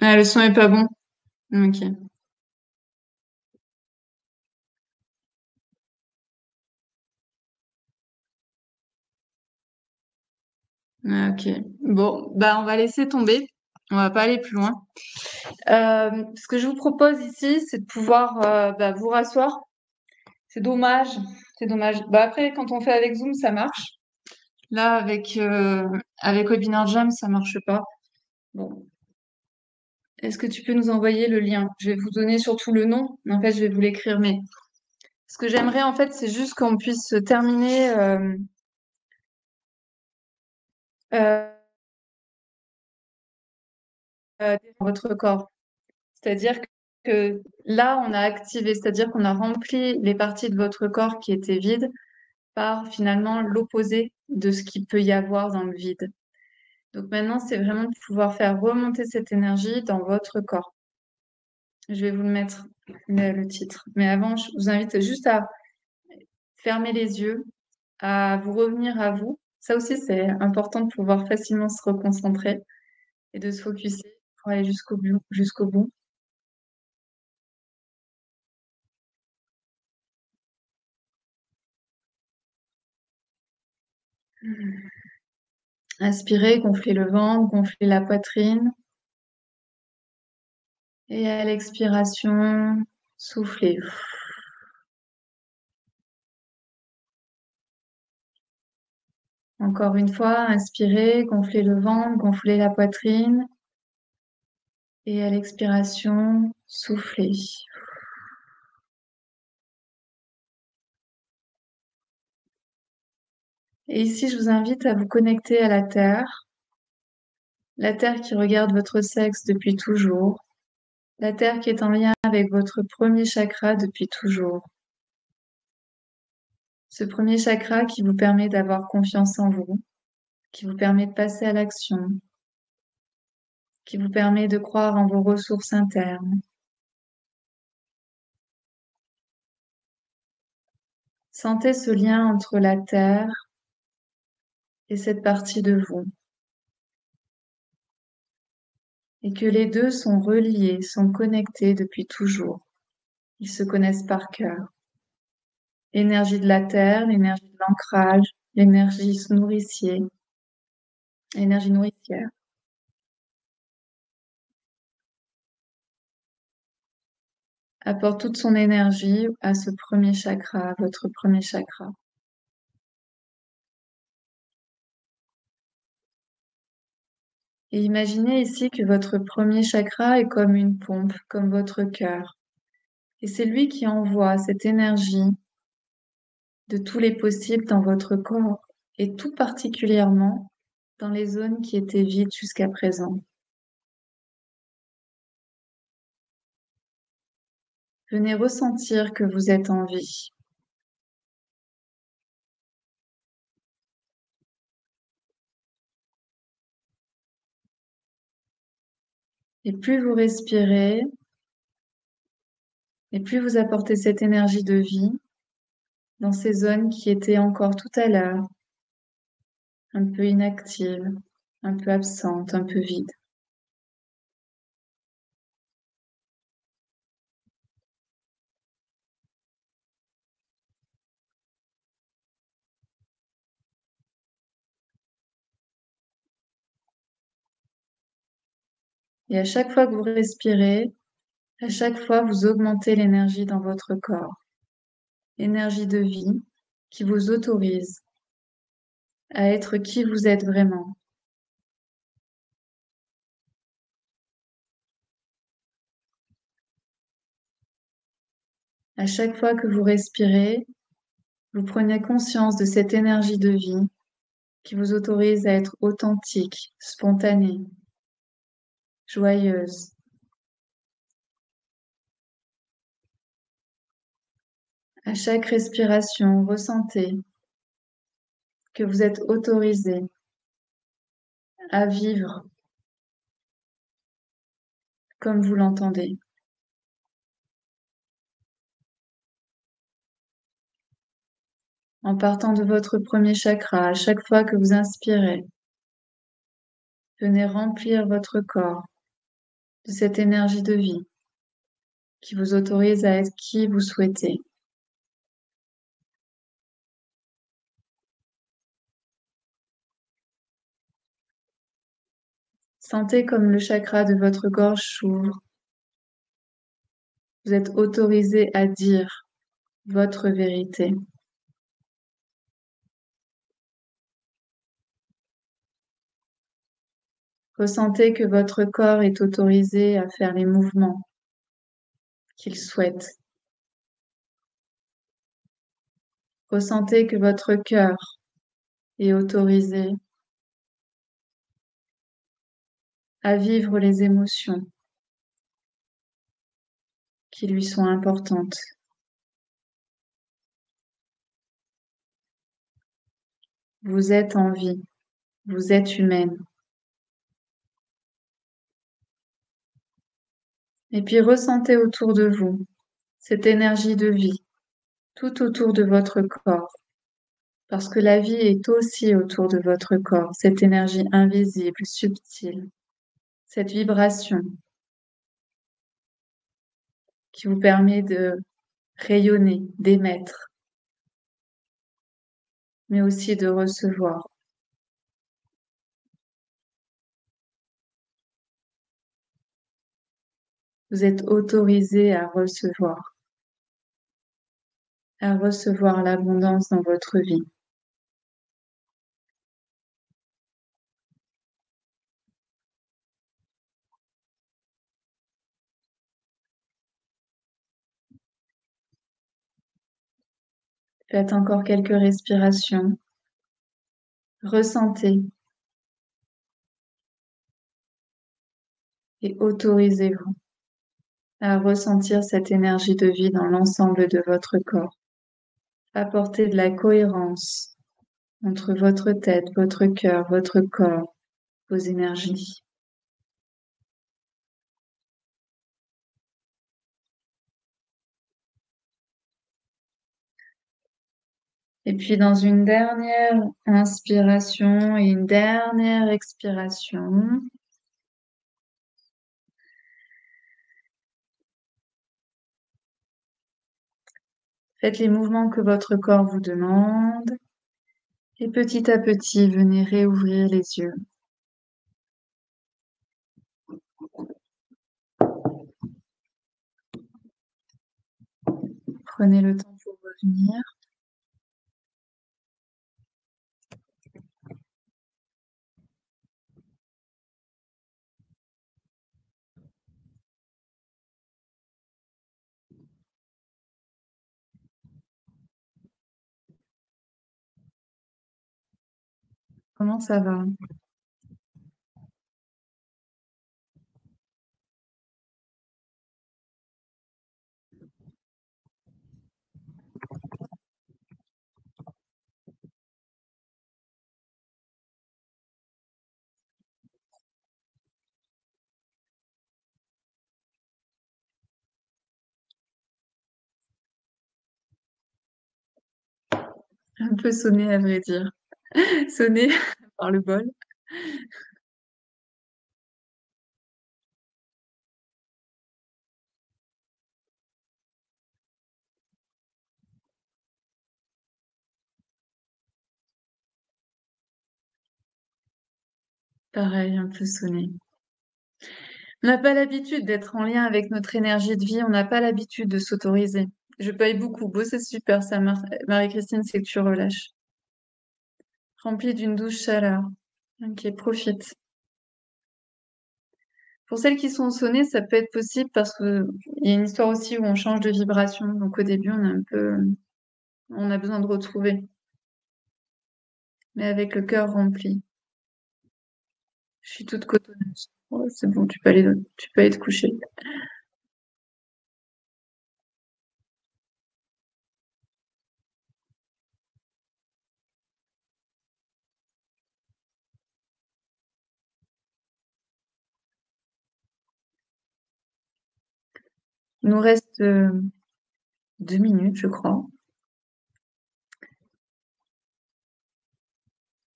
Ah, le son est pas bon. Ok. Ah, ok. Bon, bah on va laisser tomber. On va pas aller plus loin. Ce que je vous propose ici, c'est de pouvoir bah, vous rasseoir. C'est dommage. C'est dommage. Bah après, quand on fait avec Zoom, ça marche. Là, avec Webinar Jam, ça marche pas. Bon. Est-ce que tu peux nous envoyer le lien? Je vais vous donner surtout le nom. En fait, je vais vous l'écrire. Mais ce que j'aimerais, en fait, c'est juste qu'on puisse terminer euh, dans votre corps. C'est-à-dire que là, on a activé, c'est-à-dire qu'on a rempli les parties de votre corps qui étaient vides par finalement l'opposé de ce qu'il peut y avoir dans le vide. Donc maintenant, c'est vraiment de pouvoir faire remonter cette énergie dans votre corps. Je vais vous le mettre, le titre. Mais avant, je vous invite juste à fermer les yeux, à vous revenir à vous. Ça aussi, c'est important de pouvoir facilement se reconcentrer et de se focuser pour aller jusqu'au bout, jusqu'au bout. Inspirez, gonflez le ventre, gonflez la poitrine. Et à l'expiration, soufflez. Encore une fois, inspirez, gonflez le ventre, gonflez la poitrine. Et à l'expiration, soufflez. Et ici, je vous invite à vous connecter à la Terre qui regarde votre sexe depuis toujours, la Terre qui est en lien avec votre premier chakra depuis toujours. Ce premier chakra qui vous permet d'avoir confiance en vous, qui vous permet de passer à l'action, qui vous permet de croire en vos ressources internes. Sentez ce lien entre la terre et cette partie de vous, et que les deux sont reliés, sont connectés depuis toujours. Ils se connaissent par cœur. L'énergie de la terre, l'énergie de l'ancrage, l'énergie l'énergie nourricière. Apporte toute son énergie à ce premier chakra, à votre premier chakra. Et imaginez ici que votre premier chakra est comme une pompe, comme votre cœur. Et c'est lui qui envoie cette énergie de tous les possibles dans votre corps, et tout particulièrement dans les zones qui étaient vides jusqu'à présent. Venez ressentir que vous êtes en vie. Et plus vous respirez, et plus vous apportez cette énergie de vie dans ces zones qui étaient encore tout à l'heure un peu inactives, un peu absentes, un peu vides. Et à chaque fois que vous respirez, à chaque fois vous augmentez l'énergie dans votre corps, l'énergie de vie qui vous autorise à être qui vous êtes vraiment. À chaque fois que vous respirez, vous prenez conscience de cette énergie de vie qui vous autorise à être authentique, spontanée, joyeuse. À chaque respiration, ressentez que vous êtes autorisé à vivre comme vous l'entendez. En partant de votre premier chakra, à chaque fois que vous inspirez, venez remplir votre corps de cette énergie de vie qui vous autorise à être qui vous souhaitez. Sentez comme le chakra de votre gorge s'ouvre. Vous êtes autorisé à dire votre vérité. Ressentez que votre corps est autorisé à faire les mouvements qu'il souhaite. Ressentez que votre cœur est autorisé à vivre les émotions qui lui sont importantes. Vous êtes en vie, vous êtes humaine. Et puis ressentez autour de vous cette énergie de vie, tout autour de votre corps, parce que la vie est aussi autour de votre corps, cette énergie invisible, subtile, cette vibration qui vous permet de rayonner, d'émettre, mais aussi de recevoir. Vous êtes autorisé à recevoir l'abondance dans votre vie. Faites encore quelques respirations. Ressentez et autorisez-vous à ressentir cette énergie de vie dans l'ensemble de votre corps. Apportez de la cohérence entre votre tête, votre cœur, votre corps, vos énergies. Et puis dans une dernière inspiration et une dernière expiration, faites les mouvements que votre corps vous demande et petit à petit, venez réouvrir les yeux. Prenez le temps pour revenir. Comment ça va? Un peu sonné à vrai dire. Sonné par le bol. Pareil, un peu sonné. On n'a pas l'habitude d'être en lien avec notre énergie de vie, on n'a pas l'habitude de s'autoriser. Je paye beaucoup. Beau, c'est super, ça, Marie-Christine, c'est que tu relâches. Rempli d'une douce chaleur. Ok, profite. Pour celles qui sont sonnées, ça peut être possible parce que il y a une histoire aussi où on change de vibration. Donc au début, on a besoin de retrouver, mais avec le cœur rempli. Je suis toute cotonneuse. Ouais, c'est bon, tu peux aller te coucher. Il nous reste 2 minutes, je crois.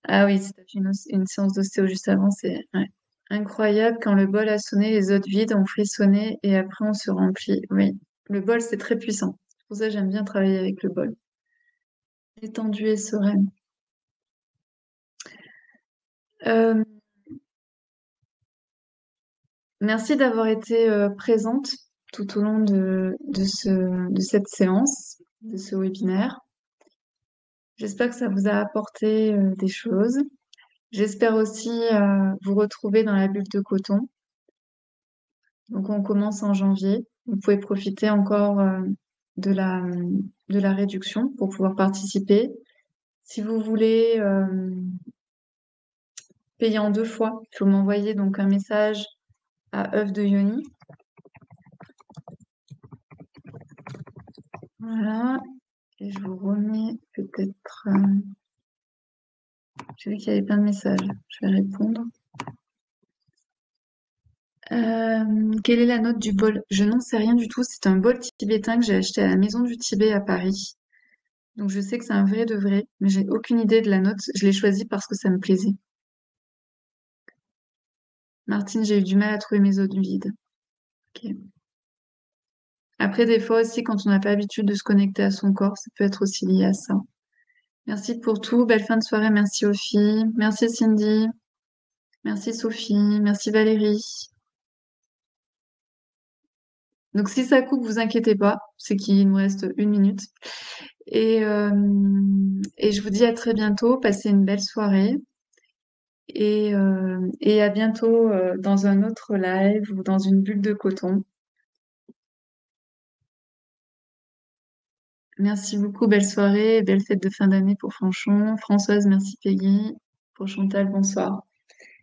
Ah oui, si t'as fait une séance d'ostéo juste avant, c'est ouais. Incroyable. Quand le bol a sonné, les autres vides ont frissonné et après on se remplit. Oui, le bol, c'est très puissant. C'est pour ça que j'aime bien travailler avec le bol. Détendue et sereine. Euh, Merci d'avoir été présente tout au long de cette séance, de ce webinaire. J'espère que ça vous a apporté des choses. J'espère aussi vous retrouver dans la bulle de coton. Donc on commence en janvier. Vous pouvez profiter encore de de la réduction pour pouvoir participer. Si vous voulez payer en 2 fois, il faut m'envoyer donc un message à œuf de Yoni. Voilà. Et je vous remets peut-être. J'ai vu qu'il y avait plein de messages. Je vais répondre. Quelle est la note du bol? Je n'en sais rien du tout. C'est un bol tibétain que j'ai acheté à la Maison du Tibet à Paris. Donc je sais que c'est un vrai de vrai, mais j'ai aucune idée de la note. Je l'ai choisi parce que ça me plaisait. Martine, j'ai eu du mal à trouver mes autres vides. Ok. Après, des fois aussi, quand on n'a pas l'habitude de se connecter à son corps, ça peut être aussi lié à ça. Merci pour tout. Belle fin de soirée. Merci aux filles. Merci Cindy. Merci Sophie. Merci Valérie. Donc si ça coupe, vous inquiétez pas, c'est qu'il nous reste 1 minute. Et je vous dis à très bientôt, passez une belle soirée et à bientôt dans un autre live ou dans une bulle de coton. Merci beaucoup, belle soirée, belle fête de fin d'année pour Franchon. Françoise, merci Peggy. Pour Chantal, bonsoir.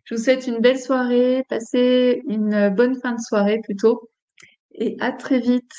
Je vous souhaite une belle soirée, passez une bonne fin de soirée plutôt et à très vite.